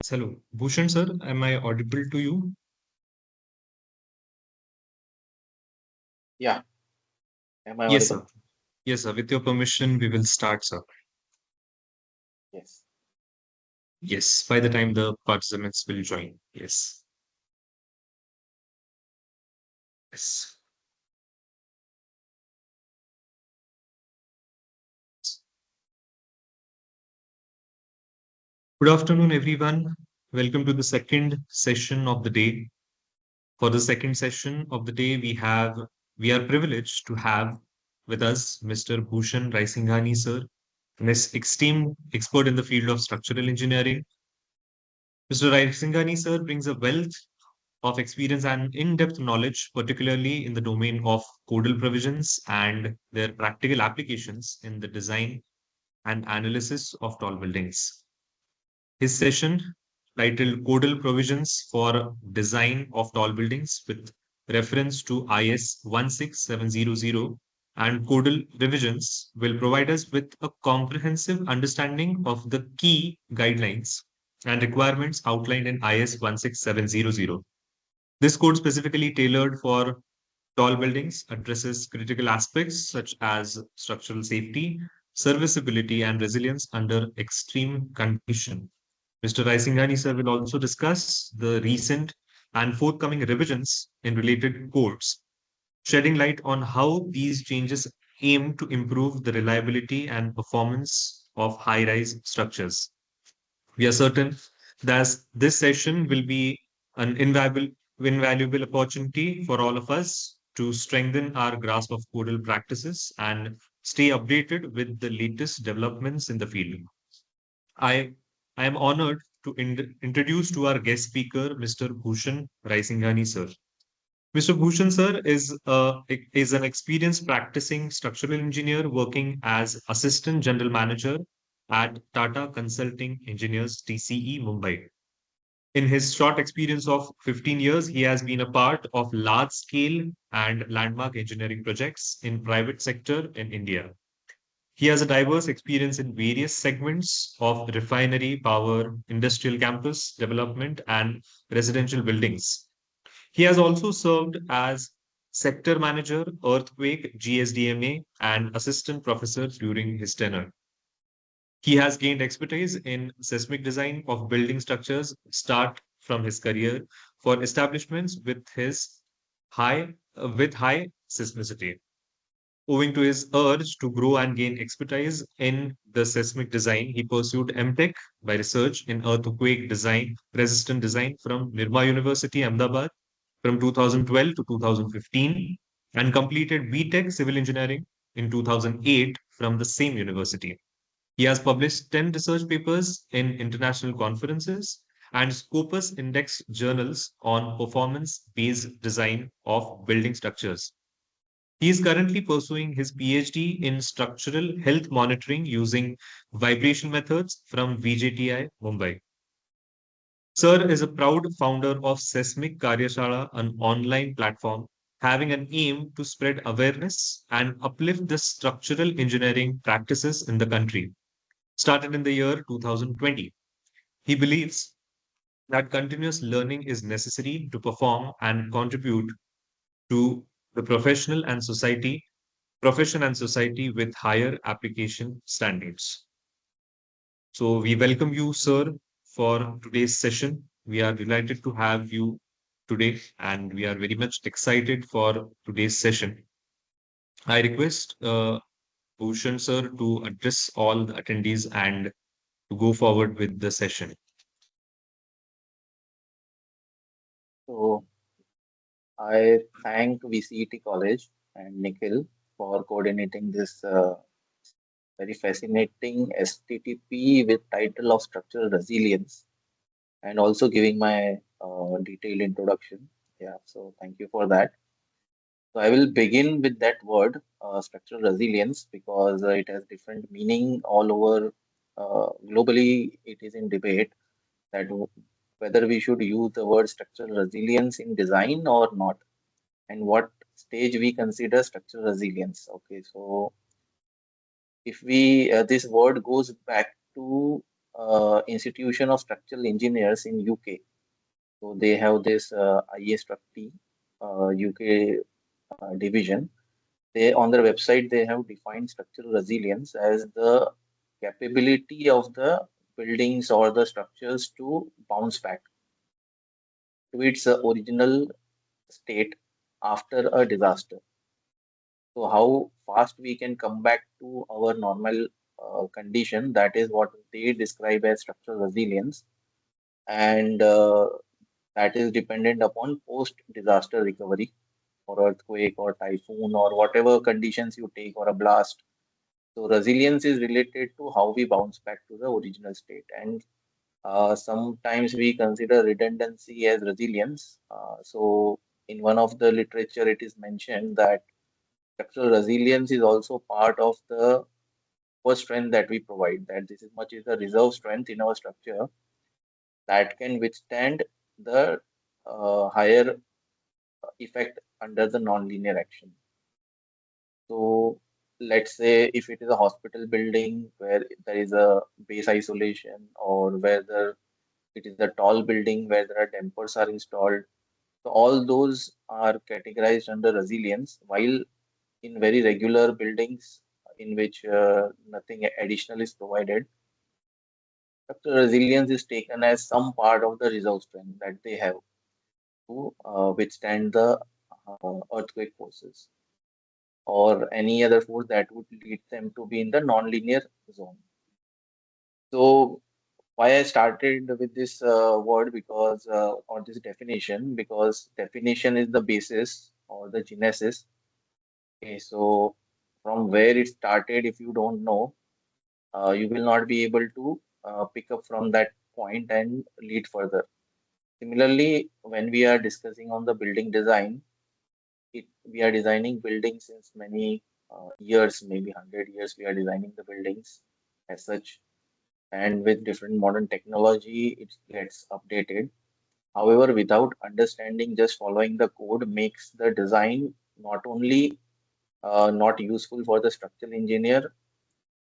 Hello, Bhushan sir, am I audible to you? Yeah, am I Yes, audible? sir. Yes, sir. With your permission, we will start, sir. Yes. Yes, by the time the participants will join. Yes. Yes. Good afternoon, everyone. Welcome to the second session of the day. For the second session of the day, we are privileged to have with us Mr. Bhushan Raisinghani, sir, an esteemed expert in the field of structural engineering. Mr. Raisinghani, sir, brings a wealth of experience and in-depth knowledge, particularly in the domain of codal provisions and their practical applications in the design and analysis of tall buildings. His session, titled Codal Provisions for Design of Tall Buildings with reference to IS 16700 and Codal Revisions, will provide us with a comprehensive understanding of the key guidelines and requirements outlined in IS 16700. This code, specifically tailored for tall buildings, addresses critical aspects such as structural safety, serviceability, and resilience under extreme condition. Mr. Raisinghani sir will also discuss the recent and forthcoming revisions in related codes, shedding light on how these changes aim to improve the reliability and performance of high-rise structures. We are certain that this session will be an invaluable opportunity for all of us to strengthen our grasp of codal practices and stay updated with the latest developments in the field. I, I am honored to introduce to our guest speaker, Mr. Bhushan Raisinghani, sir. Mr. Bhushan, sir, is an experienced practicing structural engineer working as Assistant General Manager at Tata Consulting Engineers TCE, Mumbai. In his short experience of 15 years, he has been a part of large scale and landmark engineering projects in private sector in India. He has a diverse experience in various segments of refinery, power, industrial campus development, and residential buildings. He has also served as sector manager, earthquake, GSDMA, and assistant professor during his tenure. He has gained expertise in seismic design of building structures start from his career for establishments with high seismicity. Owing to his urge to grow and gain expertise in the seismic design, he pursued MTech by research in earthquake design, resistant design from Nirma University, Ahmedabad from 2012 to 2015 and completed BTech Civil Engineering in 2008 from the same university. He has published 10 research papers in international conferences and Scopus Index journals on performance based design of building structures. He is currently pursuing his PhD in structural health monitoring using vibration methods from VJTI, Mumbai. Sir is a proud founder of Seismic Karyashala, an online platform having an aim to spread awareness and uplift the structural engineering practices in the country. Started in the year 2020. He believes that continuous learning is necessary to perform and contribute to the profession and society with higher application standards. So we welcome you, sir, for today's session. We are delighted to have you today, and we are very much excited for today's session. I request Bhushan, sir, to address all the attendees and to go forward with the session. So I thank VCET College and Nikhil for coordinating this very fascinating STTP with title of Structural Resilience and also giving my detailed introduction. Yeah, so thank you for that. So I will begin with that word, structural resilience, because it has different meaning all over. Globally, it is in debate that whether we should use the word structural resilience in design or not, and what stage we consider structural resilience. Okay, so if we this word goes back to Institution of Structural Engineers in UK. So they have this ISTT UK division. They on their website they have defined structural resilience as the capability of the buildings or the structures to bounce back to its original state after a disaster. So how fast we can come back to our normal condition, that is what they describe as structural resilience, and that is dependent upon post-disaster recovery or earthquake or typhoon or whatever conditions you take or a blast. So resilience is related to how we bounce back to the original state, and sometimes we consider redundancy as resilience. So in one of the literature, it is mentioned that structural resilience is also part of the first strength that we provide. That this is much is the reserve strength in our structure that can withstand the higher effect under the non-linear action. So let's say if it is a hospital building where there is a base isolation or whether it is a tall building where there are dampers are installed. So all those are categorized under resilience, while in very regular buildings in which nothing additional is provided, structural resilience is taken as some part of the reserve strength that they have to withstand the earthquake forces or any other force that would lead them to be in the non-linear zone. So why I started with this word because or this definition because definition is the basis or the genesis. Okay, so from where it started, if you don't know, you will not be able to pick up from that point and lead further. Similarly, when we are discussing on the building design, we are designing buildings since many years, maybe 100 years. We are designing the buildings as such, and with different modern technology, it gets updated. However, without understanding, just following the code makes the design not only not useful for the structural engineer,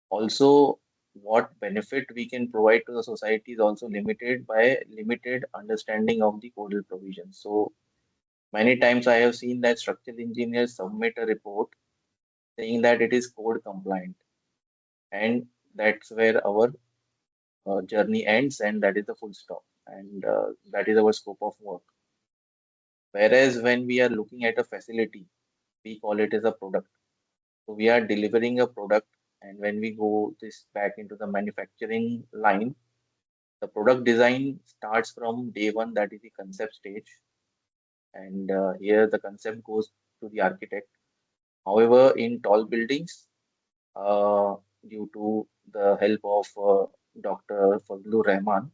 also what benefit we can provide to the society is also limited by limited understanding of the codal provisions. So many times I have seen that structural engineers submit a report saying that it is code compliant, and that's where our journey ends, and that is the full stop, and that is our scope of work. Whereas when we are looking at a facility, we call it as a product. So we are delivering a product, and when we go this back into the manufacturing line, the product design starts from day one, that is the concept stage, and here the concept goes to the architect. However, in tall buildings, uh, due to the help of Dr. Fazlur Rahman,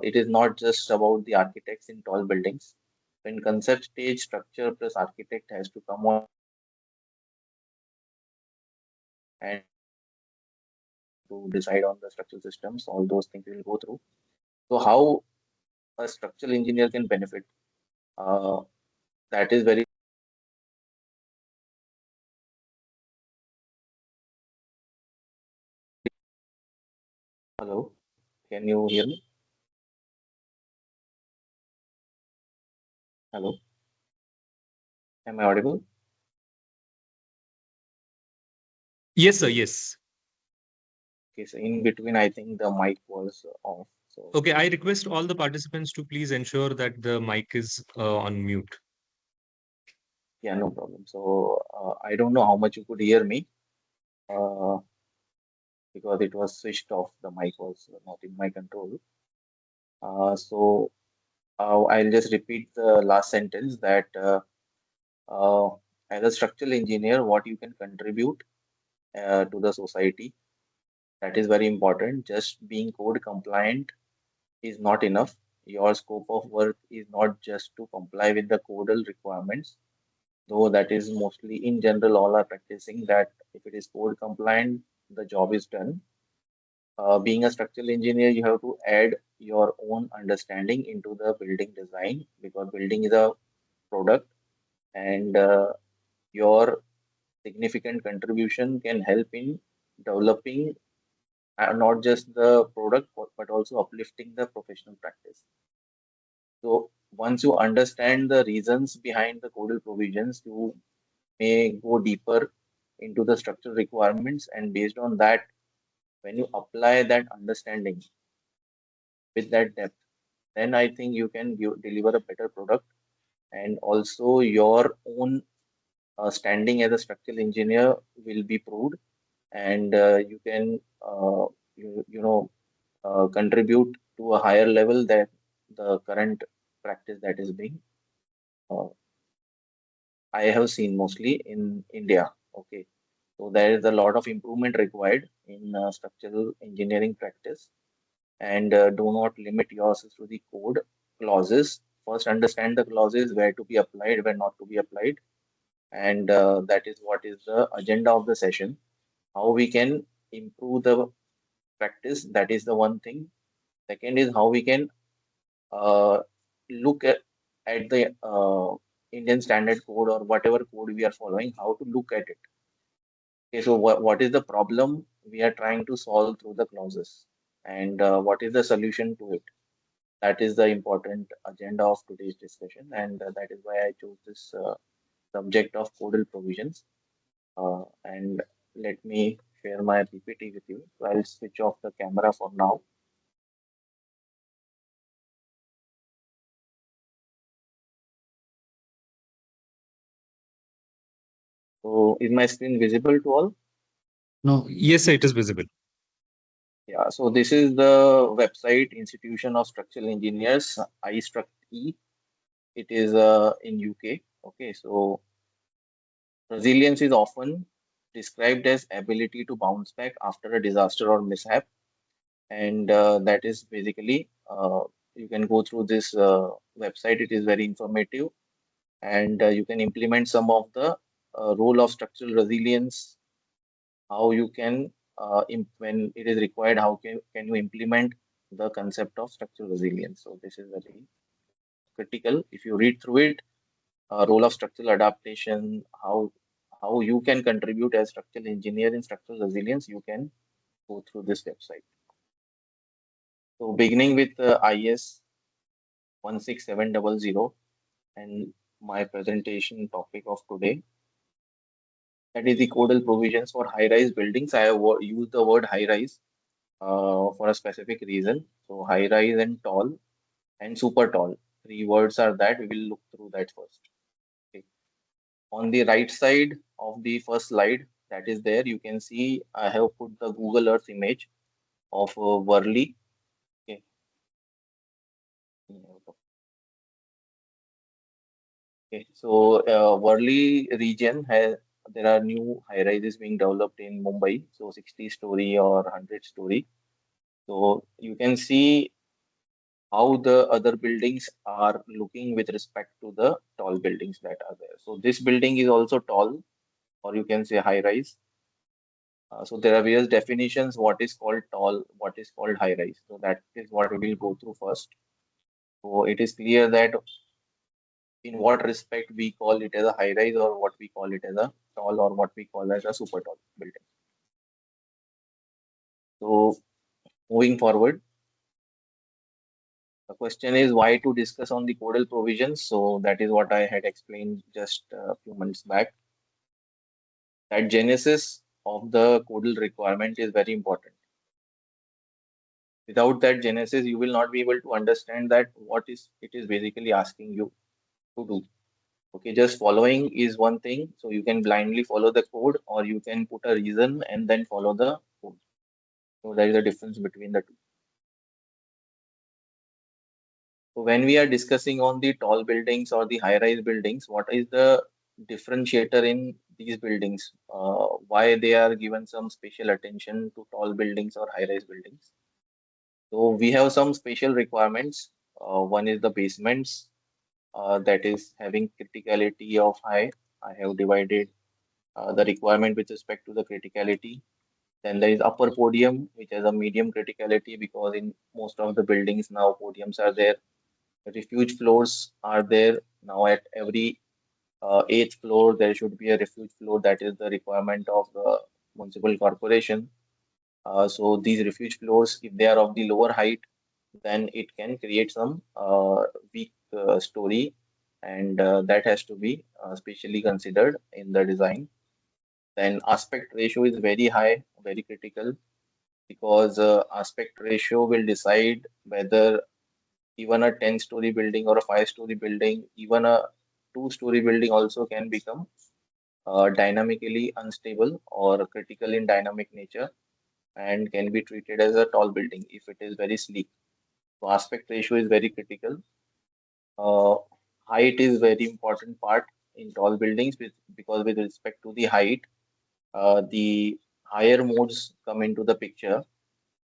it is not just about the architects in tall buildings. In concept stage, structure plus architect has to come on and to decide on the structural systems. All those things we will go through. So, how a structural engineer can benefit? Uh, that is very hello. Can you hear me? Hello. Am I audible? Yes, sir. Yes. Okay, so in between, I think the mic was off. So Okay, I request all the participants to please ensure that the mic is on mute. yeah, no problem. So I don't know how much you could hear me uh, because it was switched off. The mic was not in my control. So I'll just repeat the last sentence that uh, as a structural engineer, what you can contribute to the society, that is very important. Just being code compliant is not enough. Your scope of work is not just to comply with the codal requirements, though that is mostly in general all are practicing that if it is code compliant, the job is done. Being a structural engineer, you have to add your own understanding into the building design because building is a product, and your significant contribution can help in developing not just the product, but also uplifting the professional practice. So once you understand the reasons behind the codal provisions, you may go deeper into the structural requirements, and based on that, when you apply that understanding with that depth, then I think you can deliver a better product, and also your own standing as a structural engineer will be proved, and you can you know contribute to a higher level than the current practice that is being uh, I have seen mostly in India. Okay, so there is a lot of improvement required in structural engineering practice, and do not limit yourself to the code clauses. First, understand the clauses, where to be applied, where not to be applied, and that is what is the agenda of the session. How we can improve the practice, that is the one thing. Second is how we can uh, look at the Indian Standard Code or whatever code we are following, how to look at it. Okay, so what is the problem we are trying to solve through the clauses, and what is the solution to it? That is the important agenda of today's discussion, and that is why I chose this subject of codal provisions. And let me share my PPT with you. So I'll switch off the camera for now. So is my screen visible to all? No, yes, sir, it is visible. Yeah, so this is the website Institution of Structural Engineers, iStructE. It is in UK. Okay, so resilience is often described as ability to bounce back after a disaster or mishap, and that is basically you can go through this website. It is very informative, and you can implement some of the role of structural resilience, how you can when it is required, how can you implement the concept of structural resilience. So this is very critical. If you read through it, role of structural adaptation, how you can contribute as structural engineer in structural resilience, you can go through this website. So beginning with IS 16700 and my presentation topic of today, that is the codal provisions for high-rise buildings. I have used the word high-rise for a specific reason. So high-rise and tall and super tall. Three words are that. We will look through that first. Okay. On the right side of the first slide, that is there, you can see I have put the Google Earth image of Worli. Okay. Okay. So Worli region has, there are new high rises being developed in Mumbai. So 60-story or 100-story. So you can see how the other buildings are looking with respect to the tall buildings that are there. So this building is also tall, or you can say high rise. So there are various definitions, what is called tall, what is called high rise. So that is what we will go through first. So it is clear that in what respect we call it as a high rise, or what we call it as a tall, or what we call as a super tall building. So moving forward, the question is why to discuss on the codal provisions. So that is what I had explained just a few minutes back. That genesis of the codal requirement is very important. Without that genesis, you will not be able to understand that what is it is basically asking you to do. Okay, just following is one thing. So you can blindly follow the code, or you can put a reason and then follow the code. So there is a difference between the two. So when we are discussing on the tall buildings or the high-rise buildings, what is the differentiator in these buildings? Why they are given some special attention to tall buildings or high-rise buildings? So we have some special requirements. One is the basements, that is having criticality of high. I have divided the requirement with respect to the criticality. Then there is upper podium, which has a medium criticality, because in most of the buildings now podiums are there. Refuge floors are there. Now at every eighth floor, there should be a refuge floor. That is the requirement of the municipal corporation. So these refuge floors, if they are of the lower height, then it can create some weak story, and that has to be specially considered in the design. Then aspect ratio is very high, very critical, because aspect ratio will decide whether even a 10-story building or a 5-story building, even a 2-story building also can become dynamically unstable or critical in dynamic nature, and can be treated as a tall building if it is very sleek. So aspect ratio is very critical. Uh, Height is very important part in tall buildings because with respect to the height, the higher modes come into the picture,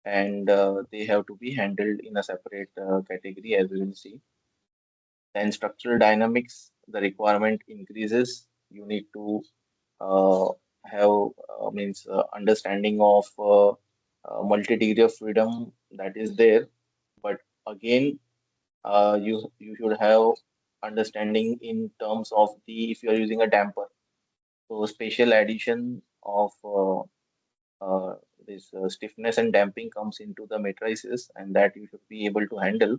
and they have to be handled in a separate category, as we will see. Then structural dynamics, the requirement increases. You need to uh, have means understanding of multi-degree of freedom that is there. But again, you should have understanding in terms of the if you are using a damper. So spatial addition of uh, this stiffness and damping comes into the matrices, and that you should be able to handle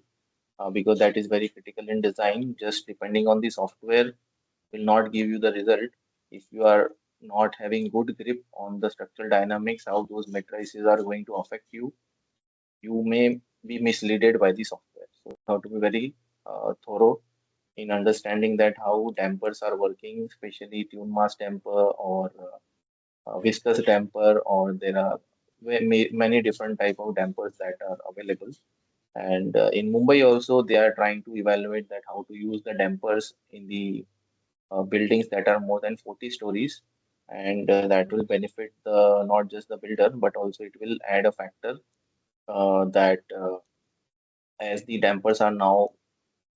because that is very critical in design. Just depending on the software will not give you the result if you are not having good grip on the structural dynamics, how those matrices are going to affect you. You may be misleaded by the software. So you have to be very thorough in understanding that how dampers are working, especially tune mass damper or viscous damper, or there are many different type of dampers that are available. And in Mumbai also, they are trying to evaluate that how to use the dampers in the buildings that are more than 40 stories, and that will benefit the not just the builder, but also it will add a factor that as the dampers are now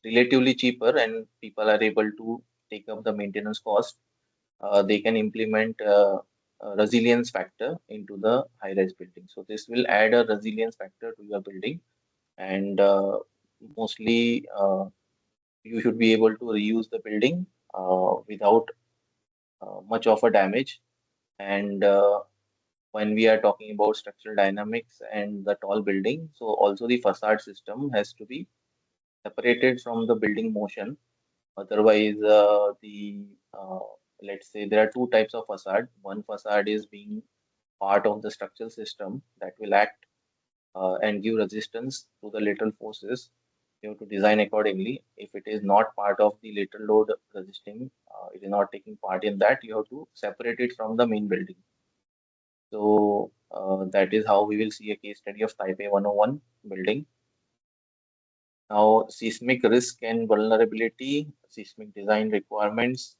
relatively cheaper and people are able to take up the maintenance cost, they can implement a resilience factor into the high-rise building. So this will add a resilience factor to your building, and mostly you should be able to reuse the building without much of a damage. And when we are talking about structural dynamics and the tall building, so also the facade system has to be separated from the building motion. Otherwise, the let's say there are two types of facade. One facade is being part of the structural system that will act and give resistance to the lateral forces. You have to design accordingly. If it is not part of the lateral load resisting, it is not taking part in that, you have to separate it from the main building. So that is how we will see a case study of Type A 101 building. Now, seismic risk and vulnerability, seismic design requirements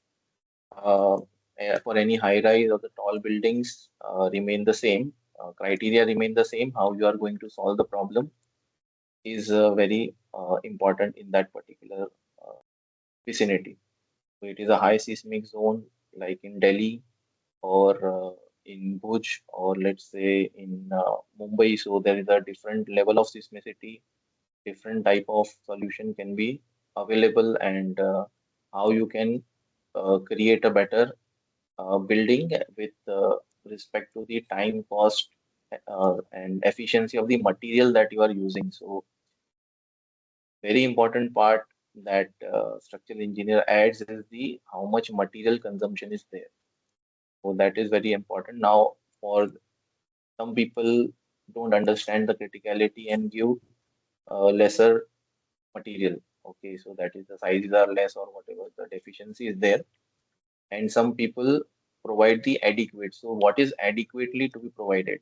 uh, for any high rise or the tall buildings remain the same. Criteria remain the same. How you are going to solve the problem is very important in that particular uh, vicinity. So it is a high seismic zone like in Delhi or in Bhuj, or let's say in Mumbai. So there is a different level of seismicity, different type of solution can be available, and how you can create a better building with respect to the time, cost, and efficiency of the material that you are using. So very important part that structural engineer adds is the how much material consumption is there. So that is very important. Now, for some people don't understand the criticality and give lesser material. Okay, so that is the sizes are less or whatever the deficiency is there. And some people provide the adequate. So what is adequately to be provided?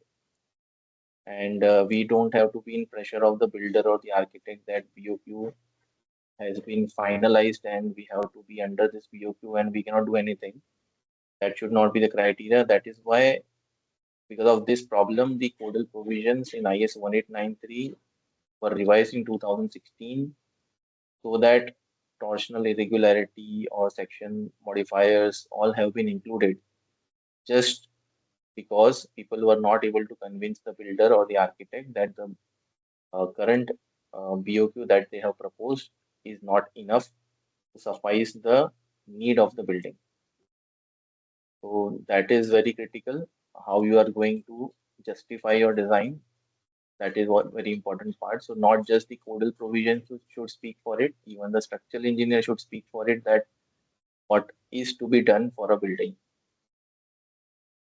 And we don't have to be in pressure of the builder or the architect that BOQ has been finalized and we have to be under this BOQ and we cannot do anything. That should not be the criteria. That is why, because of this problem, the codal provisions in IS 1893 were revised in 2016 so that torsional irregularity or section modifiers all have been included just because people were not able to convince the builder or the architect that the current BOQ that they have proposed is not enough to suffice the need of the building. So that is very critical how you are going to justify your design. That is what very important part. So not just the codal provision should speak for it, even the structural engineer should speak for it, that what is to be done for a building.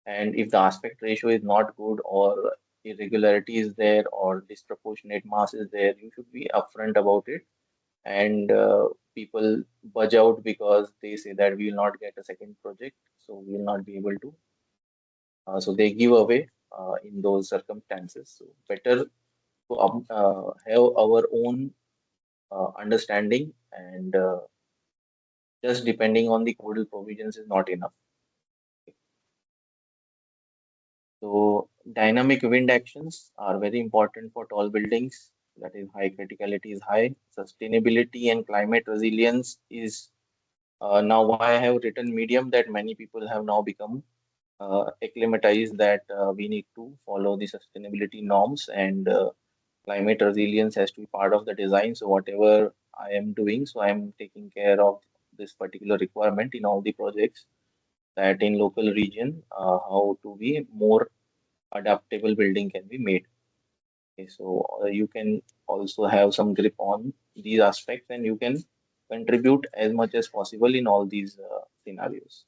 And if the aspect ratio is not good, or irregularity is there, or disproportionate mass is there, you should be upfront about it. And people budge out because they say that we will not get a second project, so we will not be able to. So they give away in those circumstances. So better to have our own understanding, and just depending on the codal provisions is not enough. So dynamic wind actions are very important for tall buildings. That is, high criticality is high. Sustainability and climate resilience is now why I have written medium, that many people have now become acclimatized that we need to follow the sustainability norms, and climate resilience has to be part of the design. So whatever I am doing, so I am taking care of this particular requirement in all the projects, that in local region, how to be more adaptable building can be made. Okay, so you can also have some grip on these aspects, and you can contribute as much as possible in all these scenarios.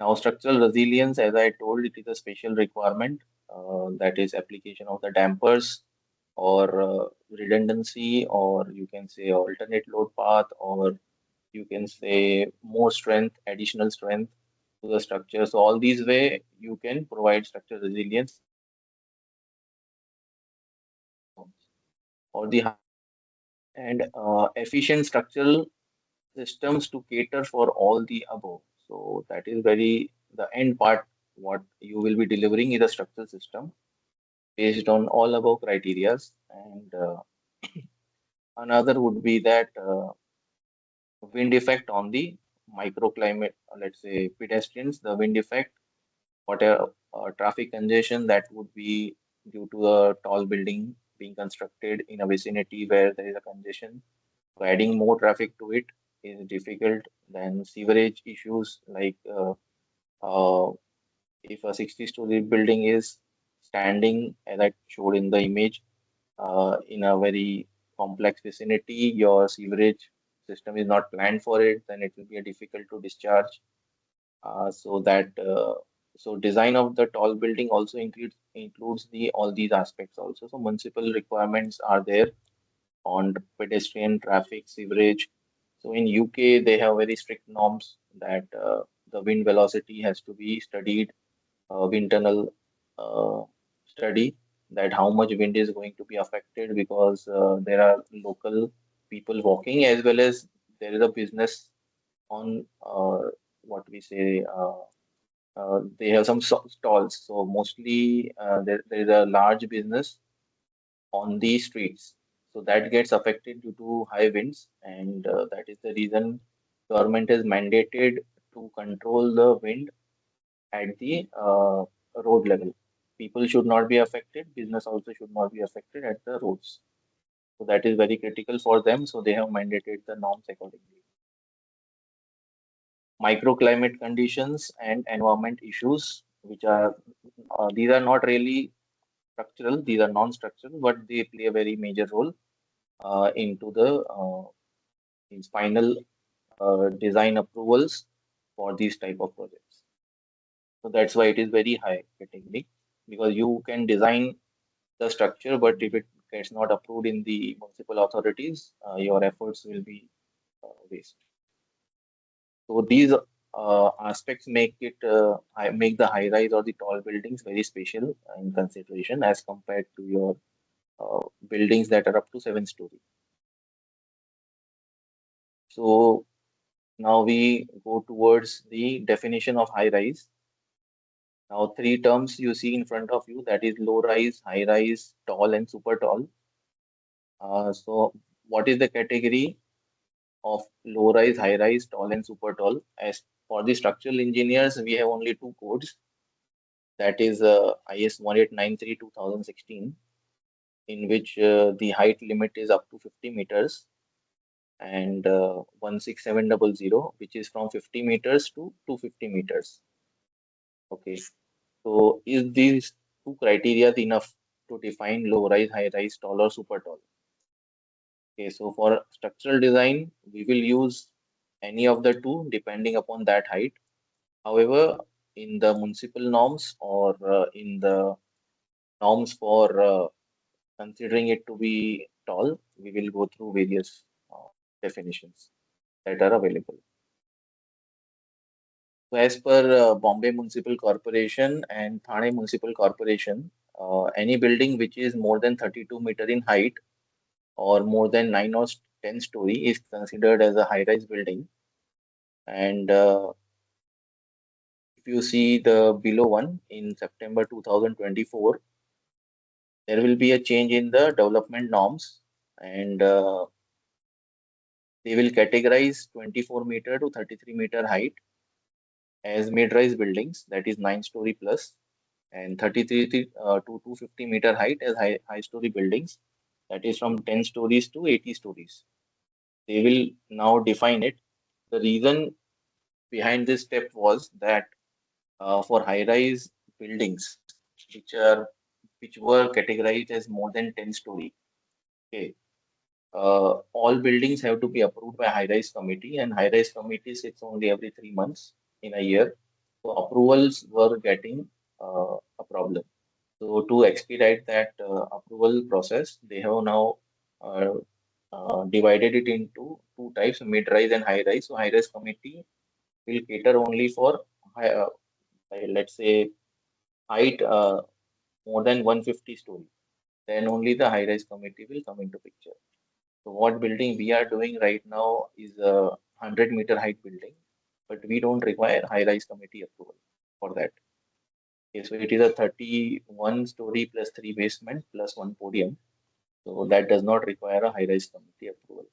Now, structural resilience, as I told, it is a special requirement, that is application of the dampers, or redundancy, or you can say alternate load path, or you can say more strength, additional strength to the structure. So all these way you can provide structural resilience, or the and efficient structural systems to cater for all the above. So that is very the end part. What you will be delivering is a structural system based on all above criterias. And another would be that wind effect on the microclimate, let's say pedestrians, the wind effect, whatever traffic congestion that would be due to a tall building being constructed in a vicinity where there is a congestion. So adding more traffic to it is difficult. Then sewerage issues, like uh, if a 60-story building is standing, as I showed in the image, in a very complex vicinity, your sewerage system is not planned for it, then it will be difficult to discharge. So that so design of the tall building also includes the all these aspects also. So municipal requirements are there on pedestrian traffic, sewerage. So in UK, they have very strict norms that the wind velocity has to be studied, wind tunnel uh, study, that how much wind is going to be affected, because there are local people walking, as well as there is a business on what we say. They have some stalls. So mostly there is a large business on the streets. So that gets affected due to high winds, and that is the reason government has mandated to control the wind at the road level. People should not be affected. Business also should not be affected at the roads. So that is very critical for them. So they have mandated the norms accordingly. Microclimate conditions and environment issues, which are these are not really structural. These are non-structural, but they play a very major role into the in final design approvals for these type of projects. So that's why it is very high category, because you can design the structure, but if it gets not approved in the municipal authorities, your efforts will be waste. So these aspects make the high rise or the tall buildings very special in consideration as compared to your buildings that are up to 7 story. So now we go towards the definition of high rise. Now three terms you see in front of you, that is low rise, high rise, tall, and super tall. So what is the category of low rise, high rise, tall, and super tall? As for the structural engineers, we have only two codes. That is IS 1893 2016, in which the height limit is up to 50 meters, and 16700, which is from 50 meters to 250 meters. Okay. So is these two criteria enough to define low rise, high rise, tall or super tall. Okay, so for structural design, we will use any of the two depending upon that height. However, in the municipal norms or in the norms for considering it to be tall, we will go through various definitions that are available. So as per Bombay Municipal Corporation and Thane Municipal Corporation, any building which is more than 32 meter in height or more than 9 or 10 story is considered as a high-rise building. And if you see the below one in September 2024, there will be a change in the development norms, and they will categorize 24 meter to 33 meter height as mid-rise buildings, that is 9-story plus, and 33 to 250-meter height as high-story buildings, that is from 10 stories to 80 stories. They will now define it. The reason behind this step was that for high-rise buildings, which are which were categorized as more than 10 story, okay, all buildings have to be approved by high-rise committee, and high-rise committee sits only every 3 months in a year. So approvals were getting a problem. So to expedite that approval process, they have now uh, divided it into two types, mid-rise and high-rise. So high-rise committee will cater only for high, let's say height more than 150 story. Then only the high-rise committee will come into picture. So what building we are doing right now is a 100-meter height building, but we don't require high-rise committee approval for that. Okay, so it is a 31 story plus 3 basement plus 1 podium. So that does not require a high-rise committee approval.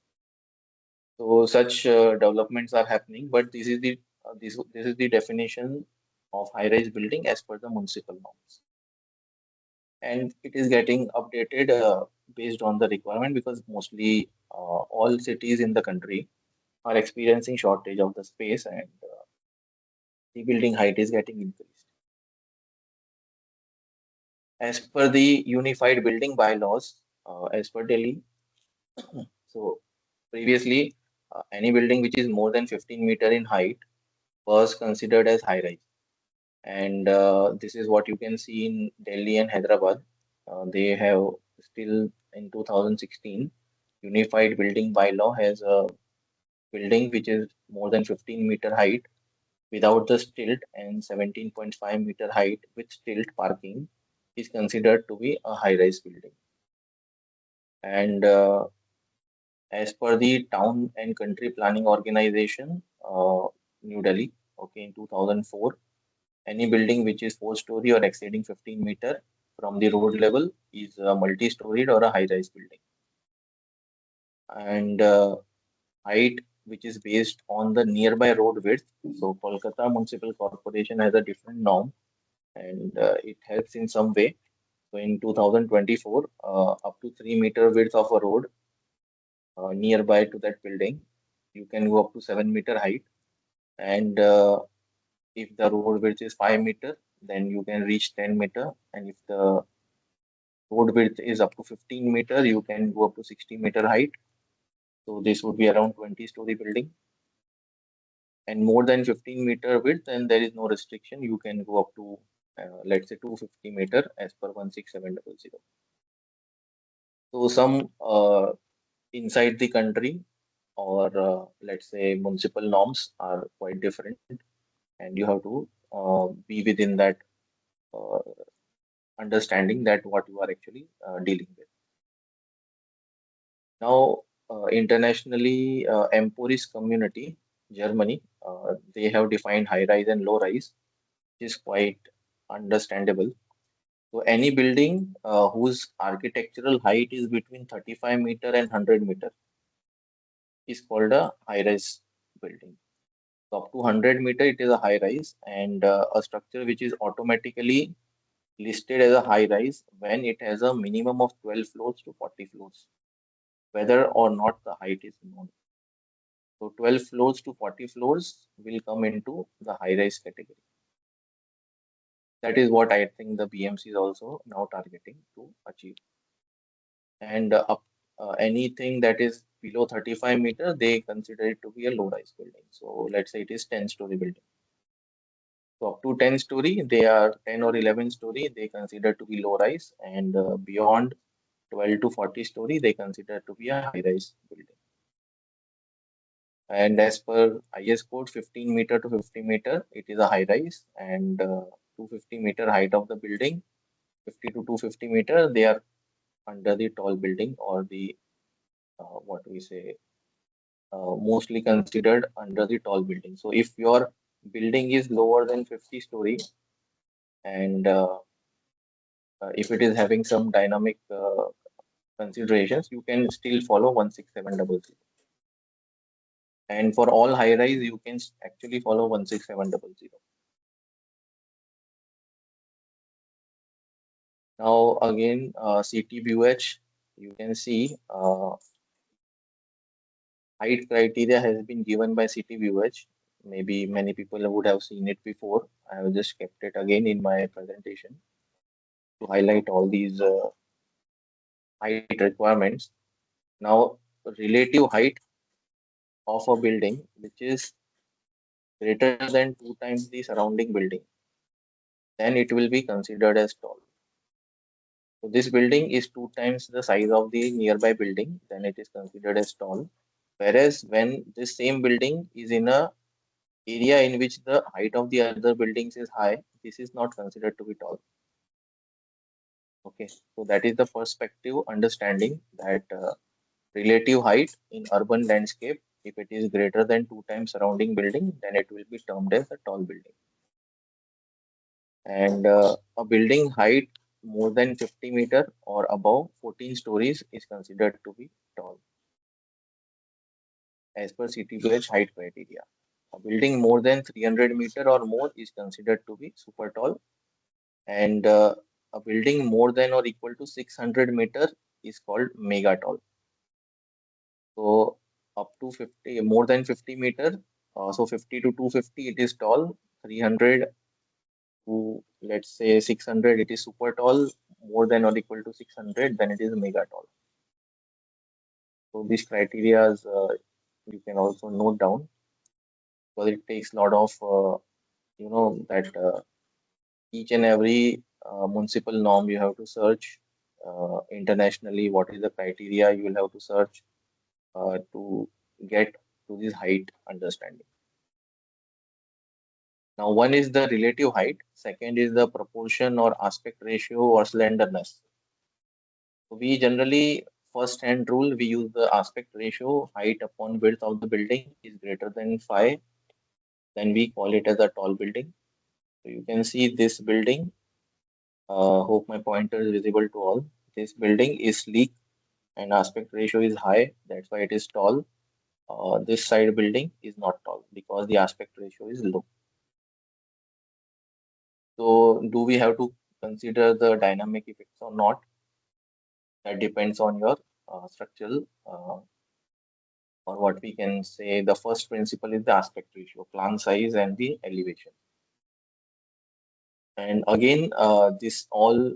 So such developments are happening, but this is the definition of high-rise building as per the municipal norms, and it is getting updated based on the requirement because mostly all cities in the country are experiencing shortage of the space, and the building height is getting increased. As per the unified building bylaws, as per Delhi, so previously any building which is more than 15 meter in height was considered as high rise, and this is what you can see in Delhi and Hyderabad. They have still in 2016 unified building bylaw has a building which is more than 15-meter height without the stilt and 17.5-meter height with stilt parking is considered to be a high-rise building. And as per the Town and Country Planning Organization, New Delhi, okay, in 2004, any building which is 4-story or exceeding 15 meter from the road level is a multi-storied or a high-rise building. And height which is based on the nearby road width. So Kolkata Municipal Corporation has a different norm, and it helps in some way. So in 2024, up to 3-meter width of a road nearby to that building, you can go up to 7-meter height. And if the road width is 5 meter, then you can reach 10 meter. And if the road width is up to 15 meter, you can go up to 60-meter height. So this would be around 20-story building. And more than 15-meter width, and there is no restriction. You can go up to let's say 250-meter as per 16700. So some inside the country or let's say municipal norms are quite different, and you have to be within that uh, understanding that what you are actually dealing with. Now, internationally, Emporis community, Germany, they have defined high rise and low rise, which is quite understandable. So any building whose architectural height is between 35-meter and 100-meter is called a high-rise building. So up to 100-meter, it is a high-rise, and a structure which is automatically listed as a high-rise when it has a minimum of 12 floors to 40 floors, whether or not the height is known. So 12 floors to 40 floors will come into the high-rise category. That is what I think the BMC is also now targeting to achieve. And anything that is below 35 meters, they consider it to be a low-rise building. So let's say it is 10-story building. So up to 10 story, they are 10 or 11 story, they consider to be low rise, and beyond 12 to 40 story, they consider to be a high rise building. And as per IS code, 15 meter to 50 meter, it is a high rise, and 250-meter height of the building, 50 to 250 meter, they are under the tall building or the what we say mostly considered under the tall building. So if your building is lower than 50 story and if it is having some dynamic considerations, you can still follow 16700. And for all high rise, you can actually follow 16700. Now again, CTBUH, you can see height criteria has been given by CTBUH. Maybe many people would have seen it before. I have just kept it again in my presentation to highlight all these height requirements. Now, relative height of a building which is greater than 2 times the surrounding building, then it will be considered as tall. So this building is 2 times the size of the nearby building, then it is considered as tall. Whereas when this same building is in a area in which the height of the other buildings is high, this is not considered to be tall. Okay, so that is the perspective understanding that relative height in urban landscape, if it is greater than 2 times surrounding building, then it will be termed as a tall building. And a building height more than 50 meter or above 14 stories is considered to be tall as per CTBH height criteria. A building more than 300 meter or more is considered to be super tall, and a building more than or equal to 600 meter is called mega tall. So up to 50, more than 50 meter, so 50 to 250 it is tall, 300 to let's say 600 it is super tall, more than or equal to 600 then it is mega tall. So these criteria you can also note down because it takes a lot of that each and every municipal norm you have to search internationally. What is the criteria you will have to search to get to this height understanding. Now, one is the relative height, second is the proportion or aspect ratio or slenderness. So we generally, first hand rule, we use the aspect ratio, height upon width of the building is greater than 5, then we call it as a tall building. So you can see this building, hope my pointer is visible to all. This building is sleek and aspect ratio is high, that's why it is tall. This side building is not tall because the aspect ratio is low. So do we have to consider the dynamic effects or not? That depends on your structural or what we can say the first principle is the aspect ratio, plan size and the elevation. And again, this all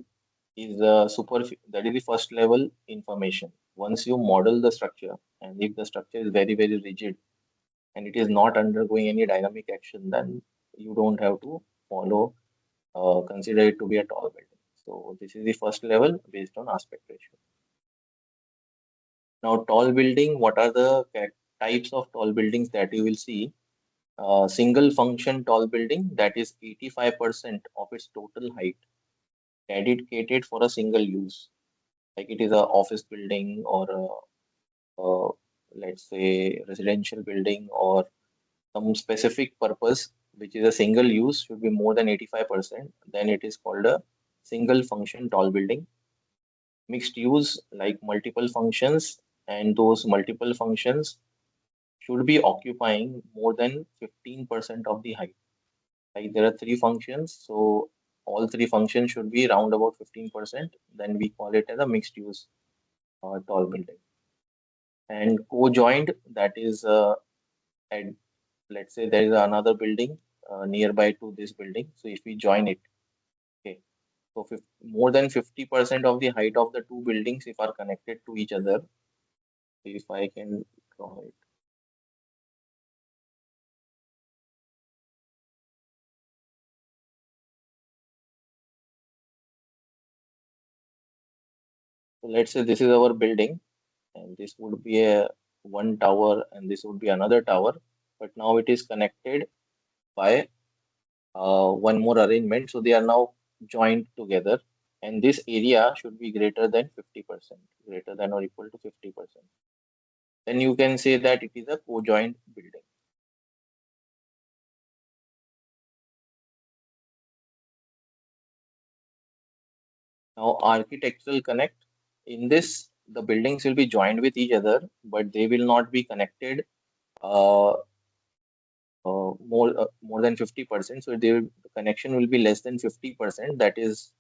is that is the first level information. Once you model the structure and if the structure is very, very rigid and it is not undergoing any dynamic action, then you don't have to follow, consider it to be a tall building. So this is the first level based on aspect ratio. Now, tall building, what are the types of tall buildings that you will see? Single function tall building, that is 85% of its total height dedicated for a single use. Like it is a office building or let's say residential building or some specific purpose, which is a single use, should be more than 85%. Then it is called a single function tall building. Mixed use, like multiple functions, and those multiple functions should be occupying more than 15% of the height. Like there are three functions, so all three functions should be around about 15%. Then we call it as a mixed use tall building. And co-joined, that is, at, let's say there is another building nearby to this building. So if we join it, So more than 50% of the height of the two buildings if are connected to each other. If I can draw it. So let's say this is our building, and this would be a one tower, and this would be another tower. But now it is connected by one more arrangement. So they are now joined together, and this area should be greater than 50%, greater than or equal to 50%. Then you can say that it is a co-joined building. Now, architectural connect, in this, the buildings will be joined with each other, but they will not be connected uh, more than 50%. So the connection will be less than 50%. That is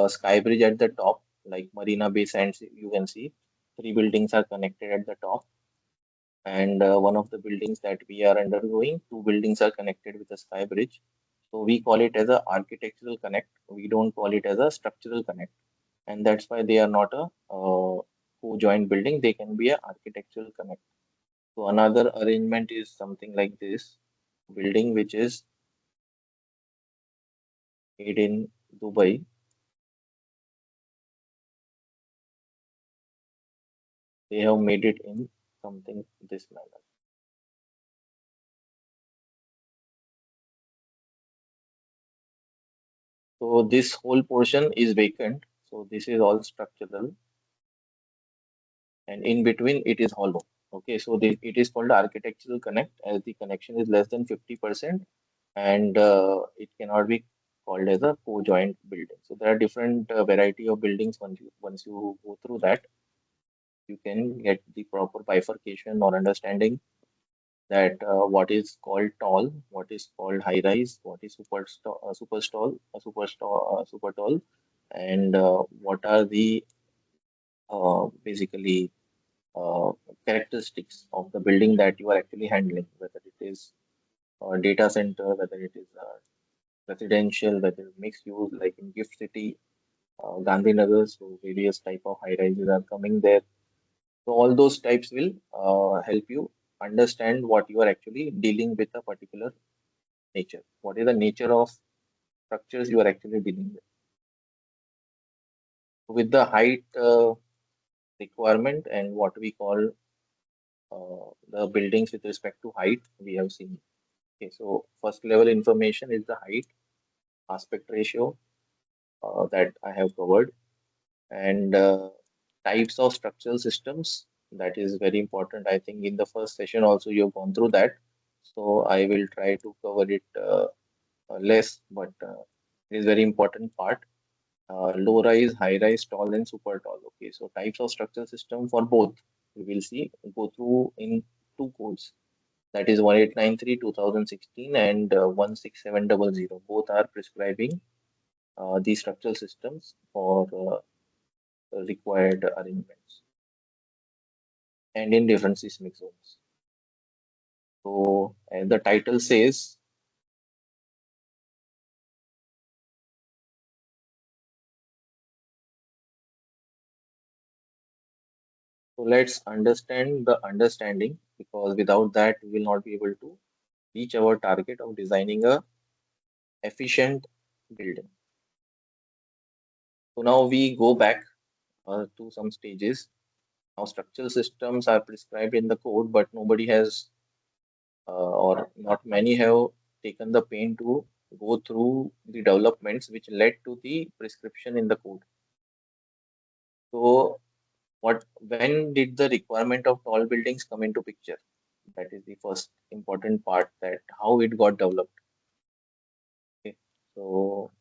Sky Bridge at the top, like Marina Bay Sands. You can see three buildings are connected at the top, and one of the buildings that we are undergoing, two buildings are connected with a Sky Bridge. So we call it as a architectural connect. We don't call it as a structural connect, and that's why they are not a co-joint building. They can be a architectural connect. So another arrangement is something like this building, which is made in Dubai. They have made it in something this manner. So this whole portion is vacant. So this is all structural, and in between it is hollow. Okay, so it is called architectural connect as the connection is less than 50%, and it cannot be called as a co-joint building. So there are different variety of buildings. Once you go through that, you can get the proper bifurcation or understanding that what is called tall, what is called high rise, what is super tall, and what are the basically characteristics of the building that you are actually handling, whether it is a data center, whether it is residential, whether mixed use like in Gift City, Gandhinagar, so various type of high rises are coming there. So all those types will help you understand what you are actually dealing with a particular nature. What is the nature of structures you are actually dealing with? With the height requirement and what we call the buildings with respect to height, we have seen. Okay, so first level information is the height aspect ratio that I have covered, and types of structural systems, that is very important. I think in the first session also you have gone through that, so I will try to cover it less, but it is very important part. Low rise, high rise, tall, and super tall. Okay, so types of structural system for both we will see go through in two codes. That is 1893 2016 and 16700. Both are prescribing these structural systems for required arrangements and in different seismic zones. So, as the title says, so let's understand the understanding, because without that we will not be able to reach our target of designing a efficient building. So now we go back to some stages. Now structural systems are prescribed in the code, but nobody has or not many have taken the pain to go through the developments which led to the prescription in the code. So when did the requirement of tall buildings come into picture? That is the first important part, that how it got developed. Okay. So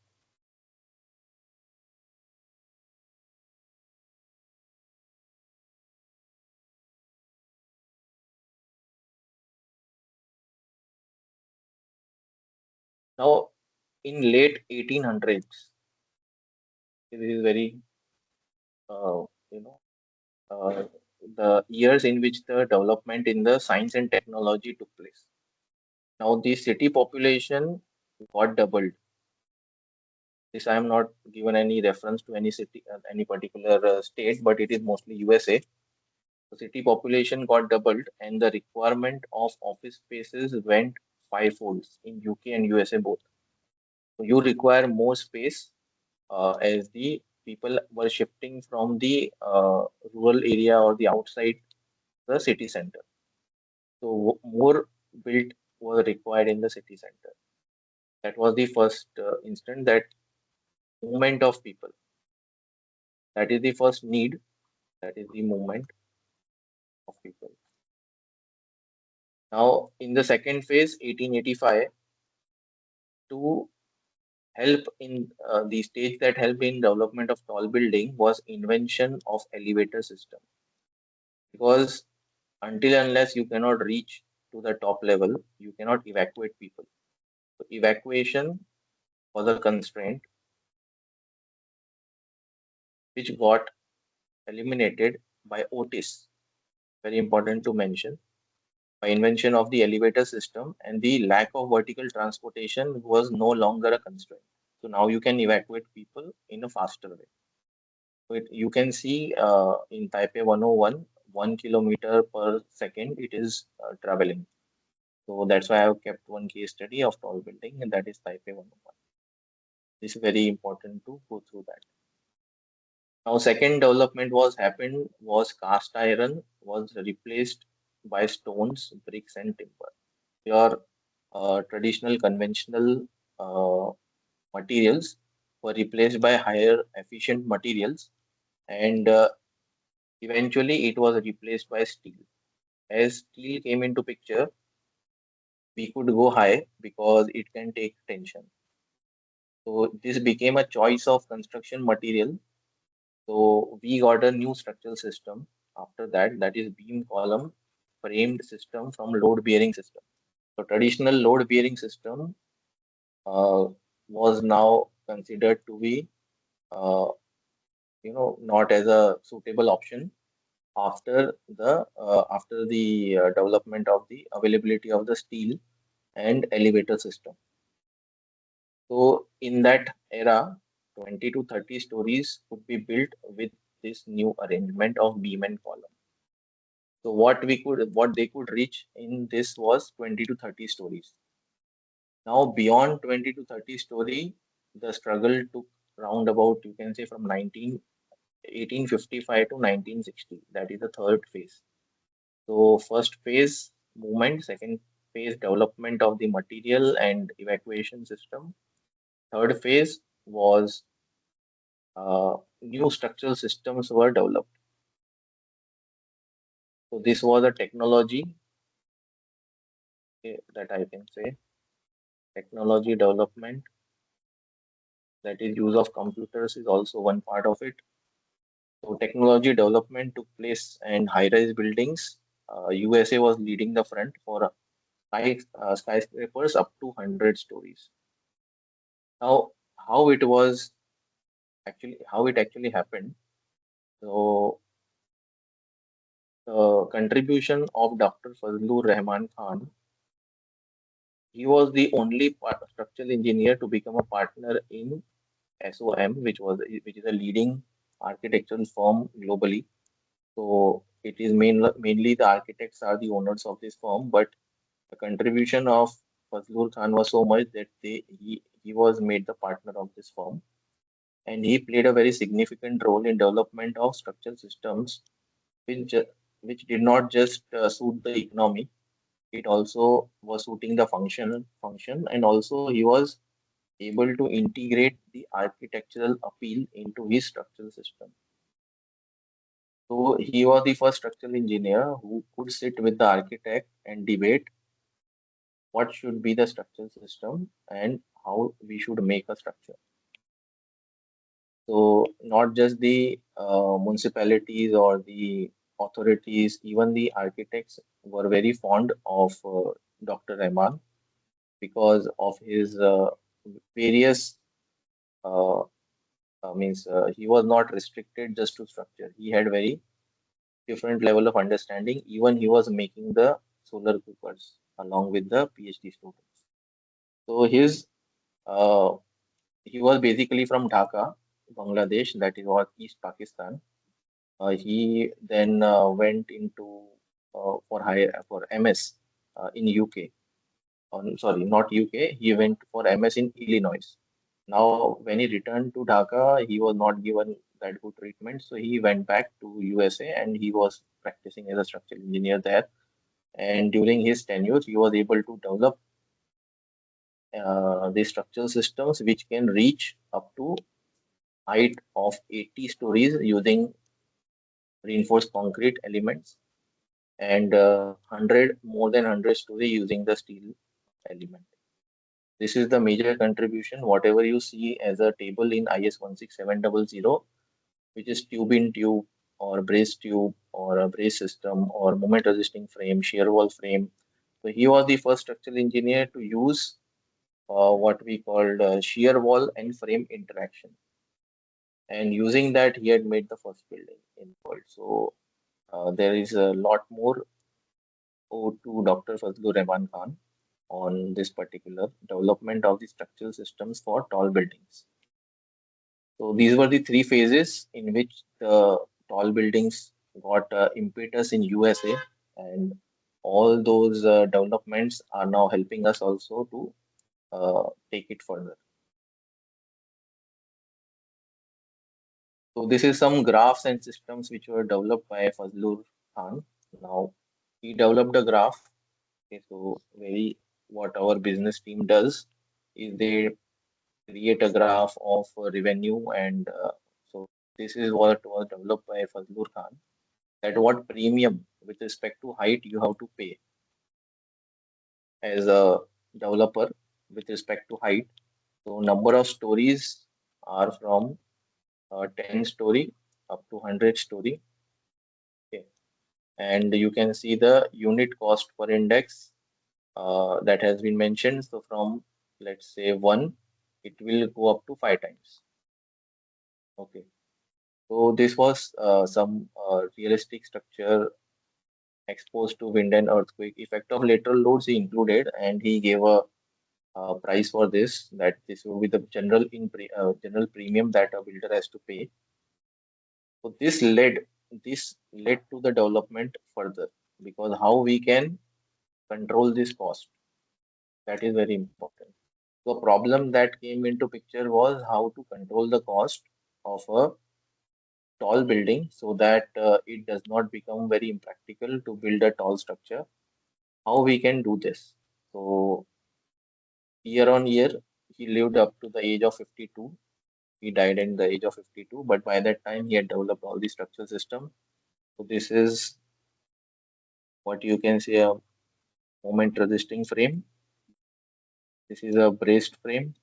now in late 1800s, this is very you know uh, the years in which the development in the science and technology took place. Now the city population got doubled. This I am not given any reference to any city, any particular state, but it is mostly USA. The city population got doubled, and the requirement of office spaces went fivefold in UK and USA both. So you require more space as the people were shifting from the rural area or the outside the city center. So more built was required in the city center. That was the first instant that movement of people. That is the first need. That is the movement of people. Now, in the second phase, 1885, to help in the stage that helped in development of tall building was invention of elevator system. Because until unless you cannot reach to the top level, you cannot evacuate people. So evacuation was a constraint which got eliminated by Otis. Very important to mention. By invention of the elevator system, and the lack of vertical transportation was no longer a constraint. So now you can evacuate people in a faster way. So you can see in Taipei 101, 1 kilometer per second it is traveling. So that's why I have kept one case study of tall building, and that is Taipei 101. This is very important to go through that. Now, second development was happened was cast iron was replaced by stones, bricks, and timber. Your traditional conventional uh, materials were replaced by higher efficient materials, and eventually it was replaced by steel. As steel came into picture, we could go high because it can take tension. So this became a choice of construction material. So we got a new structural system after that, that is beam column framed system from load bearing system. So traditional load bearing system uh, was now considered to be uh, not as a suitable option after the development of the availability of the steel and elevator system. So in that era, 20 to 30 stories could be built with this new arrangement of beam and column. So what they could reach in this was 20 to 30 stories. Now beyond 20 to 30 story, the struggle took round about, you can say, from 1855 to 1960. That is the third phase. So first phase movement, second phase development of the material and evacuation system. Third phase was new structural systems were developed. So this was a technology, that I can say, technology development, that is use of computers is also one part of it. So technology development took place and high-rise buildings. USA was leading the front for skyscrapers up to 100 stories. Now, how it actually happened. So the contribution of Dr. Fazlur Rahman Khan, he was the only structural engineer to become a partner in SOM, which is a leading architectural firm globally. So it is mainly the architects are the owners of this firm, but the contribution of Fazlur Khan was so much that he was made the partner of this firm, and he played a very significant role in development of structural systems, which which did not just suit the economy, it also was suiting the function, and also he was able to integrate the architectural appeal into his structural system. So he was the first structural engineer who could sit with the architect and debate what should be the structural system and how we should make a structure. So not just the municipalities or the authorities, even the architects were very fond of Dr. Rahman because of his various uh, means he was not restricted just to structure. He had very different level of understanding. Even he was making the solar cookers along with the PhD students. So his uh, He was basically from Dhaka, Bangladesh, that is what East Pakistan. He then went into for MS in UK. Sorry, not UK. He went for MS in Illinois. Now, when he returned to Dhaka, he was not given that good treatment, so he went back to USA and he was practicing as a structural engineer there. And during his tenure, he was able to develop the structural systems which can reach up to height of 80 stories using reinforced concrete elements and 100 more than 100 story using the steel element. This is the major contribution. Whatever you see as a table in IS 16700, which is tube in tube or brace tube or a brace system or moment resisting frame, shear wall frame. So he was the first structural engineer to use what we called shear wall and frame interaction. And using that, he had made the first building in the world. So there is a lot more owed to Dr. Fazlur Rahman Khan on this particular development of the structural systems for tall buildings. So these were the three phases in which the tall buildings got impetus in USA, and all those developments are now helping us also to take it further. So this is some graphs and systems which were developed by Fazlur Khan. Now he developed a graph. Okay, so very what our business team does is they create a graph of revenue and so this is what was developed by Fazlur Khan, that what premium with respect to height you have to pay as a developer with respect to height. So number of stories are from 10 story up to 100 story. Okay. And you can see the unit cost per index that has been mentioned. So from let's say 1, it will go up to 5 times. Okay. So this was some realistic structure exposed to wind and earthquake. Effect of lateral loads he included, and he gave a price for this, that this will be the general premium that a builder has to pay. So this led to the development further, because how we can control this cost, that is very important. So a problem that came into picture was how to control the cost of a tall building so that it does not become very impractical to build a tall structure. How we can do this? So year on year, he lived up to the age of 52. He died in the age of 52, but by that time he had developed all the structural system. So this is what you can say a moment resisting frame. This is a braced frame.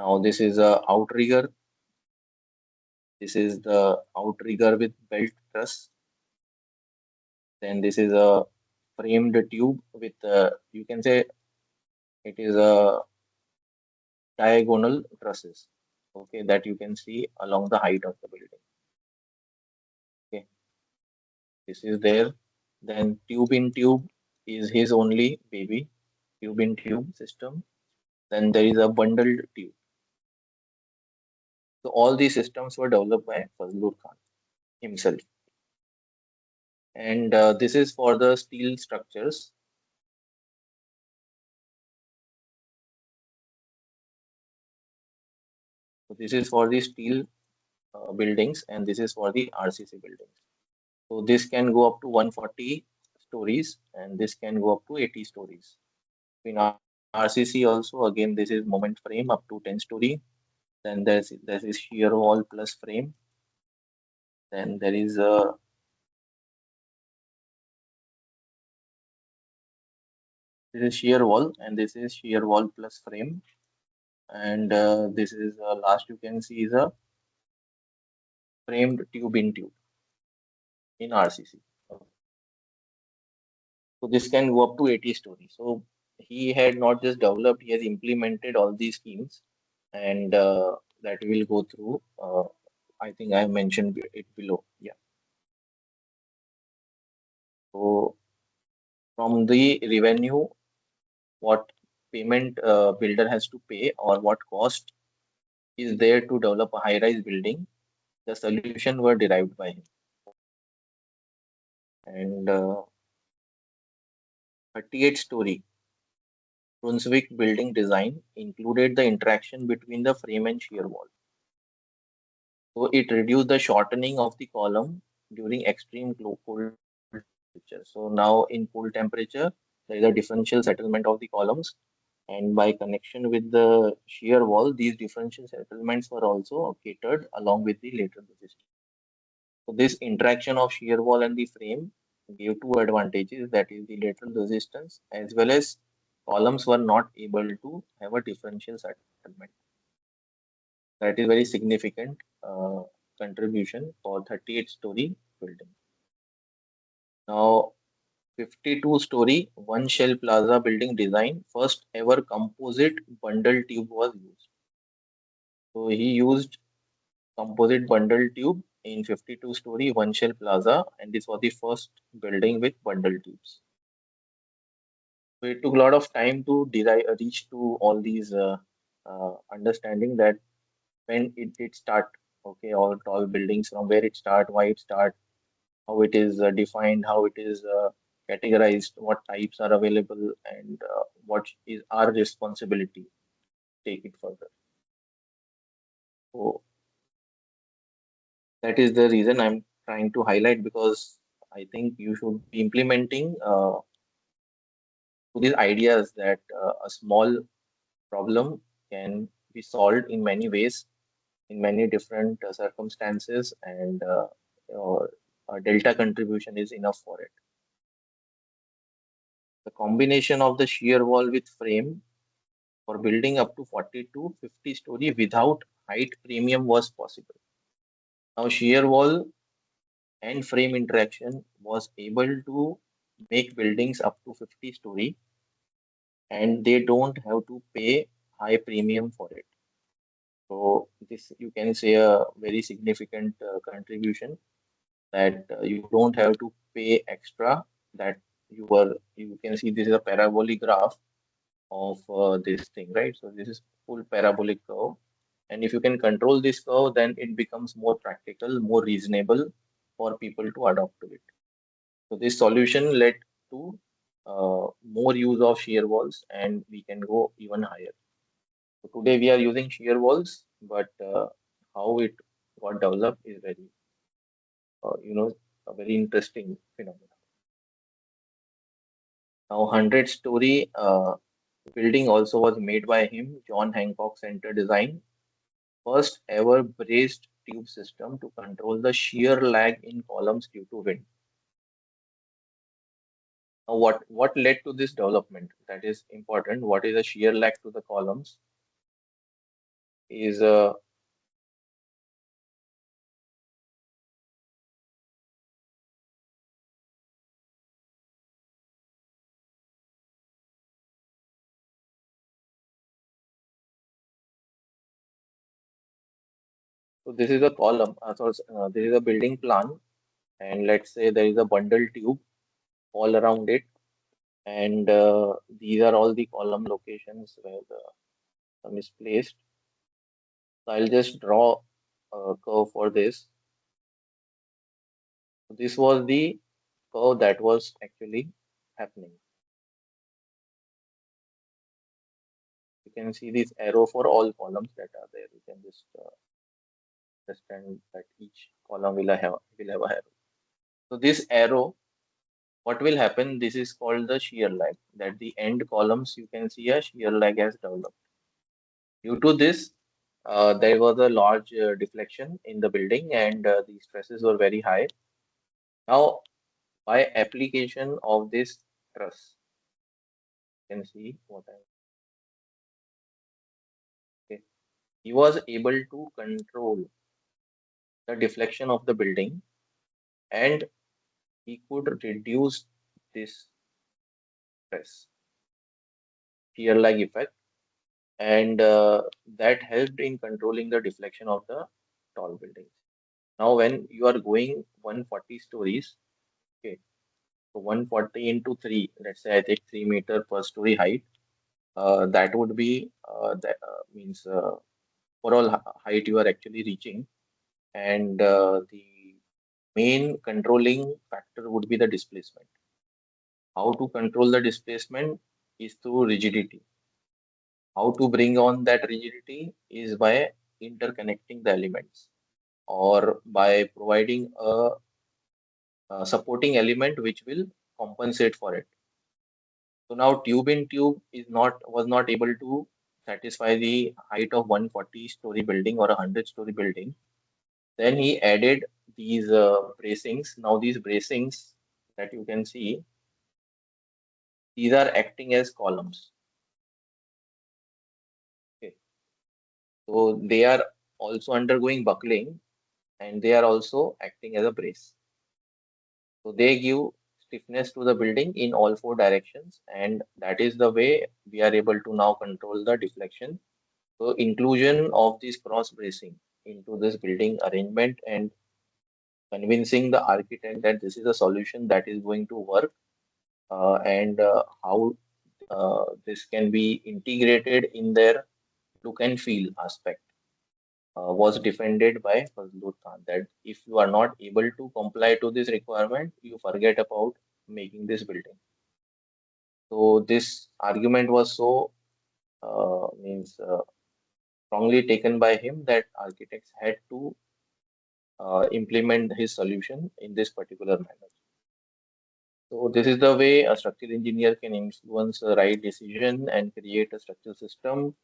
Now this is a outrigger. This is the outrigger with belt truss. Then this is a framed tube with you can say it is a diagonal trusses. Okay, that you can see along the height of the building. Okay, this is there. Then tube in tube is his only baby, tube in tube system. Then there is a bundled tube. So all these systems were developed by Fazlur Khan himself. And this is for the steel structures. So this is for the steel buildings, and this is for the RCC buildings. So this can go up to 140 stories, and this can go up to 80 stories. In RCC also, again, this is moment frame up to 10 story. Then there is shear wall plus frame. Then there is a this is shear wall, and this is shear wall plus frame. And this is last you can see is a framed tube in tube in RCC. So this can go up to 80 stories. So he had not just developed, he has implemented all these schemes, and that we will go through. I think I have mentioned it below. Yeah. So from the revenue, what payment builder has to pay or what cost is there to develop a high-rise building, the solution were derived by him. And 38-story Brunswick building design included the interaction between the frame and shear wall. So it reduced the shortening of the column during extreme cold temperature. So now in cold temperature, there is a differential settlement of the columns, and by connection with the shear wall, these differential settlements were also catered along with the lateral resistance. So this interaction of shear wall and the frame gave two advantages, that is the lateral resistance as well as columns were not able to have a differential settlement. That is very significant contribution for 38-story building. Now 52-story one shell plaza building design, first ever composite bundle tube was used. So he used composite bundle tube in 52-story one shell plaza, and this was the first building with bundle tubes. So it took a lot of time to reach to all these understanding that when it did start, okay, all tall buildings, from where it start, why it start, how it is defined, how it is categorized, what types are available, and what is our responsibility to take it further. So that is the reason I'm trying to highlight, because I think you should be implementing these ideas that a small problem can be solved in many ways, in many different circumstances, and a delta contribution is enough for it. The combination of the shear wall with frame for building up to 40 to 50 story without height premium was possible. Now shear wall and frame interaction was able to make buildings up to 50 story, and they don't have to pay high premium for it. So this, you can say, a very significant contribution, that you don't have to pay extra, that you can see this is a parabolic graph of this thing, right? So this is full parabolic curve, and if you can control this curve, then it becomes more practical, more reasonable for people to adopt to it. So this solution led to more use of shear walls, and we can go even higher. So today we are using shear walls, but how it got developed is very, a very interesting phenomenon. Now 100-story building also was made by him, John Hancock Center Design, first ever braced tube system to control the shear lag in columns due to wind. Now, what led to this development? That is important. What is a shear lag to the columns? Is so this is a column. This is a building plan, and let's say there is a bundle tube all around it, and these are all the column locations where the sum is placed. So I'll just draw a curve for this. So this was the curve that was actually happening. You can see this arrow for all columns that are there. You can just understand that each column will have a arrow. So this arrow, what will happen? This is called the shear lag. That the end columns, you can see a shear lag has developed. Due to this, there was a large deflection in the building, and the stresses were very high. Now, by application of this truss, you can see what I okay. He was able to control the deflection of the building, and he could reduce this stress, shear lag effect, and that helped in controlling the deflection of the tall buildings. Now, when you are going 140 stories, okay, so 140 into 3, let's say I take 3 meter per story height. that would be that means overall height you are actually reaching, and the main controlling factor would be the displacement. How to control the displacement is through rigidity. How to bring on that rigidity is by interconnecting the elements or by providing a supporting element which will compensate for it. So now tube in tube was not able to satisfy the height of 140-story building or a 100-story building. Then he added these bracings. Now these bracings that you can see, these are acting as columns. Okay. So they are also undergoing buckling and they are also acting as a brace. So they give stiffness to the building in all four directions, and that is the way we are able to now control the deflection. So inclusion of this cross bracing into this building arrangement and convincing the architect that this is a solution that is going to work, and how this can be integrated in their look and feel aspect, was defended by Fazlur Khan, that if you are not able to comply to this requirement, you forget about making this building. So this argument was so means strongly taken by him that architects had to implement his solution in this particular manner. So this is the way a structural engineer can influence a right decision and create a structural system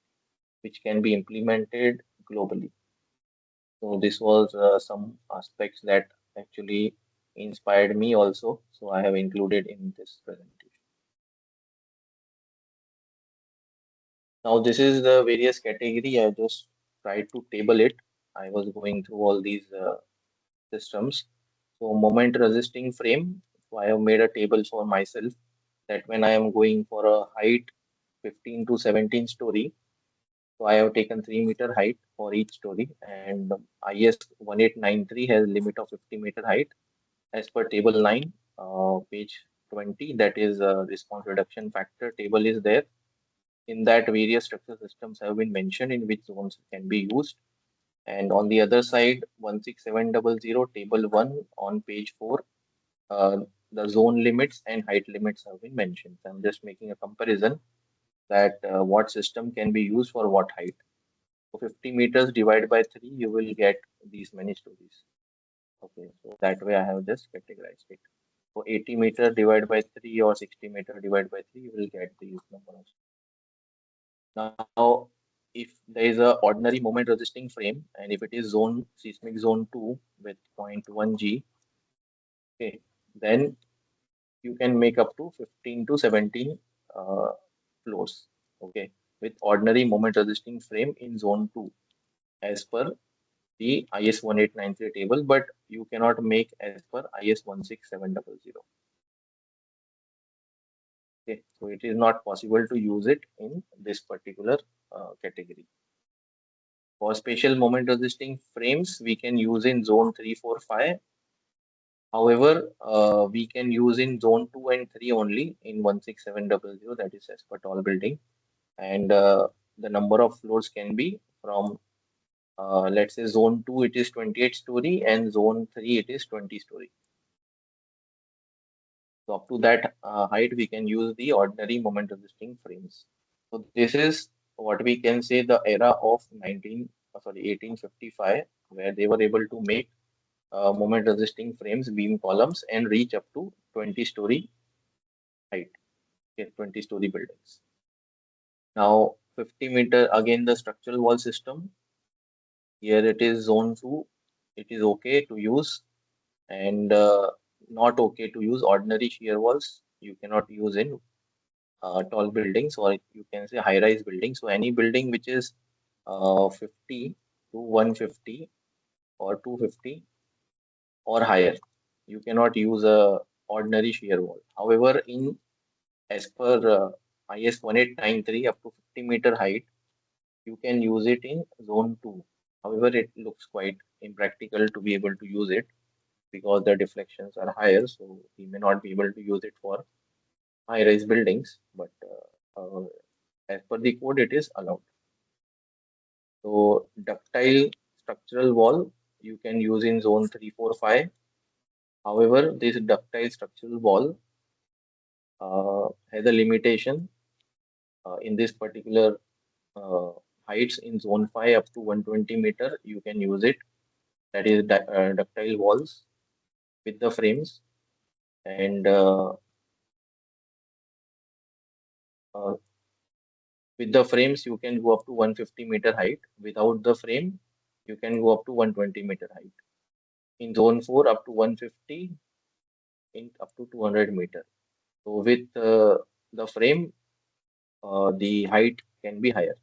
which can be implemented globally. So this was some aspects that actually inspired me also. So I have included in this presentation. Now this is the various category. I just tried to table it. I was going through all these systems. So moment resisting frame. So I have made a table for myself that when I am going for a height 15 to 17 story, so I have taken 3-meter height for each story, and IS 1893 has limit of 50-meter height as per table 9, page 20. That is response reduction factor table is there. In that, various structural systems have been mentioned in which zones can be used. And on the other side, 16700 table 1 on page 4, uh, the zone limits and height limits have been mentioned. So I'm just making a comparison that what system can be used for what height. So 50 meters divided by 3, you will get these many stories. Okay, so that way I have just categorized it. So 80-meter divided by 3 or 60-meter divided by 3, you will get these numbers. Now, if there is a ordinary moment resisting frame, and if it is seismic zone 2 with 0.1 G, okay, then you can make up to 15 to 17 uh, floors, okay, with ordinary moment resisting frame in zone 2 as per the IS 1893 table, but you cannot make as per IS 16700. Okay, so it is not possible to use it in this particular category. For special moment resisting frames, we can use in zone 3, 4, 5. However, we can use in zone 2 and 3 only in 16700, that is as per tall building. And the number of floors can be from, let's say, zone 2, it is 28 story, and zone 3, it is 20 story. So up to that height, we can use the ordinary moment resisting frames. So this is what we can say the era of 1855, where they were able to make moment resisting frames, beam columns, and reach up to 20-story height, okay, 20-story buildings. Now 50-meter, again the structural wall system. Here it is zone 2. It is okay to use, and not okay to use ordinary shear walls. You cannot use in tall buildings, or you can say high-rise buildings. So any building which is 50 to 150 or 250 or higher, you cannot use a ordinary shear wall. However, in as per IS 1893 up to 50-meter height, you can use it in zone 2. However, it looks quite impractical to be able to use it because the deflections are higher, so we may not be able to use it for high-rise buildings. But As per the code, it is allowed. So ductile structural wall you can use in zone 3, 4, 5. However, this ductile structural wall has a limitation in this particular uh, heights in zone 5 up to 120 meter. You can use it. That is ductile walls with the frames, and uh, with the frames you can go up to 150-meter height. Without the frame, you can go up to 120-meter height. In zone 4, up to 150, in up to 200 meter. So with the frame, the height can be higher.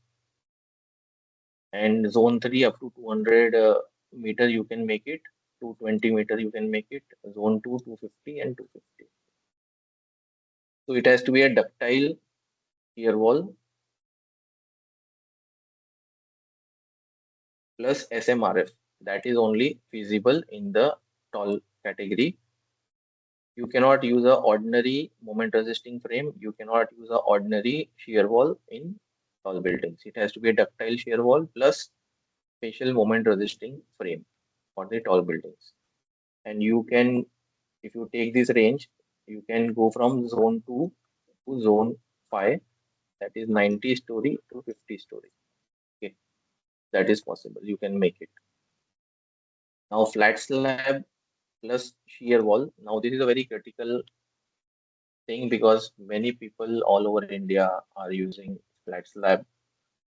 And zone 3 up to 200 meter you can make it. 220 meter you can make it. Zone 2, 250 and 250. So it has to be a ductile shear wall plus SMRF. That is only feasible in the tall category. You cannot use a ordinary moment resisting frame. You cannot use a ordinary shear wall in tall buildings. It has to be a ductile shear wall plus special moment resisting frame for the tall buildings. And you can, if you take this range, you can go from zone 2 to zone 5, that is 90 story to 50 story. Okay, that is possible. You can make it. Now flat slab plus shear wall. Now this is a very critical thing because many people all over India are using flat slab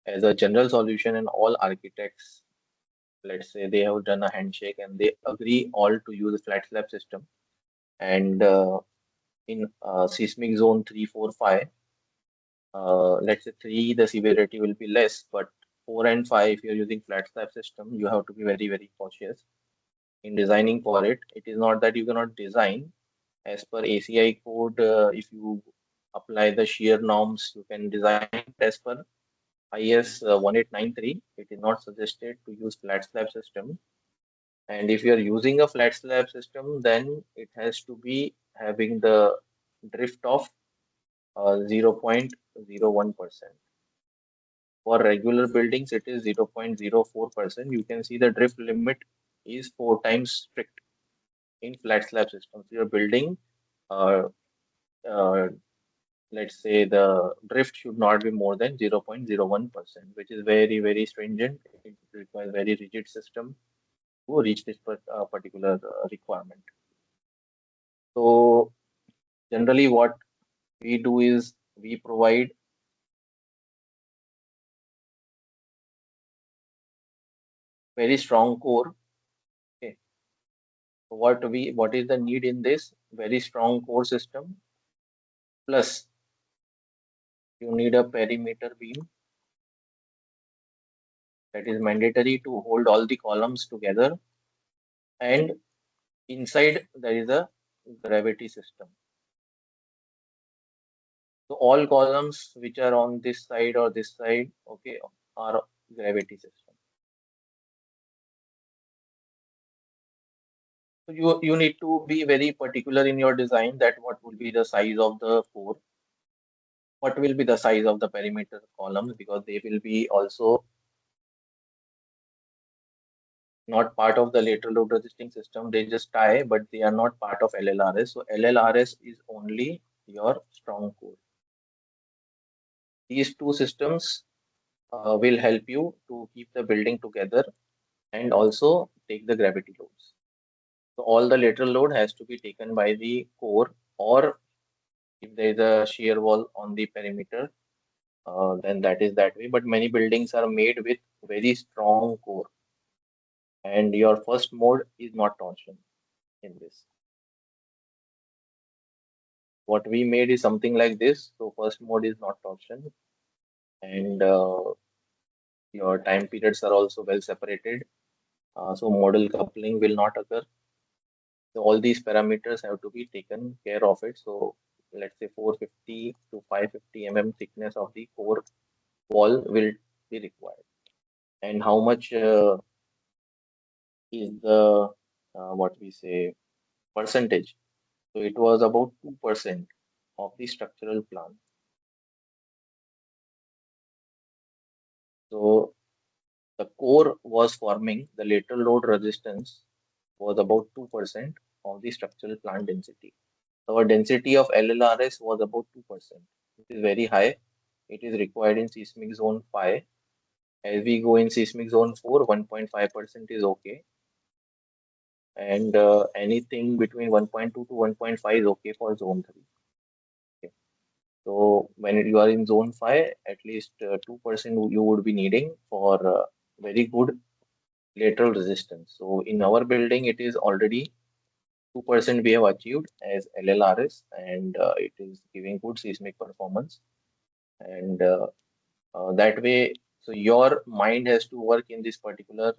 as a general solution, and all architects, let's say they have done a handshake and they agree all to use a flat slab system. And in seismic zone 3, 4, 5, let's say 3, the severity will be less, but 4 and 5, if you're using flat slab system, you have to be very, very cautious in designing for it. It is not that you cannot design as per ACI code. If you apply the shear norms, you can design as per IS 1893. It is not suggested to use flat slab system. And if you are using a flat slab system, then it has to be having the drift of 0.01%. For regular buildings, it is 0.04%. You can see the drift limit is 4 times strict in flat slab systems. Your building, uh, uh, let's say the drift should not be more than 0.01%, which is very, very stringent. It requires very rigid system to reach this particular requirement. So generally what we do is we provide very strong core. Okay. So what is the need in this very strong core system? Plus you need a perimeter beam that is mandatory to hold all the columns together, and inside there is a gravity system. So all columns which are on this side or this side, okay, are gravity system. So you need to be very particular in your design that what will be the size of the core, what will be the size of the perimeter columns, because they will be also not part of the lateral load resisting system. They just tie, but they are not part of LLRS. So LLRS is only your strong core. These two systems will help you to keep the building together and also take the gravity loads. So all the lateral load has to be taken by the core, or if there is a shear wall on the perimeter, then that is that way. But many buildings are made with very strong core, and your first mode is not torsion in this. What we made is something like this. So first mode is not torsion, and your time periods are also well separated. So modal coupling will not occur. So all these parameters have to be taken care of it. So let's say 450 to 550 thickness of the core wall will be required. And how much is the what we say percentage? So it was about 2% of the structural plan. So the core was forming, the lateral load resistance was about 2% of the structural plant density. So our density of LLRS was about 2%. It is very high. It is required in seismic zone 5. As we go in seismic zone 4, 1.5% is okay. And anything between 1.2 to 1.5 is okay for zone 3. Okay. So when you are in zone 5, at least 2% you would be needing for very good lateral resistance. So in our building, it is already 2% we have achieved as LLRS, and it is giving good seismic performance. And that way, so your mind has to work in this particular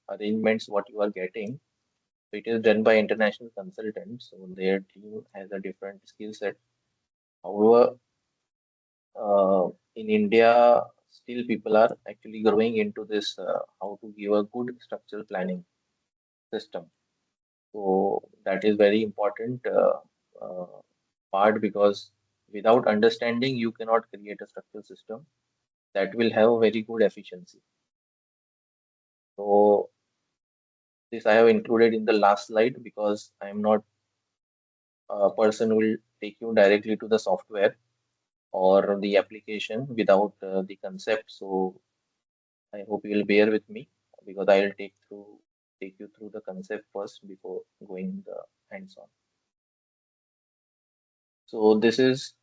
arrangements what you are getting. So it is done by international consultants, so their team has a different skill set. However, in India, still people are actually growing into this how to give a good structural planning system. So that is very important part, because without understanding, you cannot create a structural system that will have a very good efficiency. So this I have included in the last slide because I am not a person who will take you directly to the software or the application without the concept. So I hope you will bear with me because I will take you through the concept first before going the hands-on. So this is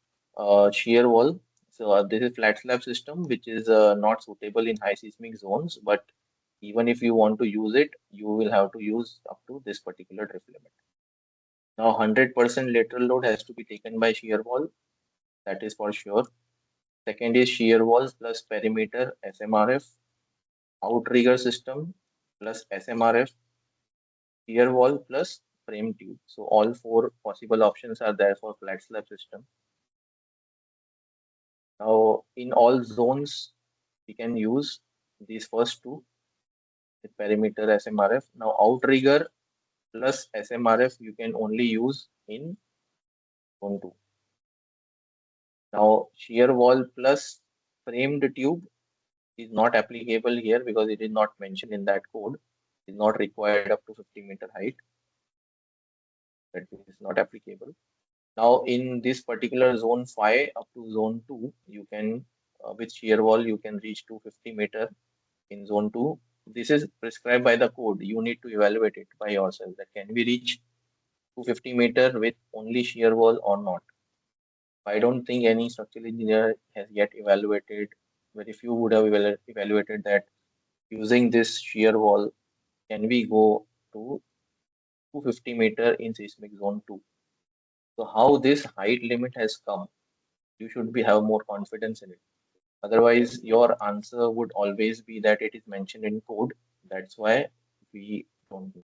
shear wall. So this is flat slab system, which is not suitable in high seismic zones. But even if you want to use it, you will have to use up to this particular drift limit. Now 100% lateral load has to be taken by shear wall. That is for sure. Second is shear walls plus perimeter SMRF, outrigger system plus SMRF, shear wall plus frame tube. So all four possible options are there for flat slab system. Now in all zones, we can use these first two with perimeter SMRF. Now outrigger plus SMRF you can only use in zone 2. Now shear wall plus framed tube is not applicable here because it is not mentioned in that code. It is not required up to 50-meter height. That is not applicable. Now in this particular zone 5 up to zone 2, you can with shear wall you can reach to 50-meter in zone 2. This is prescribed by the code. You need to evaluate it by yourself. That can we reach 250-meter with only shear wall or not? I don't think any structural engineer has yet evaluated. Very few would have evaluated that using this shear wall, can we go to 250-meter in seismic zone 2? So how this height limit has come, you should be have more confidence in it. Otherwise, your answer would always be that it is mentioned in code. That's why we don't do.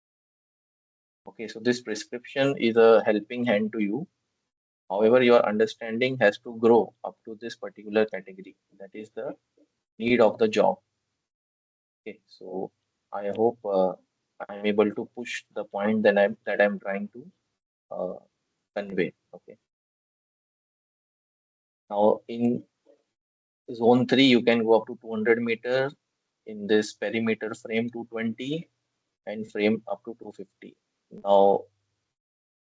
Okay, so this prescription is a helping hand to you. However, your understanding has to grow up to this particular category. That is the need of the job. Okay, so I hope I'm able to push the point that I'm trying to uh, convey. Okay. Now in zone 3, you can go up to 200-meter in this perimeter frame 220 and frame up to 250. Now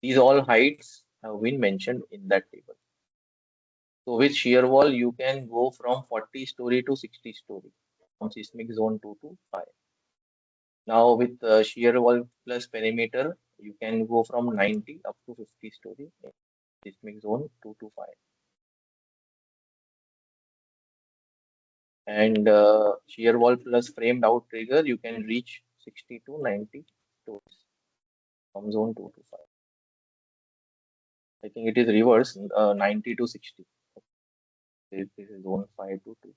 these all heights have been mentioned in that table. So with shear wall, you can go from 40 story to 60 story from seismic zone 2 to 5. Now with shear wall plus perimeter, you can go from 90 up to 50 story in seismic zone 2 to 5. And shear wall plus framed outrigger, you can reach 60 to 90 stories from zone 2 to 5. I think it is reverse, 90 to 60. This is zone 5 to 2.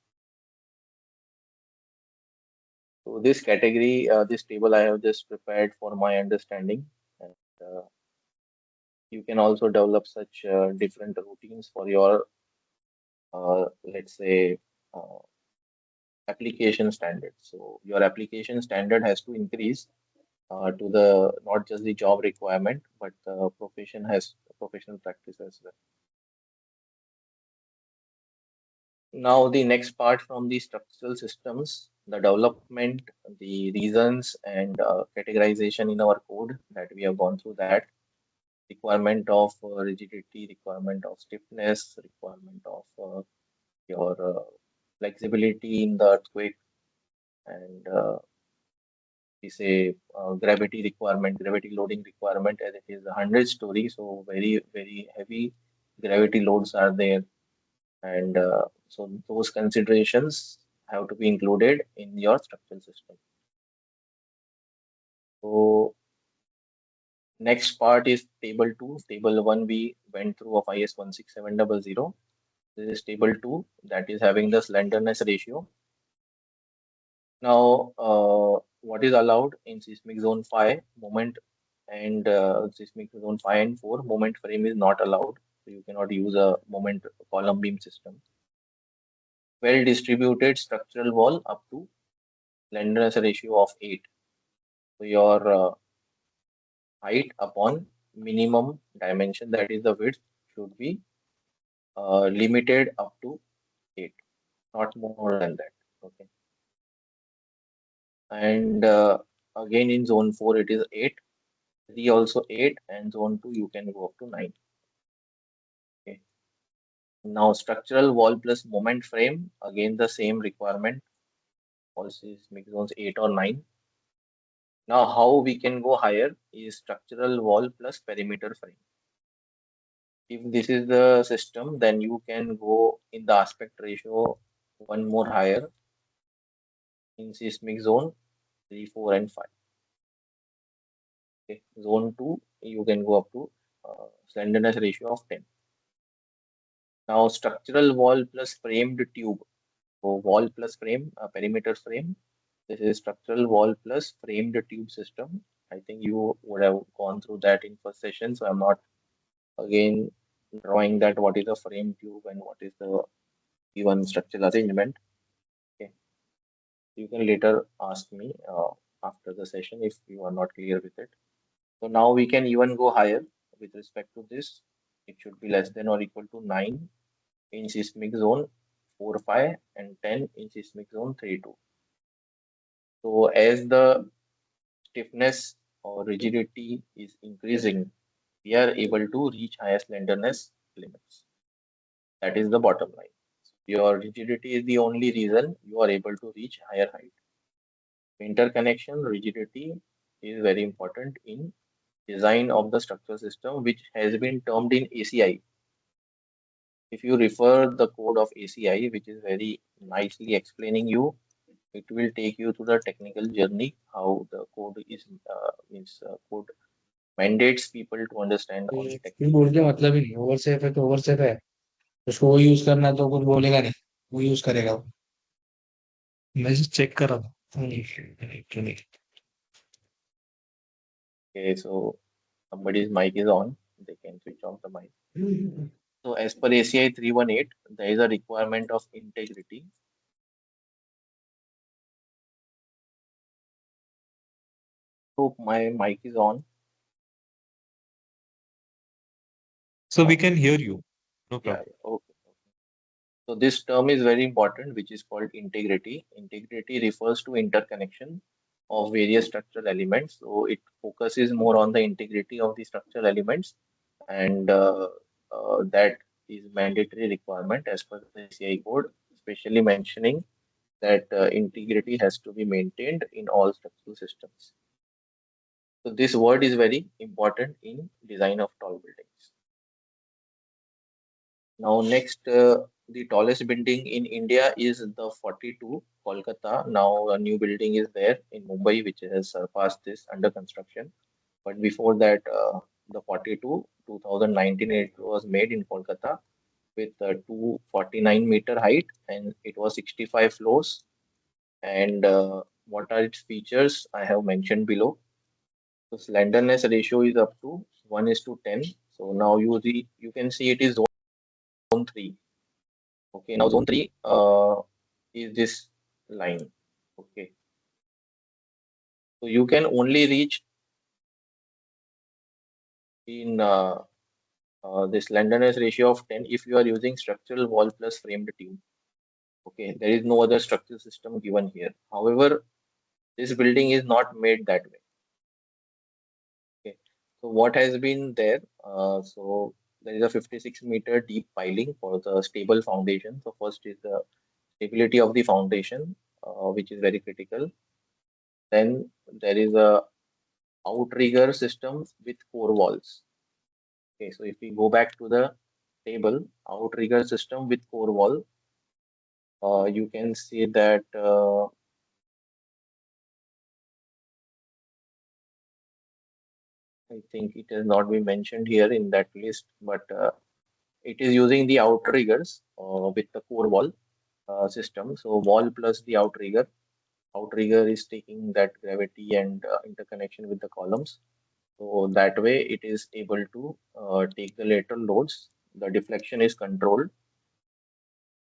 So this category, this table I have just prepared for my understanding. And you can also develop such different routines for your, let's say, uh, application standard. So your application standard has to increase to the not just the job requirement, but the professional practice as well. Now the next part from the structural systems, the development, the reasons and categorization in our code that we have gone through that, requirement of rigidity, requirement of stiffness, requirement of your flexibility in the earthquake, and we say gravity requirement, gravity loading requirement, as it is a 100-story, so very heavy gravity loads are there, and so those considerations have to be included in your structural system. So next part is table 2. Table 1 we went through of IS 16700. This is table 2 that is having the slenderness ratio. Now, what is allowed in seismic zone 5 moment and seismic zone 5 and 4 moment frame is not allowed. So you cannot use a moment column beam system. Well distributed structural wall up to slenderness ratio of 8. So your height upon minimum dimension, that is the width, should be limited up to 8, not more than that. Okay. And again in zone 4 it is 8, 3 also 8, and zone 2 you can go up to 9. Okay. Now structural wall plus moment frame, again the same requirement, also is mix zones 8 or 9. Now how we can go higher is structural wall plus perimeter frame. If this is the system, then you can go in the aspect ratio one more higher in seismic zone 3, 4, and 5. Okay. Zone 2, you can go up to slenderness ratio of 10. Now, structural wall plus framed tube. So, wall plus frame, perimeter frame. This is structural wall plus framed tube system. I think you would have gone through that in first session, so I'm not again drawing that what is a frame tube and what is the even structural arrangement. Okay. You can later ask me after the session if you are not clear with it. So now we can even go higher with respect to this. It should be less than or equal to 9 in seismic zone 4, 5 and 10 in seismic zone 3, 2. So as the stiffness or rigidity is increasing, we are able to reach higher slenderness limits. That is the bottom line. Your rigidity is the only reason you are able to reach higher height. Interconnection rigidity is very important in design of the structural system, which has been termed in ACI. If you refer the code of ACI, which is very nicely explaining you, it will take you to the technical journey, how the code is code mandates people to understand on the फिर technical. बोल के मतलब ही नहीं, ओवरसेफ है तो ओवरसेफ है, उसको वो यूज करना है तो कुछ बोलेगा नहीं, वो यूज करेगा वो। मैं चेक कर रहा था क्यों नहीं। Okay, so somebody's mic is on, they can switch off the mic. So as per ACI 318, there is a requirement of integrity. Hope my mic is on. So we can hear you. No Yeah, problem. yeah, okay. So this term is very important, which is called integrity. Integrity refers to interconnection of various structural elements. So it focuses more on the integrity of the structural elements, and that is mandatory requirement as per the ACI code, especially mentioning that integrity has to be maintained in all structural systems. So this word is very important in design of tall buildings. Now next, the tallest building in India is the 42, Kolkata. Now a new building is there in Mumbai, which has surpassed this under construction. But before that, the 42, 2019, it was made in Kolkata with 249-meter height, and it was 65 floors. And what are its features? I have mentioned below. So slenderness ratio is up to 1:10. So now you can see it is zone 3. Okay, now zone 3 is this line. Okay, so you can only reach in the slenderness ratio of 10 if you are using structural wall plus framed tube. Okay, there is no other structural system given here. However, this building is not made that way. Okay, so what has been there? So there is a 56-meter deep piling for the stable foundation. So first is the stability of the foundation, which is very critical. Then there is a outrigger system with core walls. Okay, so if we go back to the table, outrigger system with core wall, you can see that I think it has not been mentioned here in that list, but it is using the outriggers with the core wall system. So wall plus the outrigger. Outrigger is taking that gravity and interconnection with the columns. So that way it is able to take the lateral loads. The deflection is controlled,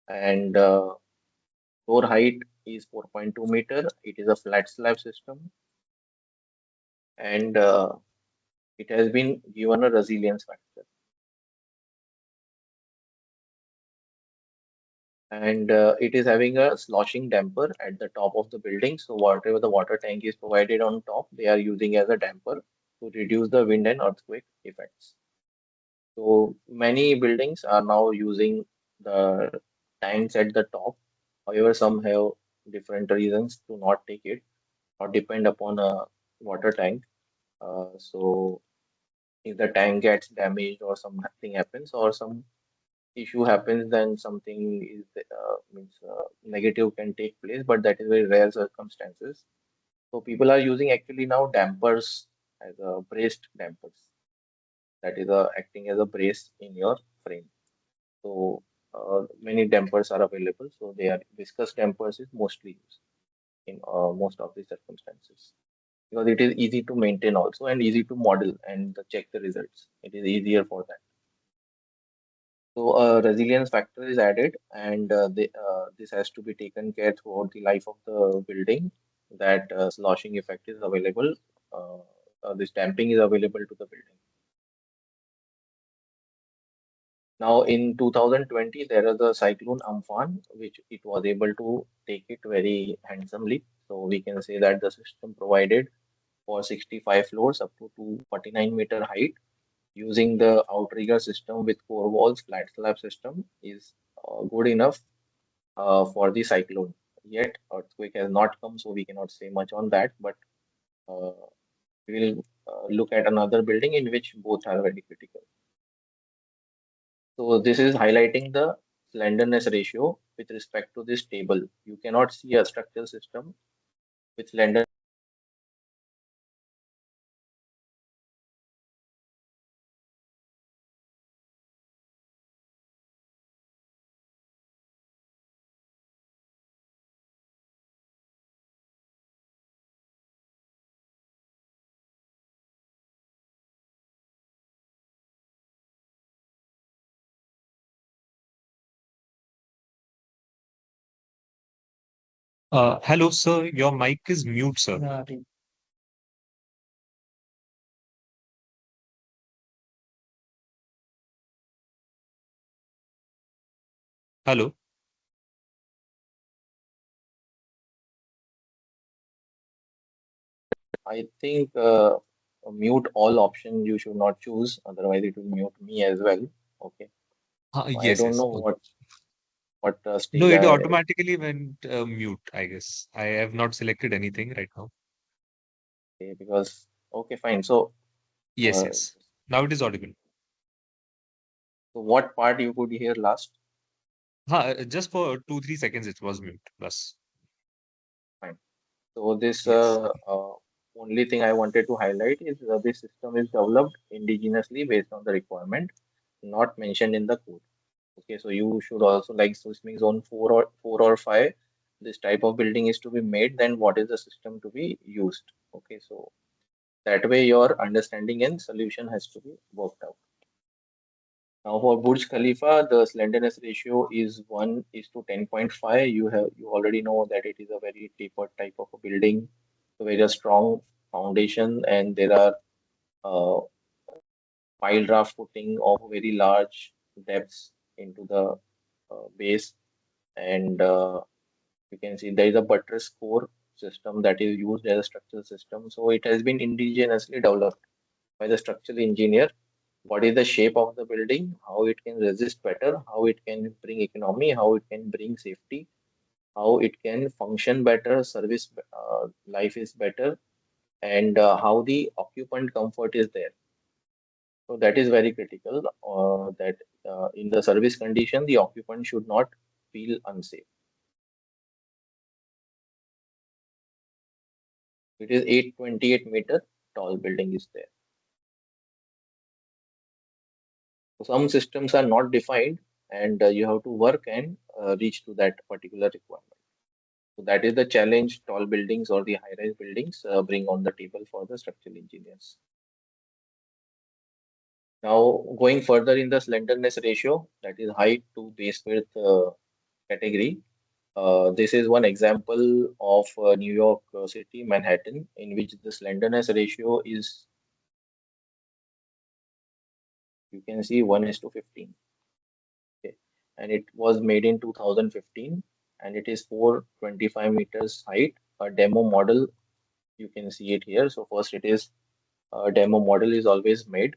and floor height is 4.2 meter. It is a flat slab system, and it has been given a resilience factor. And it is having a sloshing damper at the top of the building. So whatever the water tank is provided on top, they are using as a damper to reduce the wind and earthquake effects. So many buildings are now using the tanks at the top. However, some have different reasons to not take it or depend upon a water tank. So if the tank gets damaged or something happens or some issue happens, then something is means negative can take place, but that is very rare circumstances. So people are using actually now dampers as a braced dampers. That is acting as a brace in your frame. So many dampers are available. So they are viscous dampers is mostly used in most of the circumstances because it is easy to maintain also and easy to model and check the results. It is easier for that. So a resilience factor is added, and this has to be taken care throughout the life of the building. That sloshing effect is available. This damping is available to the building. Now in 2020, there is a cyclone Amphan, which it was able to take it very handsomely. So we can say that the system provided for 65 floors up to 249-meter height using the outrigger system with core walls, flat slab system is good enough for the cyclone. Yet earthquake has not come, so we cannot say much on that. But uh, we will look at another building in which both are very critical. So this is highlighting the slenderness ratio with respect to this table. You cannot see a structural system with slender. Hello, sir. Your mic is mute, sir. Yeah, Hello. I think mute all option you should not choose, otherwise it will mute me as well. Okay. So I Yes, don't yes. know Okay. what No, stage it I automatically went mute, I guess. I have not selected anything right now. because okay fine. So Yes, uh, yes. Now it is audible. so what part you could hear last? Just for 2, 3 seconds, it was mute. Plus, Fine. So this yes. only thing I wanted to highlight is this system is developed indigenously based on the requirement, not mentioned in the code. Okay, so you should also like so this means on four or five, this type of building is to be made. Then what is the system to be used? Okay, so that way your understanding and solution has to be worked out. Now for Burj Khalifa, the slenderness ratio is 1:10.5. You already know that it is a very tapered type of a building, so very strong foundation, and there are uh, pile draft footing of very large depths into the base. and you can see there is a buttress core system that is used as a structural system. So it has been indigenously developed by the structural engineer. What is the shape of the building, how it can resist better, how it can bring economy, how it can bring safety, how it can function better, service life is better, and how the occupant comfort is there. So that is very critical, that in the service condition, the occupant should not feel unsafe. It is 828-meter tall building is there. So some systems are not defined, and you have to work and reach to that particular requirement. So that is the challenge tall buildings or the high-rise buildings bring on the table for the structural engineers. Now going further in the slenderness ratio, that is height to base width category. This is one example of New York City, Manhattan, in which the slenderness ratio is, you can see, 1:15. Okay. And it was made in 2015, and it is 425 meters height. A demo model, you can see it here. So first it is a demo model is always made,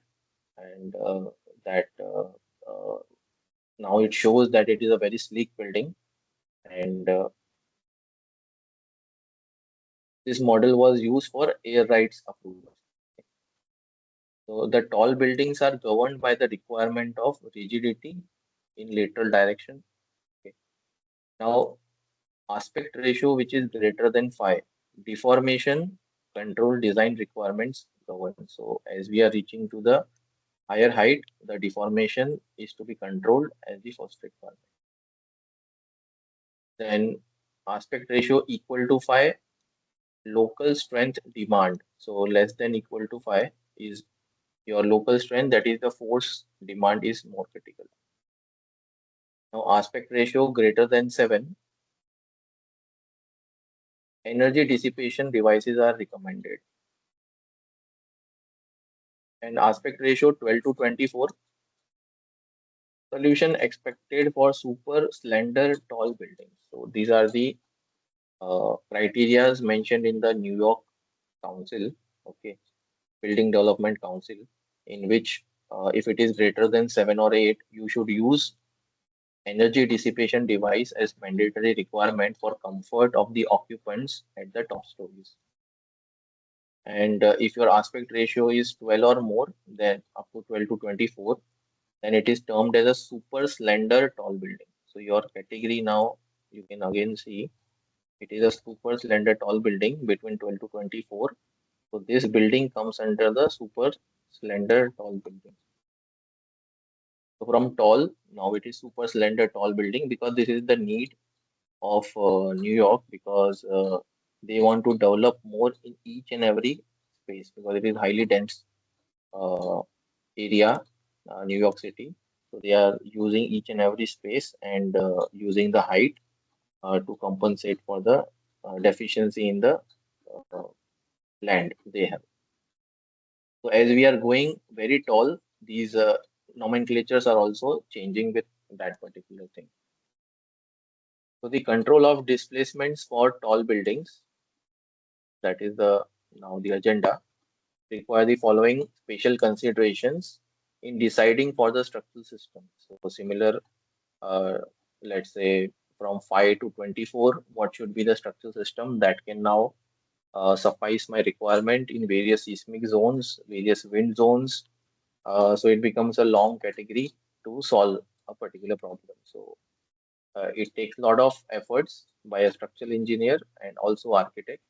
and that uh, now it shows that it is a very sleek building, and this model was used for air rights approval. So the tall buildings are governed by the requirement of rigidity in lateral direction. Okay. Now, aspect ratio which is greater than 5, deformation control design requirements govern. So as we are reaching to the higher height, the deformation is to be controlled as the first requirement. Then aspect ratio equal to 5, local strength demand. So less than equal to 5 is your local strength, that is the force demand is more critical. Now aspect ratio greater than 7, energy dissipation devices are recommended. And aspect ratio 12 to 24, solution expected for super slender tall buildings. So these are the criteria mentioned in the New York Council, okay, Building Development Council, in which if it is greater than 7 or 8, you should use energy dissipation device as mandatory requirement for comfort of the occupants at the top stories. And if your aspect ratio is 12 or more, then up to 12 to 24, then it is termed as a super slender tall building. So your category now, you can again see it is a super slender tall building between 12 to 24. So this building comes under the super slender tall building. So from tall, now it is super slender tall building, because this is the need of New York, because they want to develop more in each and every space, because it is highly dense uh, area, New York City. So they are using each and every space, and using the height to compensate for the deficiency in the uh, land they have. So as we are going very tall, these nomenclatures are also changing with that particular thing. So the control of displacements for tall buildings, that is the now the agenda, require the following special considerations in deciding for the structural system. So similar, uh, let's say from 5 to 24, what should be the structural system that can now suffice my requirement in various seismic zones, various wind zones. So it becomes a long category to solve a particular problem. So it takes a lot of efforts by a structural engineer and also architect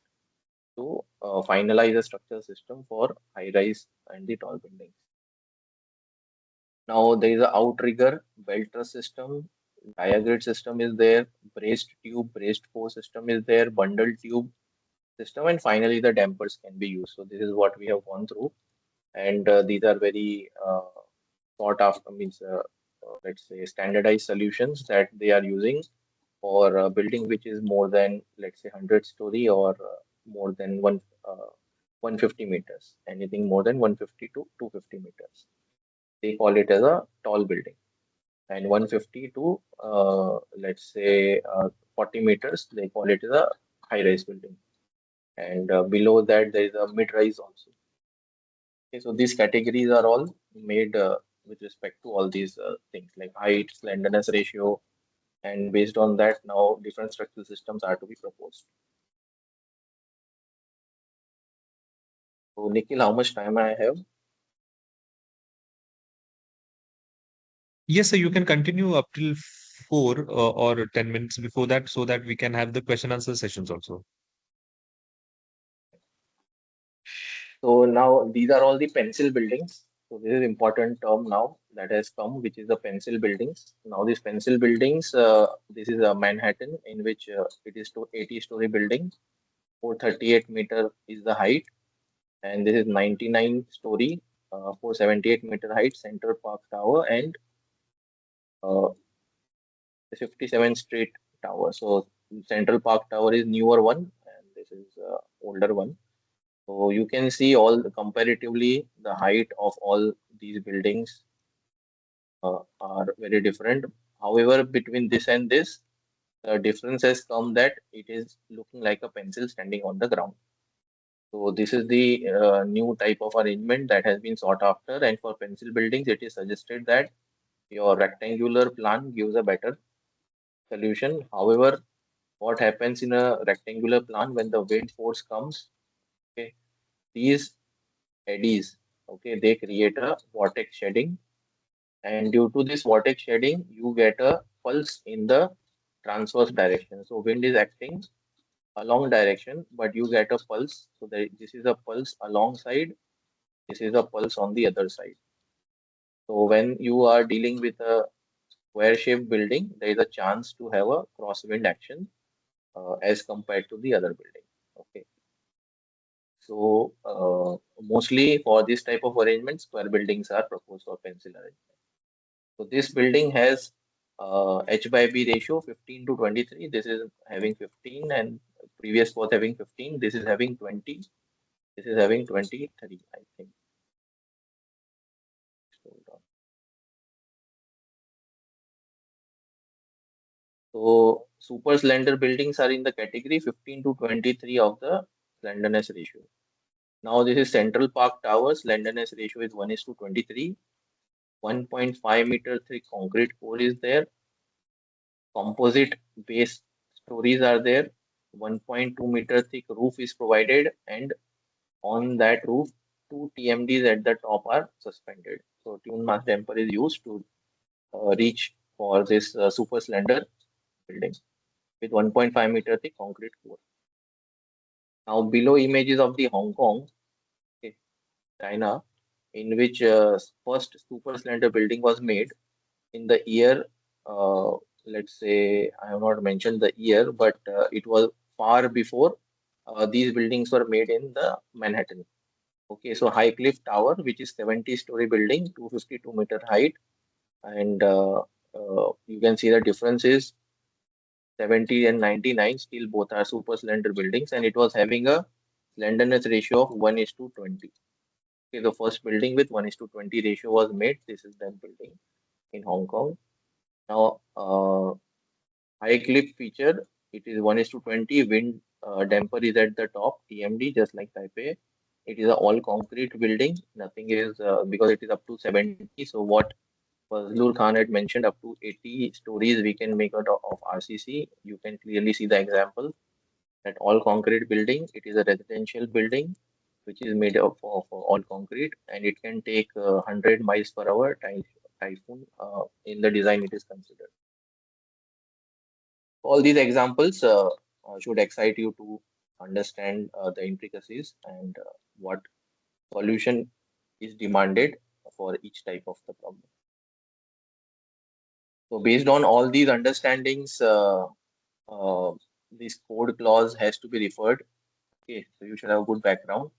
to finalize a structural system for high rise and the tall buildings. Now there is a outrigger, belt truss system, diagrid system is there, braced tube, braced force system is there, bundled tube system, and finally the dampers can be used. So this is what we have gone through, and these are very sought after, means let's say standardized solutions that they are using for a building which is more than, let's say, 100 story, or more than 150 meters. Anything more than 150 to 250 meters, they call it as a tall building. and 150 to let's say 40 meters. They call it a high-rise building, and below that there is a mid-rise also. Okay, so these categories are all made with respect to all these things like height, slenderness ratio, and based on that, now different structural systems are to be proposed. So, Nikhil, how much time I have? Yes, sir, you can continue up till 4 or 10 minutes before that so that we can have the question answer sessions also. So now these are all the pencil buildings. So this is important term now that has come, which is the pencil buildings. Now these pencil buildings, this is a Manhattan in which it is to 80-story building. 438-meter is the height, and this is 99-story, 478-meter height Central Park Tower and uh, 57th Street Tower. So Central Park Tower is newer one, and this is older one. So you can see all comparatively the height of all these buildings are very different. However, between this and this, the difference has come that it is looking like a pencil standing on the ground. So this is the new type of arrangement that has been sought after. And for pencil buildings, it is suggested that your rectangular plan gives a better solution. However, what happens in a rectangular plan when the wind force comes? Okay, these eddies, okay, they create a vortex shedding, and due to this vortex shedding you get a pulse in the transverse direction. So wind is acting along direction, but you get a pulse. So this is a pulse alongside, this is a pulse on the other side. So when you are dealing with a square shaped building, there is a chance to have a crosswind action as compared to the other building. Okay, so mostly for this type of arrangement, square buildings are proposed for pencil arrangement. So this building has H by B ratio 15 to 23. This is having 15, and previous was having 15. This is having 20. This is having 23, I think. Hold on. So super slender buildings are in the category 15 to 23 of the slenderness ratio. Now this is Central Park Tower. Slenderness ratio is 1:23. 1.5 meter thick concrete core is there. Composite base stories are there. 1.2 meter thick roof is provided, and on that roof, two TMDs at the top are suspended. So tune mass damper is used to reach for this super slender building with 1.5 meter thick concrete core. Now below images of the Hong Kong, okay, China, in which first super slender building was made in the year, let's say, I have not mentioned the year, but it was far before these buildings were made in the Manhattan. Okay, so High Cliff Tower, which is 70-story building, 252-meter height, and you can see the difference is 70 and 99. Still, both are super slender buildings, and it was having a slenderness ratio of 1:20. Okay, the first building with 1:20 ratio was made. This is that building in Hong Kong. Now, high cliff feature, it is 1:20. Wind damper is at the top, TMD, just like Taipei. It is a all concrete building. Nothing is because it is up to 70. So what Fazlur Khan had mentioned, up to 80 stories we can make out of RCC. You can clearly see the example that all concrete building. It is a residential building which is made of all concrete, and it can take 100 miles per hour typhoon in the design it is considered. All these examples should excite you to understand the intricacies and what solution is demanded for each type of the problem. So based on all these understandings, this code clause has to be referred. Okay, so you should have a good background.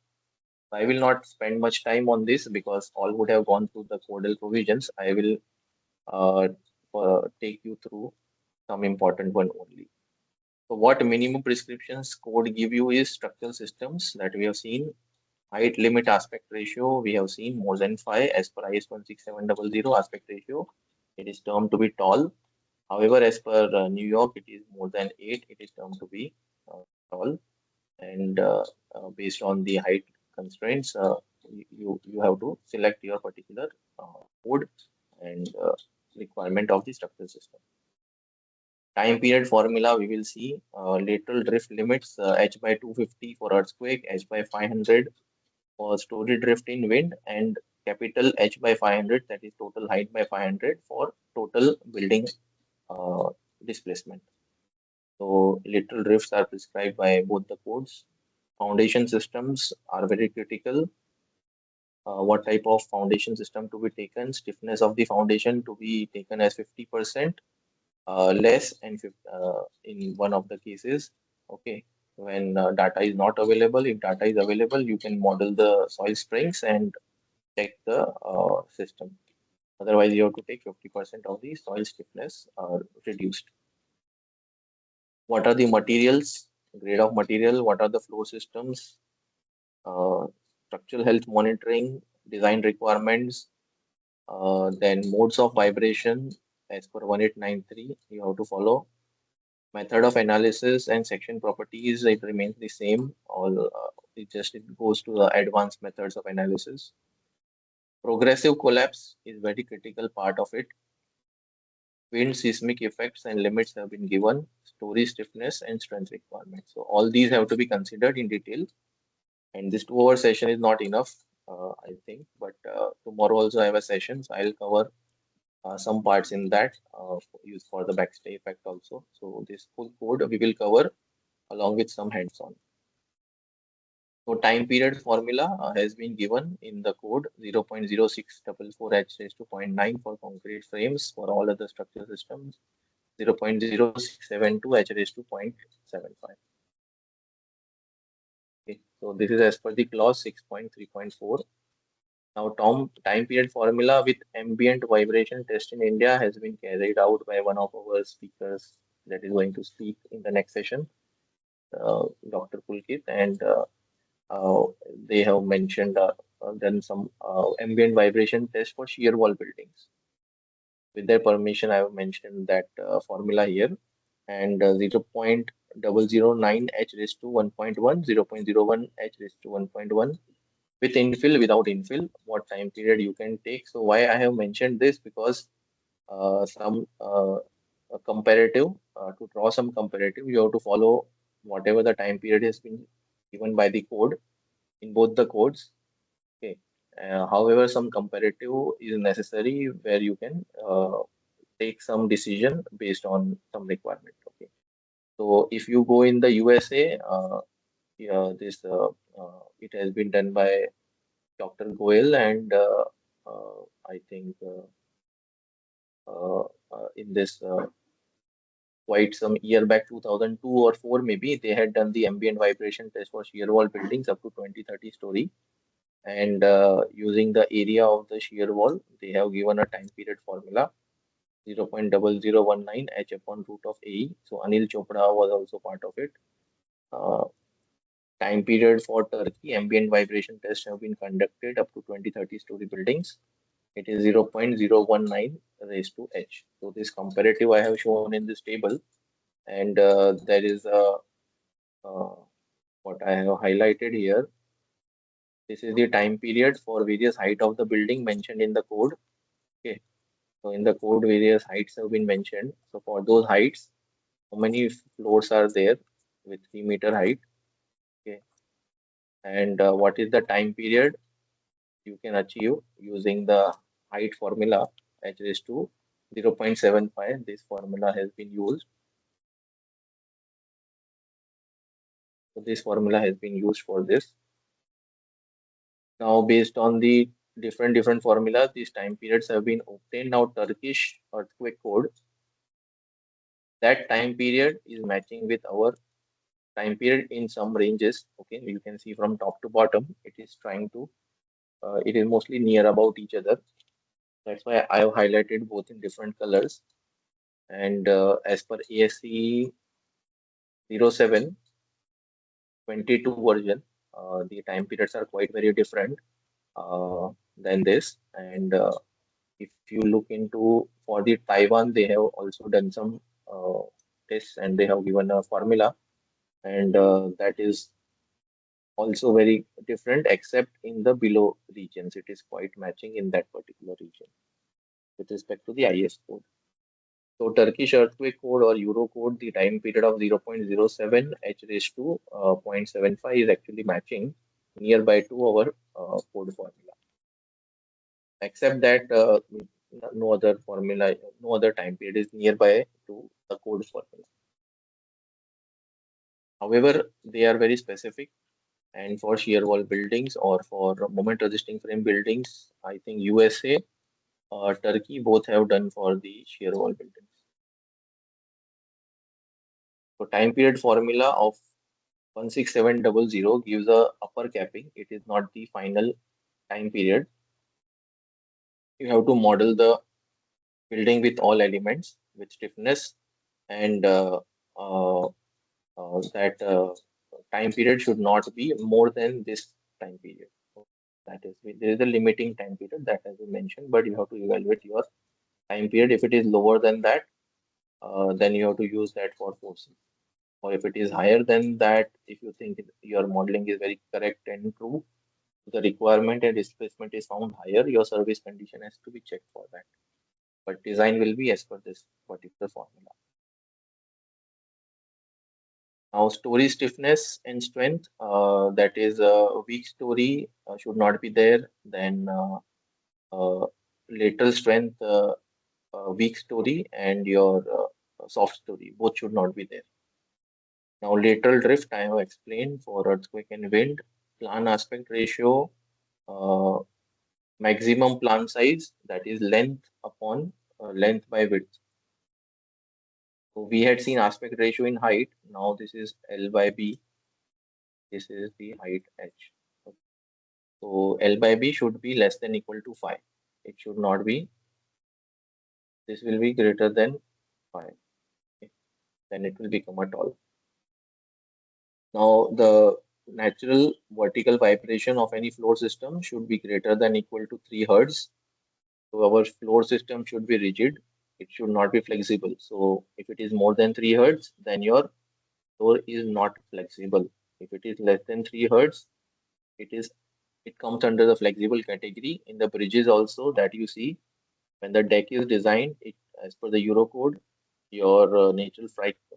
I will not spend much time on this because all would have gone through the codal provisions. I will take you through some important one only. So what minimum prescriptions code give you is structural systems that we have seen. Height limit aspect ratio, we have seen more than 5 as per IS 16700 aspect ratio. it is termed to be tall. However, as per New York, it is more than 8. It is termed to be tall, and based on the height constraints, you have to select your particular code and requirement of the structural system. Time period formula we will see lateral drift limits h by 250 for earthquake, h by 500 for story drift in wind, and capital H by 500, that is total height by 500 for total building uh, displacement. So lateral drifts are prescribed by both the codes. Foundation systems are very critical. What type of foundation system to be taken? Stiffness of the foundation to be taken as 50% less, and in one of the cases, okay, when data is not available. If data is available, you can model the soil springs and check the system. Otherwise, you have to take 50% of the soil stiffness reduced. What are the materials? Grade of material. What are the flow systems? Structural health monitoring, design requirements, then modes of vibration as per 1893 you have to follow. Method of analysis and section properties, it remains the same. All it goes to the advanced methods of analysis. Progressive collapse is very critical part of it. Wind seismic effects and limits have been given, story stiffness and strength requirements. So all these have to be considered in detail. And this 2 hour session is not enough, I think. But tomorrow also I have a session, so I'll cover some parts in that used for the backstay effect also. So this full code we will cover along with some hands-on. So time period formula has been given in the code 0.0644 h raised to 0.9 for concrete frames. For all other structural systems, 0.0672 h raised to 0.75. Okay, so this is as per the clause 6.3.4. Now, time period formula with ambient vibration test in India has been carried out by one of our speakers that is going to speak in the next session, Dr. Pulkit, and uh, they have mentioned done some ambient vibration test for shear wall buildings. With their permission, I have mentioned that formula here, and 0.009 h raised to 1.1, 0.01 h raised to 1.1 with infill, without infill, what time period you can take. So why I have mentioned this, because some a comparative to draw some comparative, you have to follow whatever the time period has been given by the code in both the codes. Okay. However, some comparative is necessary where you can take some decision based on some requirement. Okay. So if you go in the USA, yeah, this it has been done by Dr. Goel, and I think in this quite some year back, 2002 or 4 maybe, they had done the ambient vibration test for shear wall buildings up to 20-30 story, and using the area of the shear wall, they have given a time period formula 0.0019 h upon root of AE. So Anil Chopra was also part of it. Time period for Turkey, ambient vibration tests have been conducted up to 20-30 story buildings. It is 0.019 raised to h. So this comparative I have shown in this table, and there is uh, what I have highlighted here. This is the time period for various height of the building mentioned in the code. Okay, so in the code, various heights have been mentioned. So for those heights, how many floors are there with 3-meter height? Okay, and what is the time period you can achieve using the height formula h raised to 0.75. This formula has been used. So this formula has been used for this. Now, based on the different formulas, these time periods have been obtained. Now, Turkish earthquake code, that time period is matching with our time period in some ranges. Okay, you can see from top to bottom, it is trying to, it is mostly near about each other. That's why I have highlighted both in different colors. And as per ASCE 07 22 version, the time periods are quite very different than this. And If you look into for the Taiwan, they have also done some tests and they have given a formula, and that is also very different, except in the below regions. It is quite matching in that particular region with respect to the IS code. So Turkish earthquake code or Euro code, the time period of 0.07 H raised to 0.75 is actually matching nearby to our code formula. Except that no other formula, no other time period is nearby to the code formula. However, they are very specific, and for shear wall buildings or for moment resisting frame buildings, I think USA or Turkey both have done for the shear wall buildings. So time period formula of 16700 gives a upper capping. It is not the final time period. You have to model the building with all elements with stiffness, and uh, that time period should not be more than this time period. So that is, there is a limiting time period that has been mentioned, but you have to evaluate your time period. If it is lower than that, then you have to use that for forcing. Or if it is higher than that, if you think your modeling is very correct and true, the requirement and displacement is found higher, your service condition has to be checked for that. But design will be as per this particular formula. Now, story stiffness and strength, that is a weak story should not be there. Then lateral strength, weak story, and your soft story, both should not be there. Now, lateral drift, I have explained for earthquake and wind. Plan aspect ratio, uh, maximum plan size, that is length upon length by width. So we had seen aspect ratio in height. Now this is L by B. This is the height H. So L by B should be less than equal to 5. It should not be. This will be greater than 5. Okay. Then it will become a tall. Now the natural vertical vibration of any floor system should be greater than equal to 3 Hertz. So our floor system should be rigid. It should not be flexible. So if it is more than 3 Hertz, then your floor is not flexible. If it is less than 3 Hertz, it comes under the flexible category. In the bridges also that you see, when the deck is designed, it as per the Euro code, your natural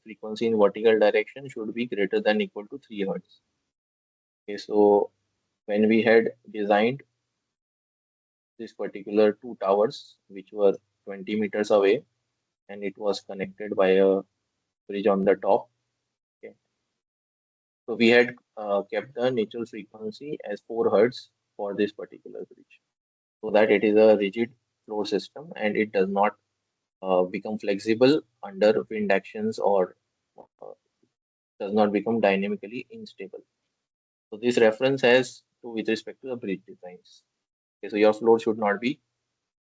frequency in vertical direction should be greater than equal to 3 Hertz. Okay, so when we had designed this particular two towers, which were 20 meters away, and it was connected by a bridge on the top. Okay. So we had kept the natural frequency as 4 Hertz for this particular bridge, so that it is a rigid floor system and it does not become flexible under wind actions or uh, does not become dynamically unstable. So this reference has to with respect to the bridge designs. Okay, so your floor should not be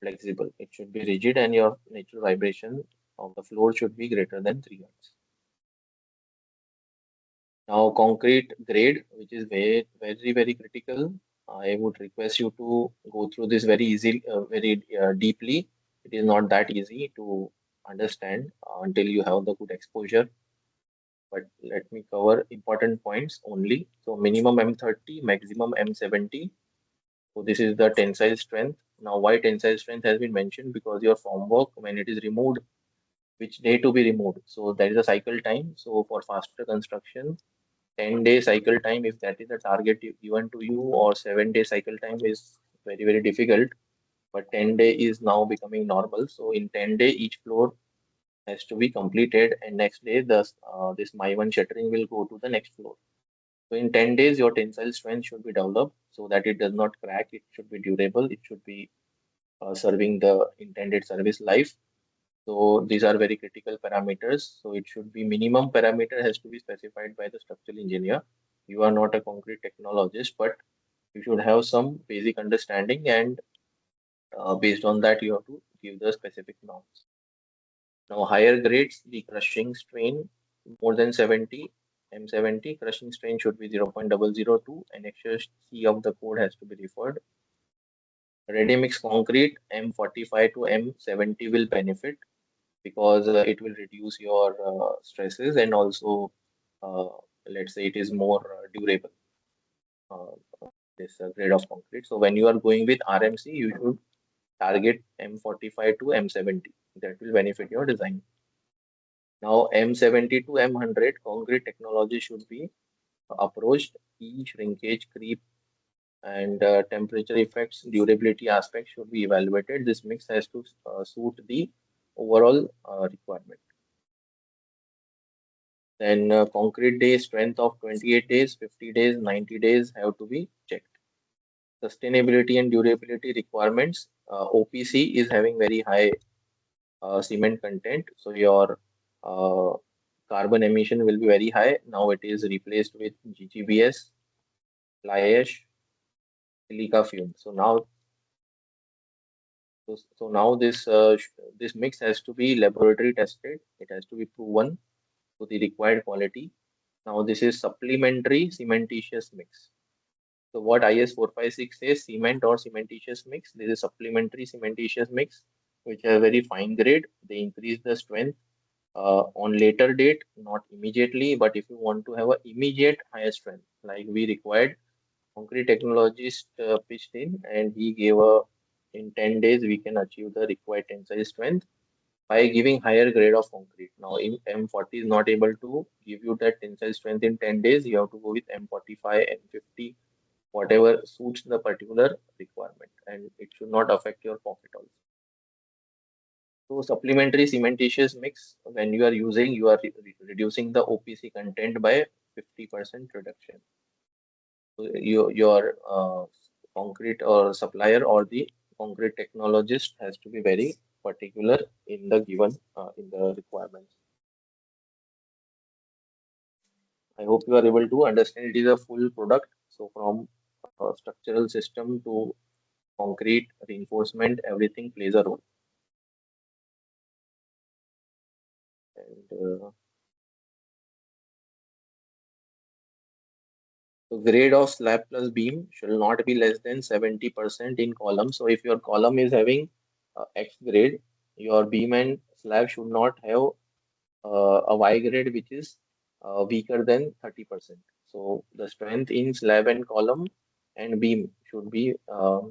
flexible. It should be rigid and your natural vibration of the floor should be greater than 3 Hertz. Now concrete grade, which is very critical. I would request you to go through this very easy, very deeply. It is not that easy to understand until you have the good exposure. But let me cover important points only. So minimum M30, maximum M70. So this is the tensile strength. Now why tensile strength has been mentioned? Because your formwork, when it is removed, which day to be removed. So there is a cycle time. So for faster construction, 10-day cycle time, if that is the target given to you, or 7-day cycle time is very difficult. But 10-day is now becoming normal. So in 10-day, each floor has to be completed, and next day this my1 shuttering will go to the next floor. So in 10 days, your tensile strength should be developed so that it does not crack. It should be durable. It should be serving the intended service life. So these are very critical parameters. So it should be minimum parameter has to be specified by the structural engineer. You are not a concrete technologist, but you should have some basic understanding, and based on that, you have to give the specific norms. Now, higher grades, the crushing strain more than 70 M70, crushing strain should be 0.002, and Annexure C of the code has to be referred. Ready mix concrete M45 to M70 will benefit because it will reduce your stresses, and also uh, let's say it is more durable, this grade of concrete. So when you are going with RMC, you should target M45 to M70. That will benefit your design. Now M70 to M100 concrete technology should be approached. E shrinkage, creep, and temperature effects, durability aspects should be evaluated. This mix has to suit the overall requirement. Then concrete day strength of 28 days, 50 days, 90 days have to be checked. Sustainability and durability requirements. OPC is having very high cement content, so your uh, carbon emission will be very high. Now it is replaced with GGBS, fly ash, silica fume. So now this mix has to be laboratory tested. It has to be proven to the required quality. Now this is supplementary cementitious mix. So what IS 456 says, cement or cementitious mix. This is supplementary cementitious mix, which are very fine grade. They increase the strength on later date, not immediately. But if you want to have an immediate higher strength, like we required, concrete technologist pitched in, and he gave a in 10 days we can achieve the required tensile strength by giving higher grade of concrete. Now, in M40 is not able to give you that tensile strength in 10 days. You have to go with M45, M50, whatever suits the particular requirement, and it should not affect your pocket also. So, supplementary cementitious mix, when you are using, you are reducing the OPC content by 50% reduction. So, your concrete or supplier or the concrete technologist has to be very particular in the given in the requirements. I hope you are able to understand it is a full product. So from structural system to concrete reinforcement, everything plays a role. And the grade of slab plus beam should not be less than 70% in column. So if your column is having X grade, your beam and slab should not have a Y grade which is weaker than 30%. So the strength in slab and column and beam should be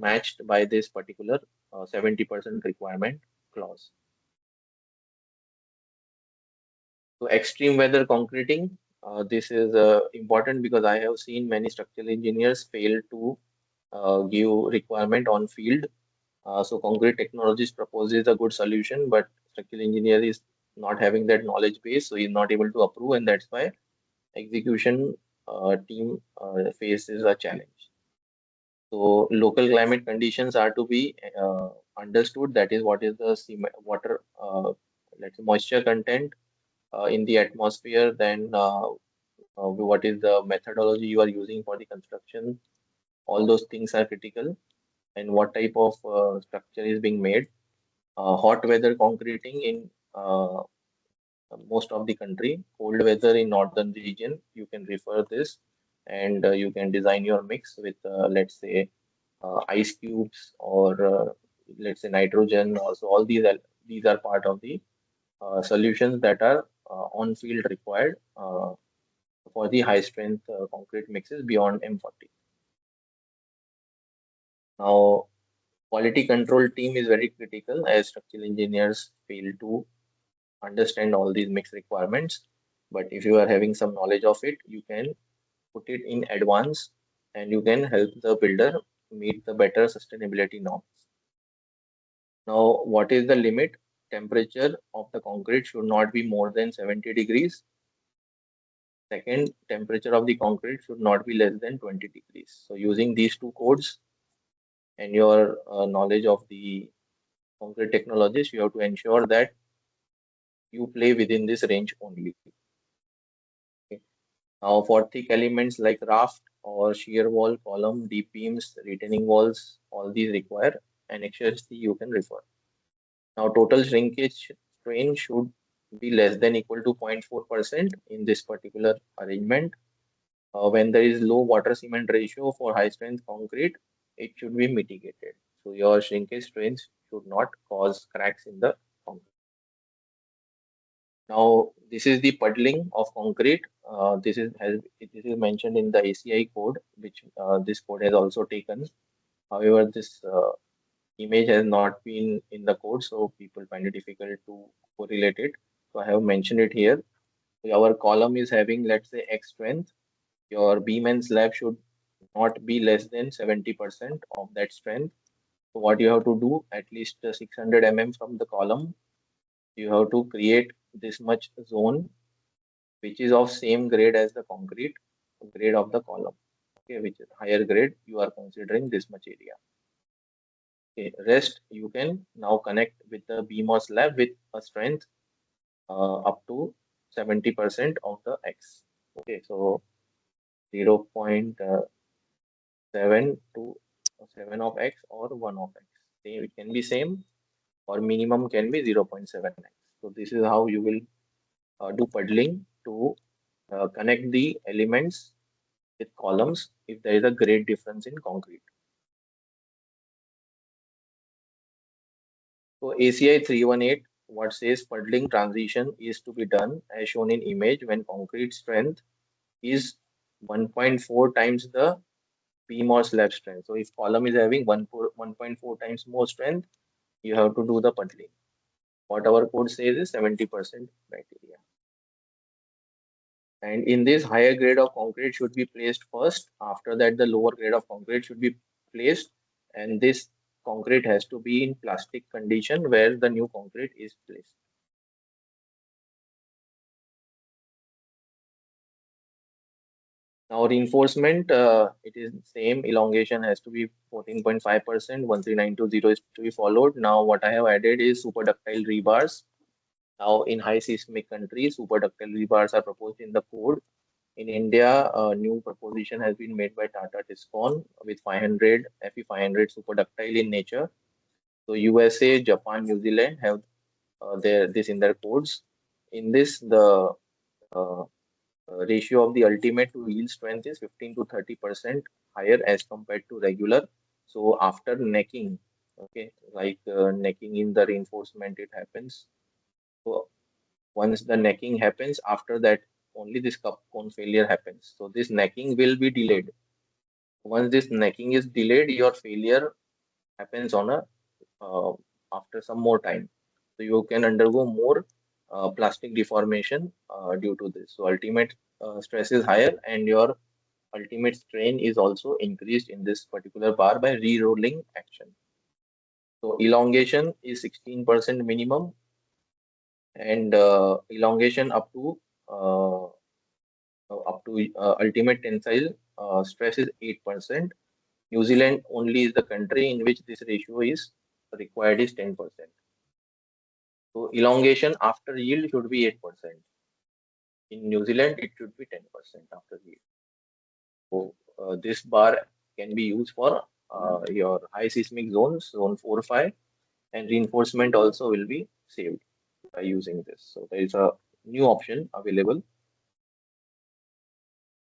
matched by this particular 70% requirement clause. So extreme weather concreting, this is important because I have seen many structural engineers fail to give requirement on field. So concrete technologies proposes a good solution, but structural engineer is not having that knowledge base, so he's not able to approve, and that's why execution team faces a challenge. So local climate conditions are to be understood. That is what is the water, let's say moisture content in the atmosphere. Then what is the methodology you are using for the construction? All those things are critical. And what type of structure is being made. Hot weather concreting in most of the country, cold weather in northern region, you can refer this, and you can design your mix with let's say ice cubes or let's say nitrogen. Also, all these are part of the solutions that are on field required for the high strength concrete mixes beyond M40. Now, quality control team is very critical as structural engineers fail to understand all these mix requirements. But if you are having some knowledge of it, you can put it in advance and you can help the builder meet the better sustainability norms. Now, what is the limit? Temperature of the concrete should not be more than 70 degrees. Second, temperature of the concrete should not be less than 20 degrees. So using these two codes and your knowledge of the concrete technologies, you have to ensure that you play within this range only. Okay. Now, for thick elements like raft or shear wall, column, deep beams, retaining walls, all these require annexures you can refer. Now, total shrinkage strain should be less than equal to 0.4% in this particular arrangement. When there is low water cement ratio for high strength concrete, it should be mitigated. So your shrinkage strength should not cause cracks in the concrete. Now, this is the puddling of concrete. This is mentioned in the ACI code, which this code has also taken. However, this image has not been in the code, so people find it difficult to correlate it. So I have mentioned it here. Our column is having, let's say, X strength. Your beam and slab should not be less than 70% of that strength. So what you have to do, at least 600 mm from the column, you have to create this much zone, which is of same grade as the concrete grade of the column. Okay, which is higher grade, you are considering this much area. Okay, rest you can now connect with the beam or slab with a strength up to 70% of the X. Okay, so 0.7 to 7 of X or 1 of X. It can be same or minimum can be 0.7x. So this is how you will do puddling to connect the elements with columns if there is a great difference in concrete. So ACI 318, what says puddling transition is to be done as shown in image when concrete strength is 1.4 times the beam or slab strength. So if column is having 1.4 times more strength, you have to do the puddling. What our code says is 70% criteria. And in this, higher grade of concrete should be placed first. After that, the lower grade of concrete should be placed. And this concrete has to be in plastic condition where the new concrete is placed. Now reinforcement, it is same. Elongation has to be 14.5%. 13920 is to be followed. Now what I have added is superductile rebars. Now in high seismic countries, superductile rebars are proposed in the code. In India, a new proposition has been made by Tata Tiscon with 500 Fe 500 superductile in nature. So USA, Japan, New Zealand have this in their codes. In this, the ratio of the ultimate to yield strength is 15 to 30% higher as compared to regular. So after necking, okay, like necking in the reinforcement, it happens. So once the necking happens, after that only this cup cone failure happens. So this necking will be delayed. Once this necking is delayed, your failure happens on a after some more time. So you can undergo more plastic deformation due to this. So ultimate stress is higher and your ultimate strain is also increased in this particular bar by re-rolling action. So elongation is 16% minimum and elongation uh, up to ultimate tensile stress is 8%. New Zealand only is the country in which this ratio is required is 10%. So elongation after yield should be 8%. In New Zealand, it should be 10% after yield. So this bar can be used for your high seismic zones, zone 4, 5, and reinforcement also will be saved by using this. So there is a new option available.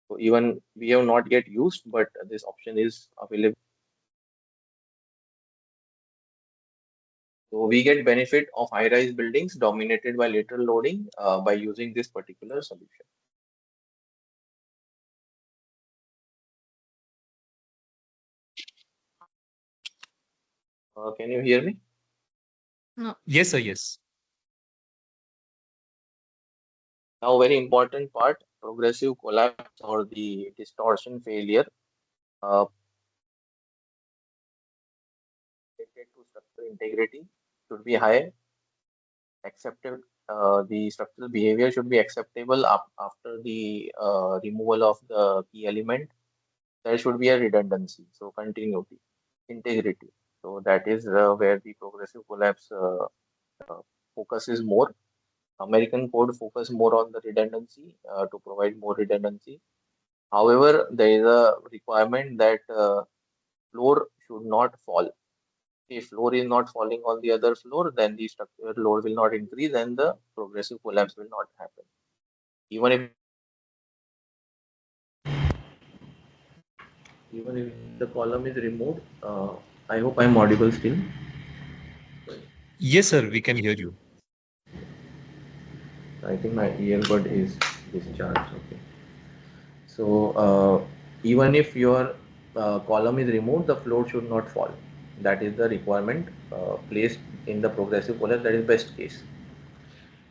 So even we have not yet used, but this option is available. So we get benefit of high-rise buildings dominated by lateral loading by using this particular solution. Can you hear me? No. Yes, sir. Yes. Now, very important part, progressive collapse or the distortion failure related to structural integrity should be high. Accepted, the structural behavior should be acceptable after the removal of the key element. There should be a redundancy, so continuity, integrity. So that is where the progressive collapse uh, focuses more. American code focus more on the redundancy to provide more redundancy. However, there is a requirement that floor should not fall. If floor is not falling on the other floor, then the structural load will not increase and the progressive collapse will not happen. Even if the column is removed, I hope I'm audible still. Yes, sir, we can hear you. I think my earbud is discharged. Okay. So even if your column is removed, the float should not fall. That is the requirement placed in the progressive collapse. That is best case.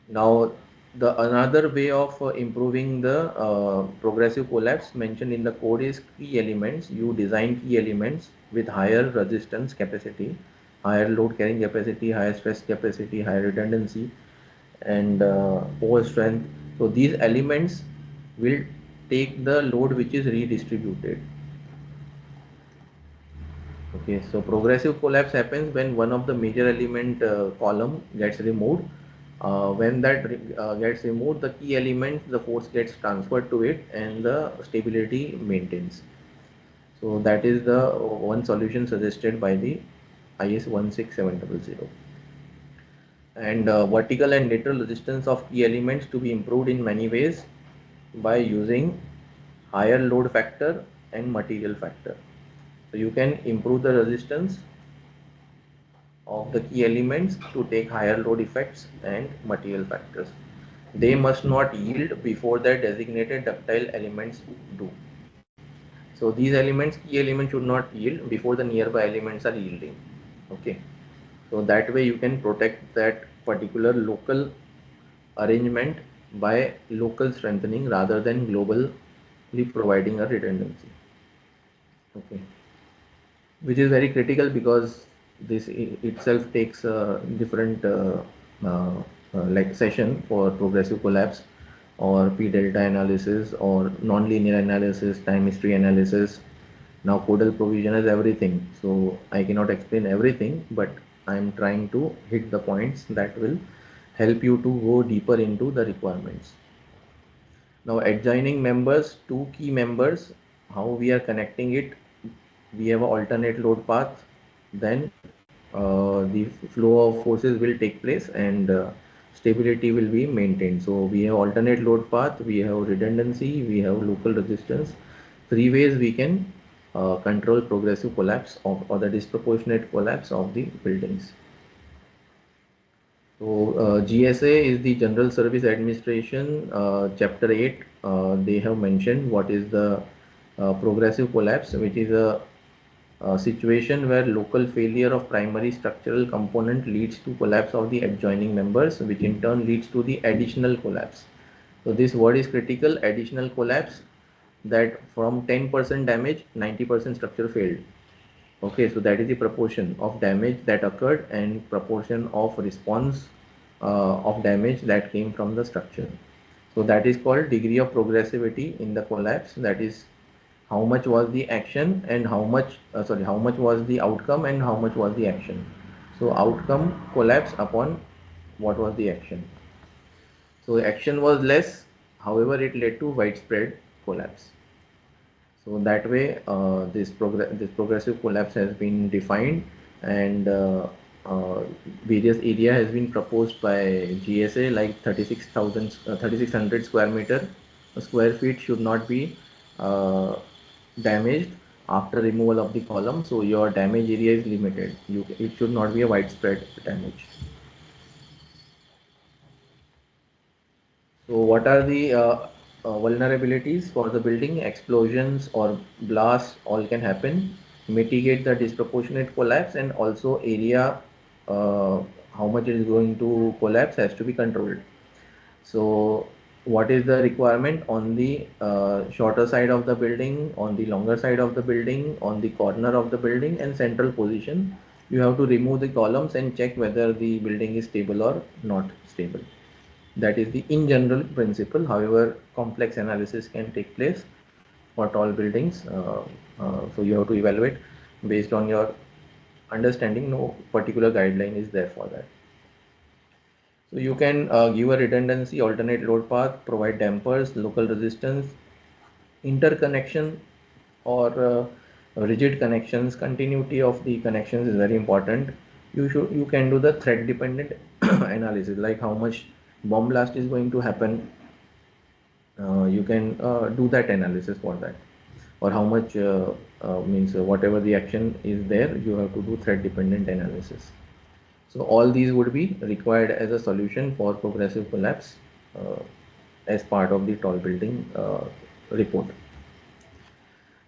Now, the another way of improving the progressive collapse mentioned in the code is key elements. You design key elements with higher resistance capacity, higher load carrying capacity, higher stress capacity, higher redundancy, and over strength. So these elements will take the load which is redistributed. Okay, so progressive collapse happens when one of the major element column gets removed. When that gets removed, the key element, the force gets transferred to it and the stability maintains. So that is the one solution suggested by the IS 16700. And vertical and lateral resistance of key elements to be improved in many ways by using higher load factor and material factor. So you can improve the resistance of the key elements to take higher load effects and material factors. They must not yield before their designated ductile elements do. So these elements, key elements should not yield before the nearby elements are yielding. Okay. So that way you can protect that particular local arrangement by local strengthening rather than globally providing a redundancy. Okay. Which is very critical because this itself takes a different like session for progressive collapse or p delta analysis or nonlinear analysis, time history analysis. Now codal provision is everything, so I cannot explain everything, but I am trying to hit the points that will help you to go deeper into the requirements. Now adjoining members, two key members, how we are connecting it, we have an alternate load path, then the flow of forces will take place and stability will be maintained. So we have alternate load path, we have redundancy, we have local resistance. Three ways we can control progressive collapse of or the disproportionate collapse of the buildings. So GSA is the General Service Administration, Chapter 8. They have mentioned what is the progressive collapse, which is a situation where local failure of primary structural component leads to collapse of the adjoining members, which in turn leads to the additional collapse. So this word is critical, additional collapse, that from 10% damage, 90% structure failed. Okay, so that is the proportion of damage that occurred and proportion of response of damage that came from the structure. So that is called degree of progressivity in the collapse. That is how much was the action and how much was the outcome and how much was the action. So outcome collapse upon what was the action. So action was less, however it led to widespread collapse. So that way this progressive collapse has been defined, and various area has been proposed by GSA, like 3600 square meter square feet should not be uh, damaged after removal of the column. So your damage area is limited. It should not be a widespread damage. So what are the vulnerabilities for the building? Explosions or blasts all can happen. Mitigate the disproportionate collapse, and also area, uh, how much it is going to collapse has to be controlled. So what is the requirement on the shorter side of the building, on the longer side of the building, on the corner of the building and central position? You have to remove the columns and check whether the building is stable or not stable. That is the in general principle. However, complex analysis can take place for tall buildings. So you have to evaluate based on your understanding. No particular guideline is there for that. So you can give a redundancy, alternate load path, provide dampers, local resistance, interconnection or rigid connections. Continuity of the connections is very important. You can do the threat dependent analysis, like how much bomb blast is going to happen. You can do that analysis for that. or how much means whatever the action is there, you have to do threat dependent analysis. So all these would be required as a solution for progressive collapse uh, as part of the tall building report.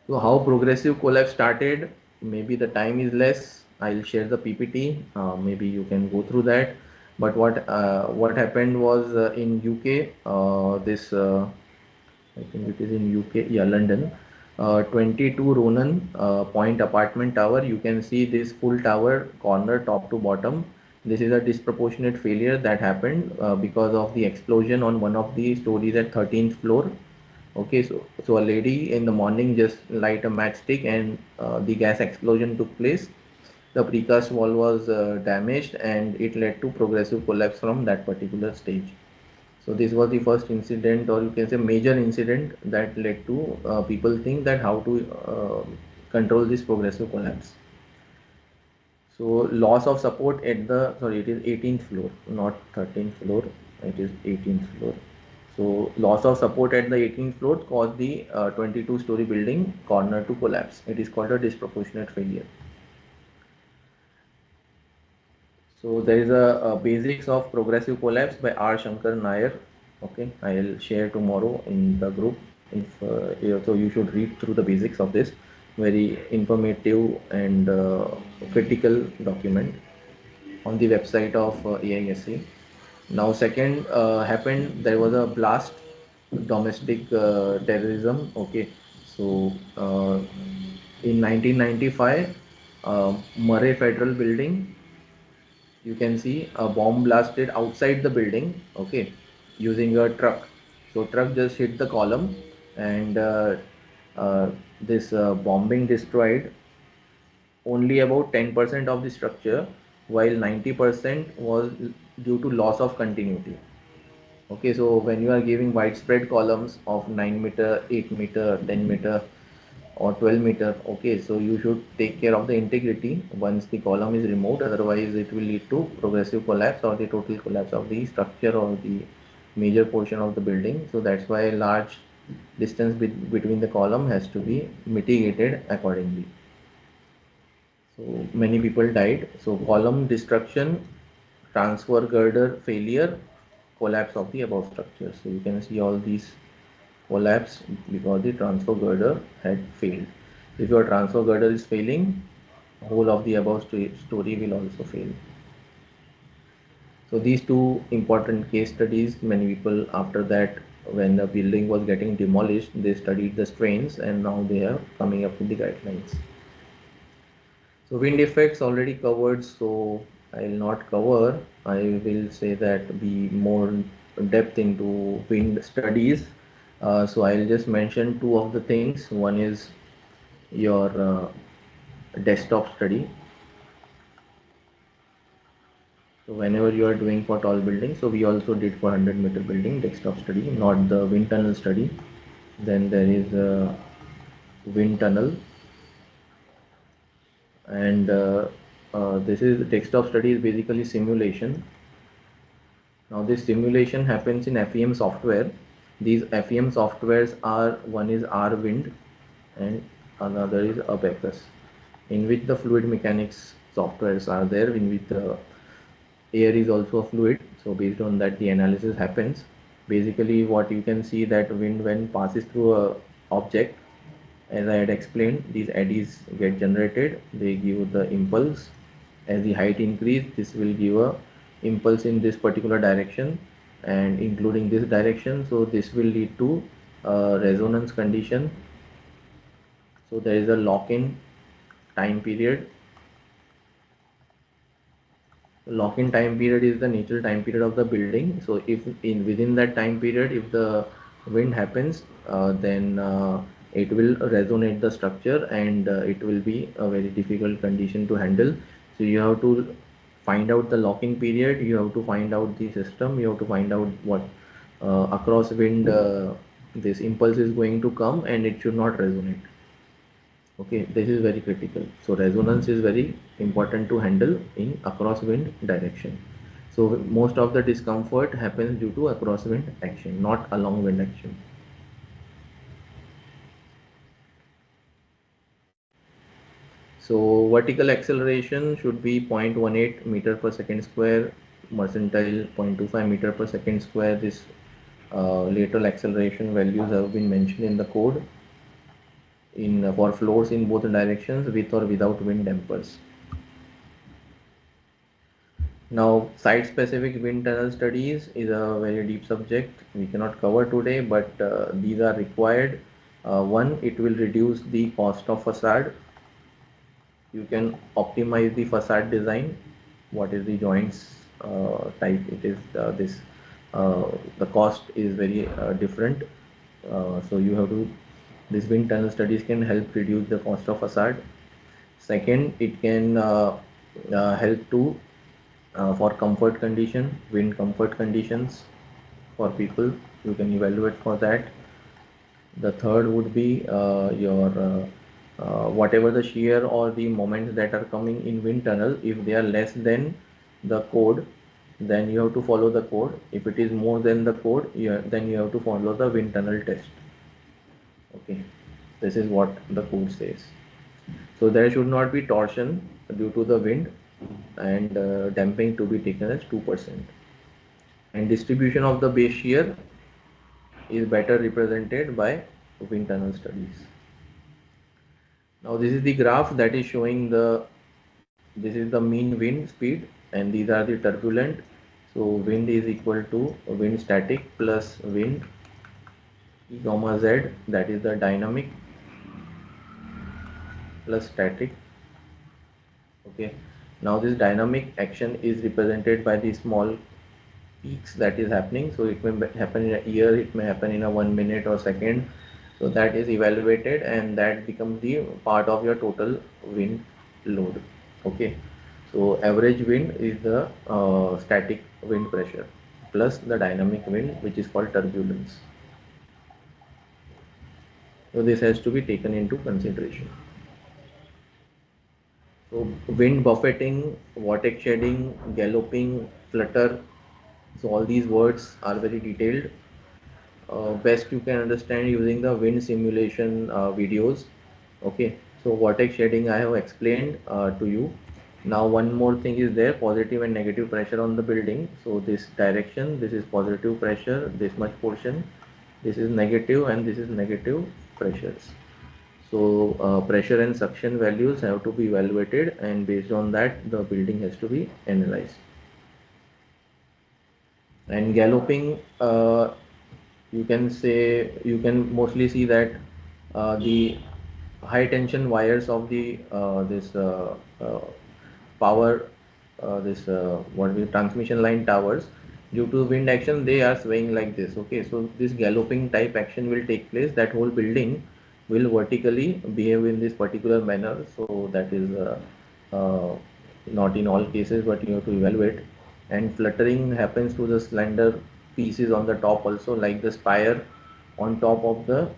So how progressive collapse started, maybe the time is less. I'll share the PPT. Maybe you can go through that. But what happened was in UK, this I think it is in UK, yeah, London. 22 Ronan Point apartment tower. You can see this full tower corner top to bottom. This is a disproportionate failure that happened because of the explosion on one of the stories at 13th floor. Okay, so a lady in the morning just light a matchstick and the gas explosion took place. The precast wall was damaged and it led to progressive collapse from that particular stage. So this was the first incident, or you can say major incident, that led to people think that how to control this progressive collapse. So loss of support at the, sorry, it is 18th floor, not 13th floor, it is 18th floor. So loss of support at the 18th floor caused the 22-story building corner to collapse. It is called a disproportionate failure. So there is a basics of progressive collapse by R. Shankar Nair. Okay, I'll share tomorrow in the group. If so, you should read through the basics of this very informative and critical document on the website of AISC. Now, second happened, there was a blast, domestic terrorism. Okay, so in 1995, Murray Federal Building, you can see a bomb blasted outside the building. Okay, using a truck. So truck just hit the column, and uh, this bombing destroyed only about 10% of the structure, while 90% was due to loss of continuity. Okay, so when you are giving widespread columns of 9 meter, 8 meter, 10 meter, or 12 meter, okay, so you should take care of the integrity once the column is removed, otherwise it will lead to progressive collapse or the total collapse of the structure or the major portion of the building. So that's why a large distance between the column has to be mitigated accordingly. So many people died. So column destruction, transfer girder failure, collapse of the above structure. So you can see all these collapse because the transfer girder had failed. If your transfer girder is failing, whole of the above story will also fail. So these two important case studies, many people after that, when the building was getting demolished, they studied the strains and now they are coming up with the guidelines. So wind effects already covered, so I will not cover. I will say that be more depth into wind studies. So I'll just mention two of the things. One is your desktop study. So whenever you are doing for tall building, so we also did for 100-meter building desktop study, not the wind tunnel study. Then there is a wind tunnel, and this is desktop study is basically simulation. Now this simulation happens in FEM software. These FEM softwares are, one is RWind and another is Abacus, in which the fluid mechanics softwares are there, in which the air is also a fluid. So based on that the analysis happens. Basically what you can see that wind when passes through a object, as I had explained, these eddies get generated, they give the impulse. As the height increase, this will give a impulse in this particular direction and including this direction, so this will lead to resonance condition. So there is a lock-in time period. Lock-in time period is the natural time period of the building. So if in within that time period, if the wind happens, then it will resonate the structure and it will be a very difficult condition to handle. So you have to find out the locking period, you have to find out the system, you have to find out what across wind this impulse is going to come and it should not resonate. Okay, this is very critical. So resonance is very important to handle in across wind direction. So most of the discomfort happens due to across wind action, not along wind action. So vertical acceleration should be 0.18 meter per second square, mercantile 0.25 meter per second square. This lateral acceleration values have been mentioned in the code in for floors in both directions with or without wind dampers. Now, site-specific wind tunnel studies is a very deep subject we cannot cover today, but these are required. One, it will reduce the cost of facade. You can optimize the facade design. What is the joints type? It is this. The cost is very different. So you have to. This wind tunnel studies can help reduce the cost of facade. Second, it can help to for comfort condition, wind comfort conditions for people. You can evaluate for that. The third would be your whatever the shear or the moments that are coming in wind tunnel, if they are less than the code, then you have to follow the code. If it is more than the code, then you have to follow the wind tunnel test. Okay, this is what the code says. So there should not be torsion due to the wind, and damping to be taken as 2%. And distribution of the base shear is better represented by wind tunnel studies. Now this is the graph that is showing this is the mean wind speed, and these are the turbulent. So wind is equal to wind static plus wind E comma Z, that is the dynamic plus static. Okay, now this dynamic action is represented by the small peaks that is happening. So it may happen in a year, it may happen in a 1 minute or second. So that is evaluated, and that becomes the part of your total wind load. Okay, so average wind is the static wind pressure plus the dynamic wind, which is called turbulence. So this has to be taken into consideration. So wind buffeting, vortex shedding, galloping, flutter. So all these words are very detailed. Best you can understand using the wind simulation videos. Okay, so vortex shedding I have explained to you. Now one more thing is there, positive and negative pressure on the building. So this direction, this is positive pressure, this much portion, this is negative, and this is negative pressures. So pressure and suction values have to be evaluated, and based on that the building has to be analyzed. And galloping, you can mostly see that the high tension wires of the this power this what we transmission line towers, due to wind action they are swaying like this. Okay, so this galloping type action will take place, that whole building will vertically behave in this particular manner. So that is not in all cases, but you have to evaluate. And fluttering happens to the slender pieces on the top also, like the spire on top of the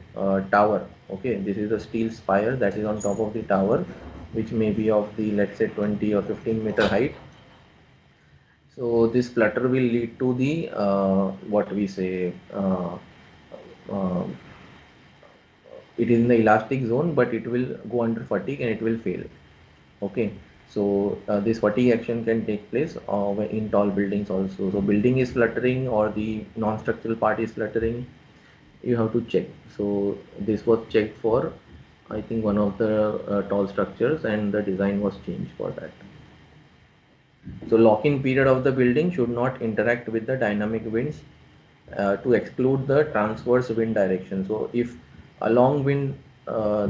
tower. Okay, this is the steel spire that is on top of the tower, which may be of the, let's say, 20 or 15-meter height. So this flutter will lead to the what we say uh, it is in the elastic zone, but it will go under fatigue and it will fail. Okay, so this fatigue action can take place in tall buildings also. So building is fluttering or the non-structural part is fluttering, you have to check. So this was checked for, I think, one of the tall structures, and the design was changed for that. So lock-in period of the building should not interact with the dynamic winds to exclude the transverse wind direction. So if along wind,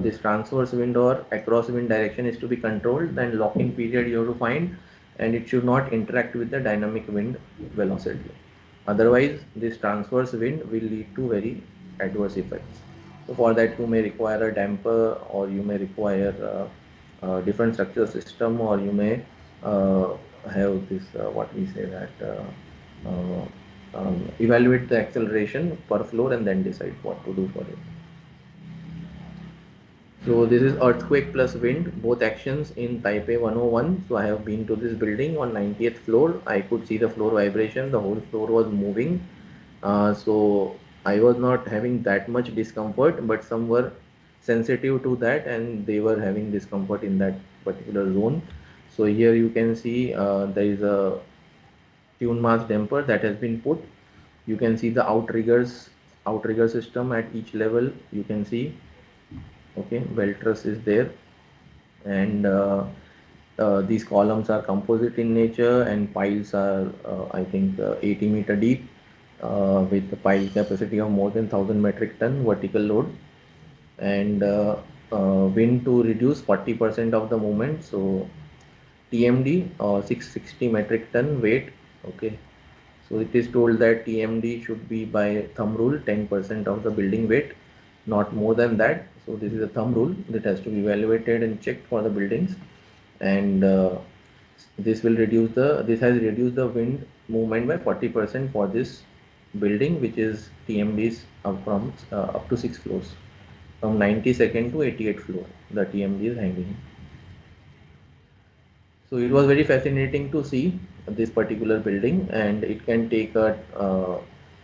this transverse wind or across wind direction is to be controlled, then lock-in period you have to find, and it should not interact with the dynamic wind velocity. Otherwise, this transverse wind will lead to very adverse effects. So for that you may require a damper, or you may require different structural system, or you may have this what we say that evaluate the acceleration per floor and then decide what to do for it. So this is earthquake plus wind, both actions in Taipei 101. So I have been to this building on 90th floor. I could see the floor vibration, the whole floor was moving. So I was not having that much discomfort, but some were sensitive to that, and they were having discomfort in that particular zone. So here you can see there is a tune mass damper that has been put. You can see the outrigger system at each level. You can see, okay, belt truss is there, and these columns are composite in nature, and piles are I think 80-meter deep, with the pile capacity of more than 1000 metric ton vertical load, and wind to reduce 40% of the moment. So TMD 660 metric ton weight. Okay, so it is told that TMD should be by thumb rule 10% of the building weight, not more than that. So this is a thumb rule that has to be evaluated and checked for the buildings, and this has reduced the wind movement by 40% for this building, which is TMDs up to 6 floors, from 92nd to 88th floor. The TMD is hanging. So it was very fascinating to see this particular building, and it can take a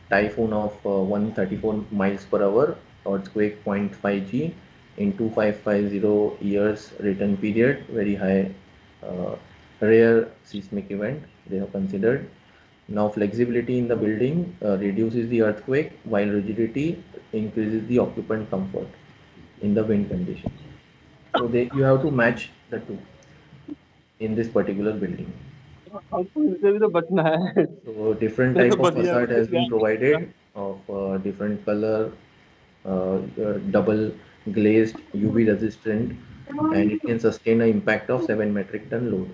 typhoon of 134 miles per hour, earthquake 0.5 G in 2550 years return period, very high, rare seismic event they have considered. Now flexibility in the building reduces the earthquake, while rigidity increases the occupant comfort in the wind condition. So you have to match the two in this particular building. इससे भी तो बचना है So different ये तो type of बढ़िया facade has been provided of different color, double glazed, UV resistant, and it can sustain an impact of 7 metric ton load.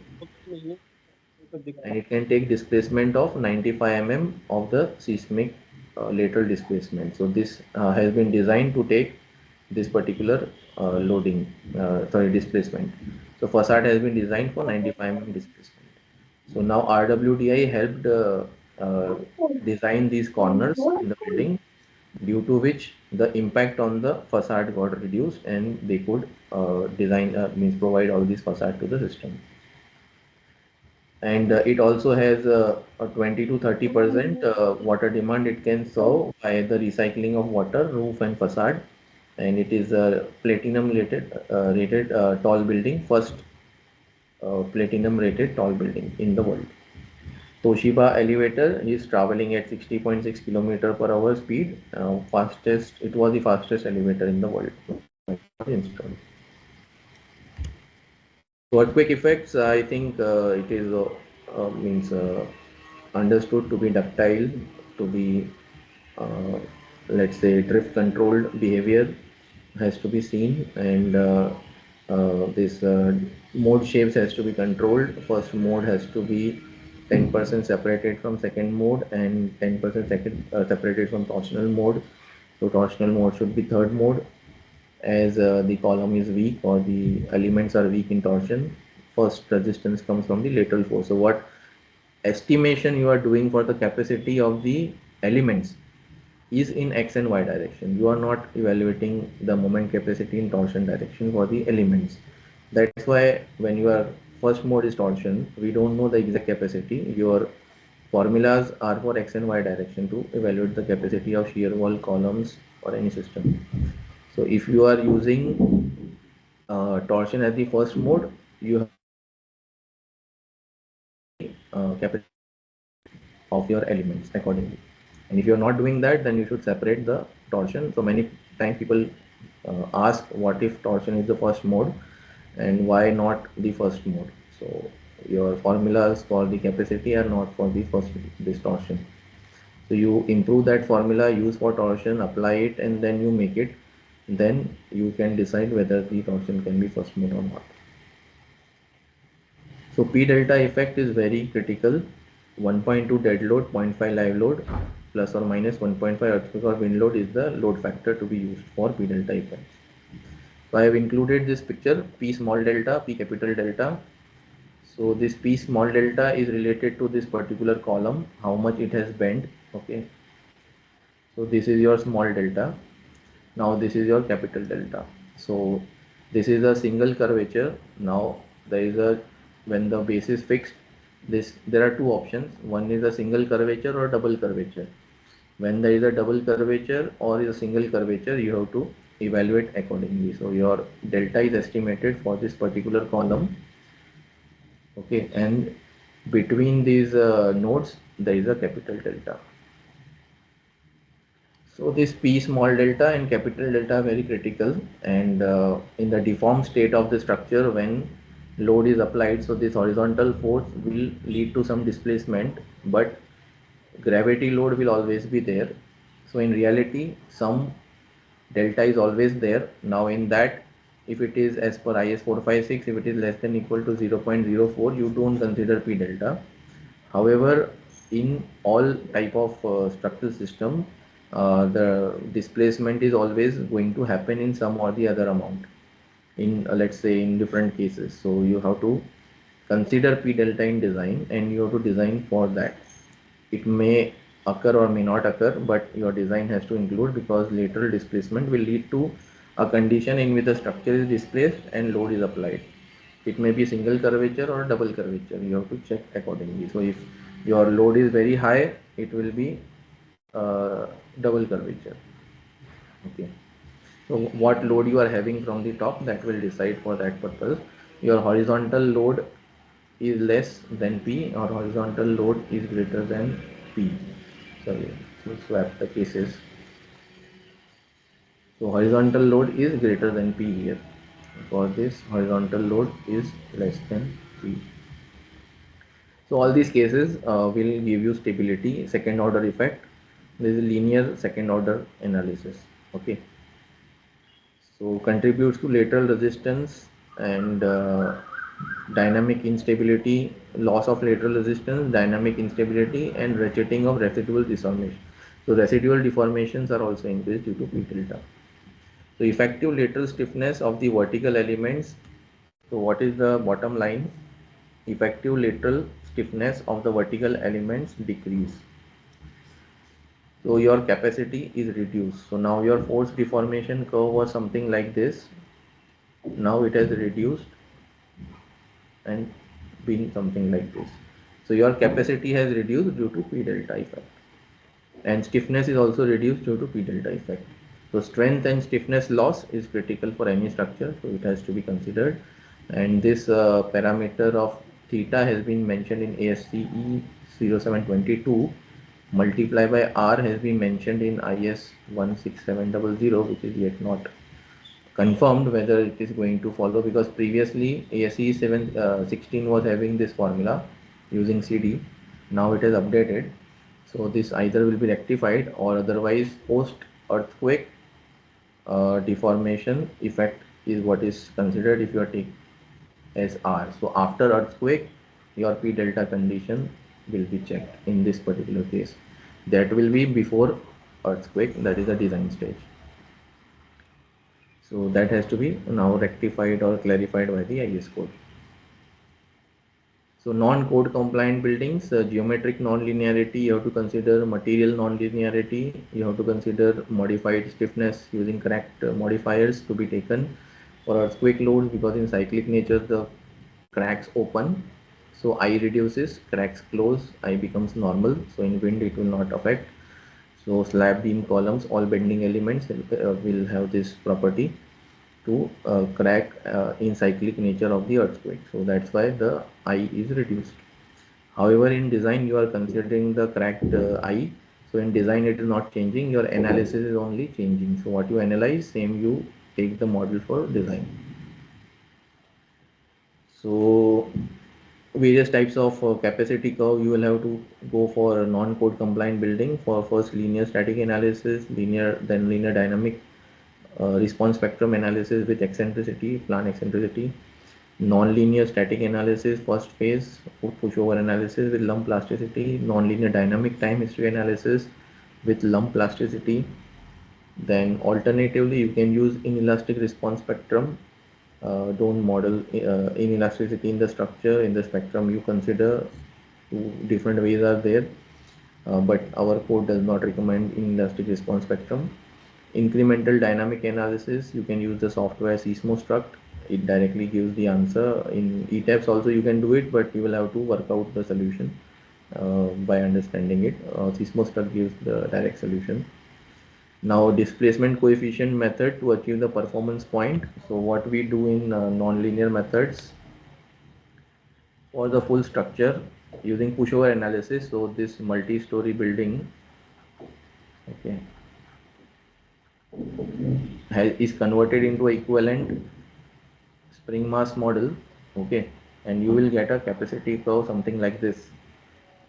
And it can take displacement of 95 mm of the seismic lateral displacement. So this has been designed to take this particular displacement. So facade has been designed for 95 mm displacement. So now RWDI helped design these corners in the building, due to which the impact on the facade got reduced, and they could provide all these facade to the system. And it also has a 20 to 30% water demand it can serve by the recycling of water, roof and facade. And it is a platinum rated tall building, first platinum rated tall building in the world. Toshiba elevator is traveling at 60.6 km per hour speed. It was the fastest elevator in the world installed. So earthquake effects, I think it is means understood to be ductile, to be let's say drift controlled behavior has to be seen, and this mode shapes has to be controlled. First mode has to be 10% separated from second mode, and 10% separated from torsional mode. So torsional mode should be third mode, as the column is weak or the elements are weak in torsion. First resistance comes from the lateral force. So what estimation you are doing for the capacity of the elements is in x and y direction. You are not evaluating the moment capacity in torsion direction for the elements. That's why when your first mode is torsion, we don't know the exact capacity. Your formulas are for x and y direction to evaluate the capacity of shear wall, columns, or any system. So if you are using torsion as the first mode, you have capacity of your elements accordingly. And if you're not doing that, then you should separate the torsion. So many times people ask what if torsion is the first mode and why not the first mode. So your formulas for the capacity are not for the first distortion. So you improve that formula, use for torsion, apply it, and then you make it. Then you can decide whether the torsion can be first mode or not. So P delta effect is very critical. 1.2 dead load, 0.5 live load, plus or minus 1.5 earthquake or wind load is the load factor to be used for P delta effects. So I have included this picture, P small delta, P capital delta. So this P small delta is related to this particular column, how much it has bent. Okay. So this is your small delta. Now this is your capital delta. So this is a single curvature. Now there is a, when the base is fixed, there are two options. One is a single curvature or double curvature. When there is a double curvature or is a single curvature, you have to evaluate accordingly. So your delta is estimated for this particular column. Okay, and between these nodes, there is a capital delta. So this P small delta and capital delta are very critical, and in the deformed state of the structure, when load is applied, so this horizontal force will lead to some displacement, but gravity load will always be there. So in reality, some delta is always there. Now in that, if it is as per IS 456, if it is less than equal to 0.04, you don't consider P delta. However, in all type of structural system, the displacement is always going to happen in some or the other amount in let's say in different cases. So you have to consider P delta in design, and you have to design for that. It may occur or may not occur, but your design has to include, because lateral displacement will lead to a condition in which the structure is displaced and load is applied. It may be single curvature or double curvature. You have to check accordingly. So if your load is very high, it will be double curvature. Okay. So what load you are having from the top, that will decide for that purpose. Your horizontal load is less than P, or horizontal load is greater than P. Sorry, so swap the cases. So horizontal load is greater than P here. For this, horizontal load is less than P. So all these cases will give you stability, second order effect. This is linear second order analysis. Okay. So contributes to lateral resistance and dynamic instability, loss of lateral resistance, dynamic instability, and ratcheting of residual deformation. So residual deformations are also increased due to P delta. So effective lateral stiffness of the vertical elements. So what is the bottom line? Effective lateral stiffness of the vertical elements decrease. So your capacity is reduced. So now your force deformation curve was something like this. Now it has reduced and been something like this. So your capacity has reduced due to P delta effect, and stiffness is also reduced due to P delta effect. So strength and stiffness loss is critical for any structure, so it has to be considered. And this parameter of theta has been mentioned in ASCE 0722, multiplied by R has been mentioned in IS 16700, which is yet not confirmed whether it is going to follow, because previously ASCE 716 was having this formula using CD. Now it has updated, so this either will be rectified, or otherwise post earthquake deformation effect is what is considered if you are taking as R. So after earthquake, your P delta condition will be checked in this particular case. That will be before earthquake, that is the design stage. So that has to be now rectified or clarified by the IS code. So non-code compliant buildings, geometric non-linearity, you have to consider material non-linearity, you have to consider modified stiffness using correct modifiers to be taken for earthquake loads, because in cyclic nature the cracks open, so I reduces, cracks close, I becomes normal, so in wind it will not affect. So slab beam columns, all bending elements will have this property to crack in cyclic nature of the earthquake. So that's why the I is reduced. However, in design you are considering the cracked I. So in design it is not changing, your analysis is only changing. So what you analyze, same you take the model for design. So various types of capacity curve you will have to go for non-code compliant building. For first linear static analysis, then linear dynamic response spectrum analysis with eccentricity, plan eccentricity, non-linear static analysis first phase, pushover analysis with lump plasticity, non-linear dynamic time history analysis with lump plasticity. Then alternatively you can use inelastic response spectrum. Don't model inelasticity in the structure. In the spectrum you consider two different ways are there, but our code does not recommend inelastic response spectrum. Incremental dynamic analysis, you can use the software Seismostruct. It directly gives the answer. In ETABS also you can do it, but you will have to work out the solution by understanding it. Seismostruct gives the direct solution. Now displacement coefficient method to achieve the performance point. So what we do in nonlinear methods for the full structure using pushover analysis. So this multi-story building, okay, is converted into equivalent spring mass model, okay, and you will get a capacity curve something like this.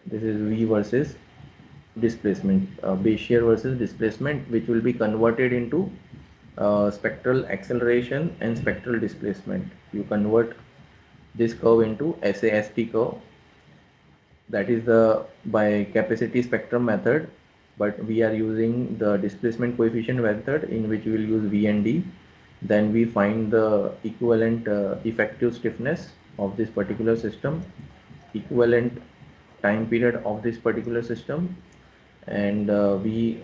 This is V versus displacement, base shear versus displacement, which will be converted into spectral acceleration and spectral displacement. You convert this curve into SAST curve, that is the by capacity spectrum method, but we are using the displacement coefficient method in which we will use V and D. Then we find the equivalent effective stiffness of this particular system, equivalent time period of this particular system, and we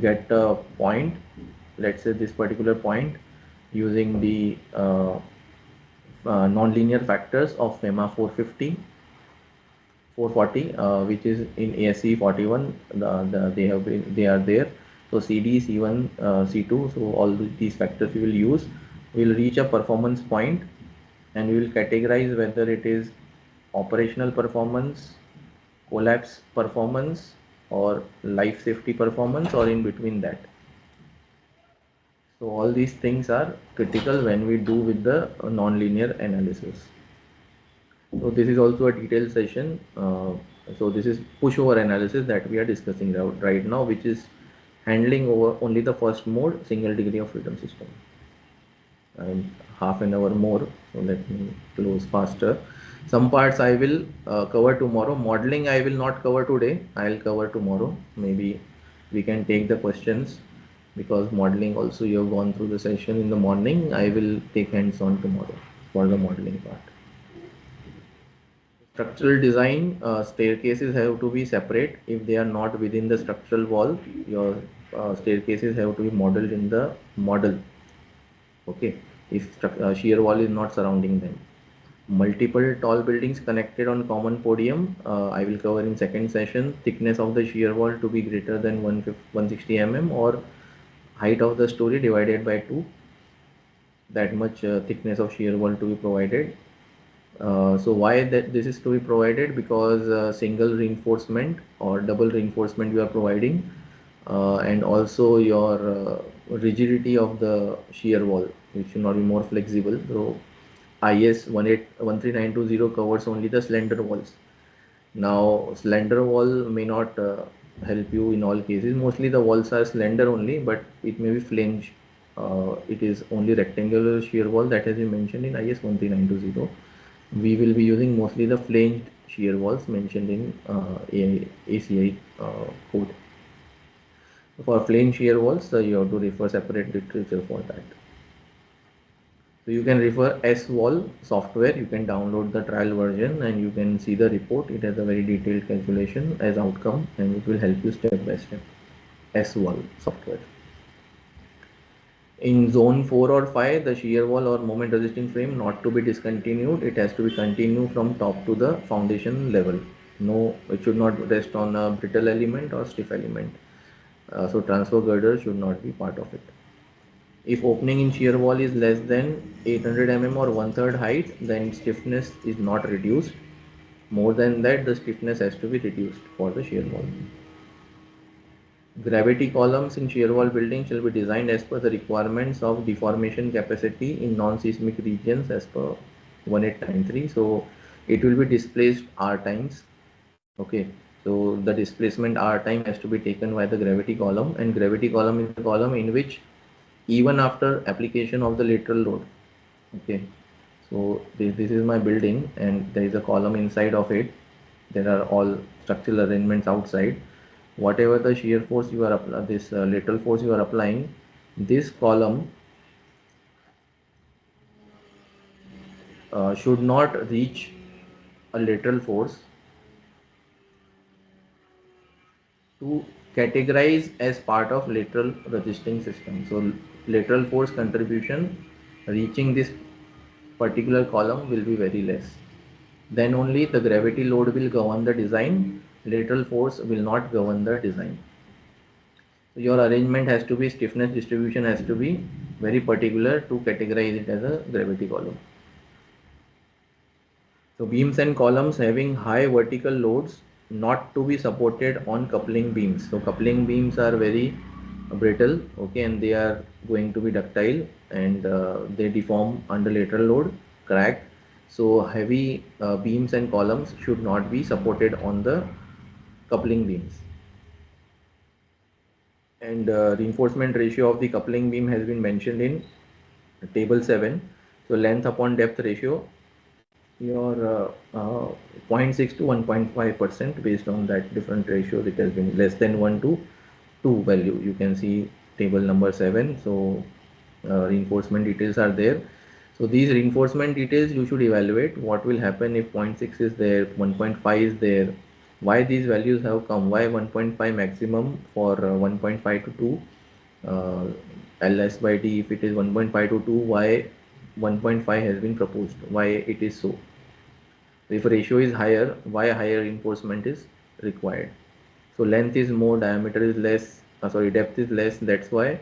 get a point, let's say this particular point, using the nonlinear factors of FEMA 450, 440, which is in ASC 41. They are there. So CD, C1, C2. So all these factors we will use. We will reach a performance point, and we will categorize whether it is operational performance, collapse performance, or life safety performance, or in between that. So all these things are critical when we do with the nonlinear analysis. So this is also a detailed session. So this is pushover analysis that we are discussing right now, which is handling over only the first mode, single degree of freedom system. And half an hour more, so let me close faster. Some parts I will cover tomorrow. Modeling I will not cover today, I'll cover tomorrow. Maybe we can take the questions, because modeling also you have gone through the session in the morning. I will take hands on tomorrow for the modeling part. Structural design, staircases have to be separate. If they are not within the structural wall, your staircases have to be modeled in the model, okay, if shear wall is not surrounding them. Multiple tall buildings connected on common podium, I will cover in second session. Thickness of the shear wall to be greater than 160 mm, or height of the story divided by 2, that much thickness of shear wall to be provided. So why that this is to be provided? Because single reinforcement or double reinforcement you are providing, and also your rigidity of the shear wall, which should not be more flexible. So IS 13920 covers only the slender walls. Now slender wall may not help you in all cases. Mostly the walls are slender only, but it may be flange. It is only rectangular shear wall that has been mentioned in IS 13920. We will be using mostly the flanged shear walls mentioned in ACI code. For flanged shear walls, you have to refer separate literature for that. So you can refer S-Wall software. You can download the trial version and you can see the report. It has a very detailed calculation as outcome, and it will help you step by step. S-Wall software. In zone 4 or 5, the shear wall or moment resisting frame not to be discontinued. It has to be continued from top to the foundation level. No, it should not rest on a brittle element or stiff element. So transfer girder should not be part of it. If opening in shear wall is less than 800 mm or 1/3 height, then stiffness is not reduced. More than that, the stiffness has to be reduced for the shear wall. Gravity columns in shear wall building shall be designed as per the requirements of deformation capacity in non-seismic regions as per 1893. So it will be displaced R times. Okay, so the displacement R time has to be taken by the gravity column, and gravity column is the column in which even after application of the lateral load, okay, so this is my building and there is a column inside of it. There are all structural arrangements outside. Whatever the shear force you are this lateral force you are applying, this column should not reach a lateral force to categorize as part of lateral resisting system. So lateral force contribution reaching this particular column will be very less. then only the gravity load will govern the design. Lateral force will not govern the design. So your arrangement has to be, stiffness distribution has to be very particular to categorize it as a gravity column. So beams and columns having high vertical loads not to be supported on coupling beams. So coupling beams are very brittle, okay, and they are going to be ductile, and they deform under lateral load, crack. So heavy beams and columns should not be supported on the coupling beams. And reinforcement ratio of the coupling beam has been mentioned in table 7. So length upon depth ratio, your 0.6 to 1.5% based on that different ratios. It has been less than 1 to 2 value. You can see table number 7. So reinforcement details are there. So these reinforcement details you should evaluate what will happen if 0.6 is there, 1.5 is there, why these values have come, why 1.5 maximum for 1.5 to 2, ls by d if it is 1.5 to 2, why 1.5 has been proposed, why it is so. If ratio is higher, why higher reinforcement is required. So length is more, diameter is less, depth is less, that's why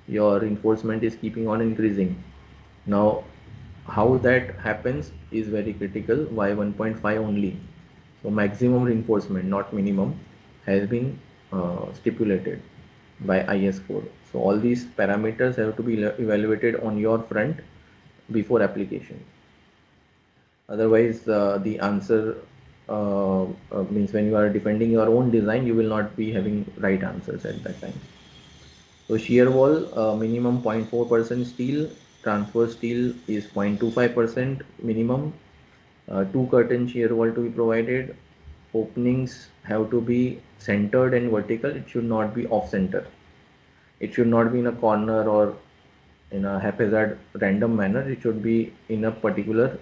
your reinforcement is keeping on increasing. Now how that happens is very critical. Why 1.5 only? So maximum reinforcement, not minimum, has been stipulated by IS code. So all these parameters have to be evaluated on your front before application. Otherwise the answer means when you are defending your own design, you will not be having right answers at that time. So shear wall minimum 0.4% steel, transverse steel is 0.25% minimum. Two curtain shear wall to be provided. Openings have to be centered and vertical. It should not be off center. It should not be in a corner or in a haphazard random manner. It should be in a particular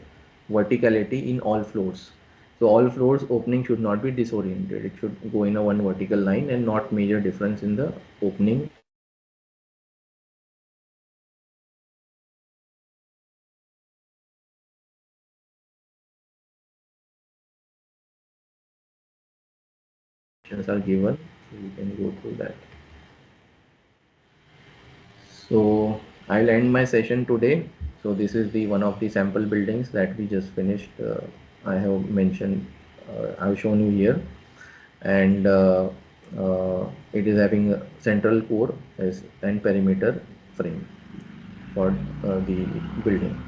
verticality in all floors. So all floors opening should not be disoriented. It should go in a one vertical line and not major difference in the opening. Are given, so you can go through that. So I'll end my session today. So this is the one of the sample buildings that we just finished. I have mentioned, I've shown you here, and it is having a central core as and perimeter frame for the building.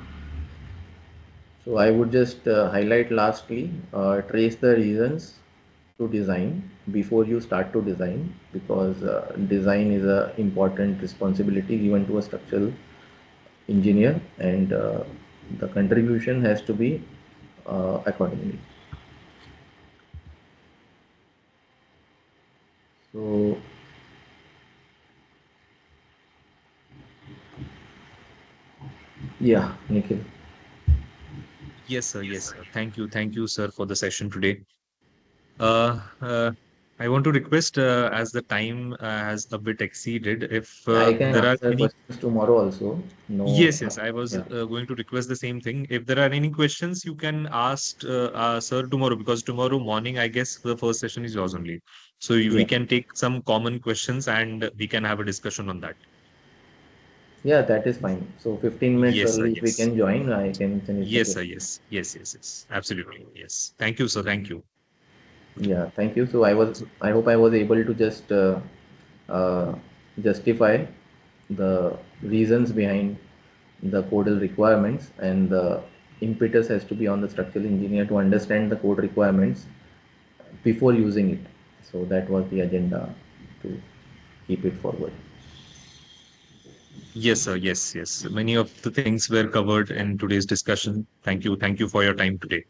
So I would just highlight lastly, trace the reasons to design before you start to design, because design is a important responsibility given to a structural engineer, and the contribution has to be accordingly. So yeah, Nikhil. Yes, sir. Yes, sir. Thank you, sir, for the session today. Uh, uh, I want to request, as the time has a bit exceeded, if I can there are answer any. questions tomorrow also. No, Yes, yes, I was yeah, going to request the same thing. If there are any questions, you can ask sir tomorrow, because tomorrow morning, I guess the first session is yours only. So we yeah, can take some common questions and we can have a discussion on that. yeah. That is fine. So 15 minutes Yes, sir. early, if we Yes. can join, I can finish the Yes, sir. question. Yes. Yes. Yes. Yes. Absolutely. Yes. Thank you, sir. Thank you. Yeah, thank you. So I hope I was able to just uh, justify the reasons behind the codal requirements, and the impetus has to be on the structural engineer to understand the code requirements before using it. So that was the agenda, to keep it forward. Yes, sir. Yes. Yes. Many of the things were covered in today's discussion. Thank you. Thank you for your time today.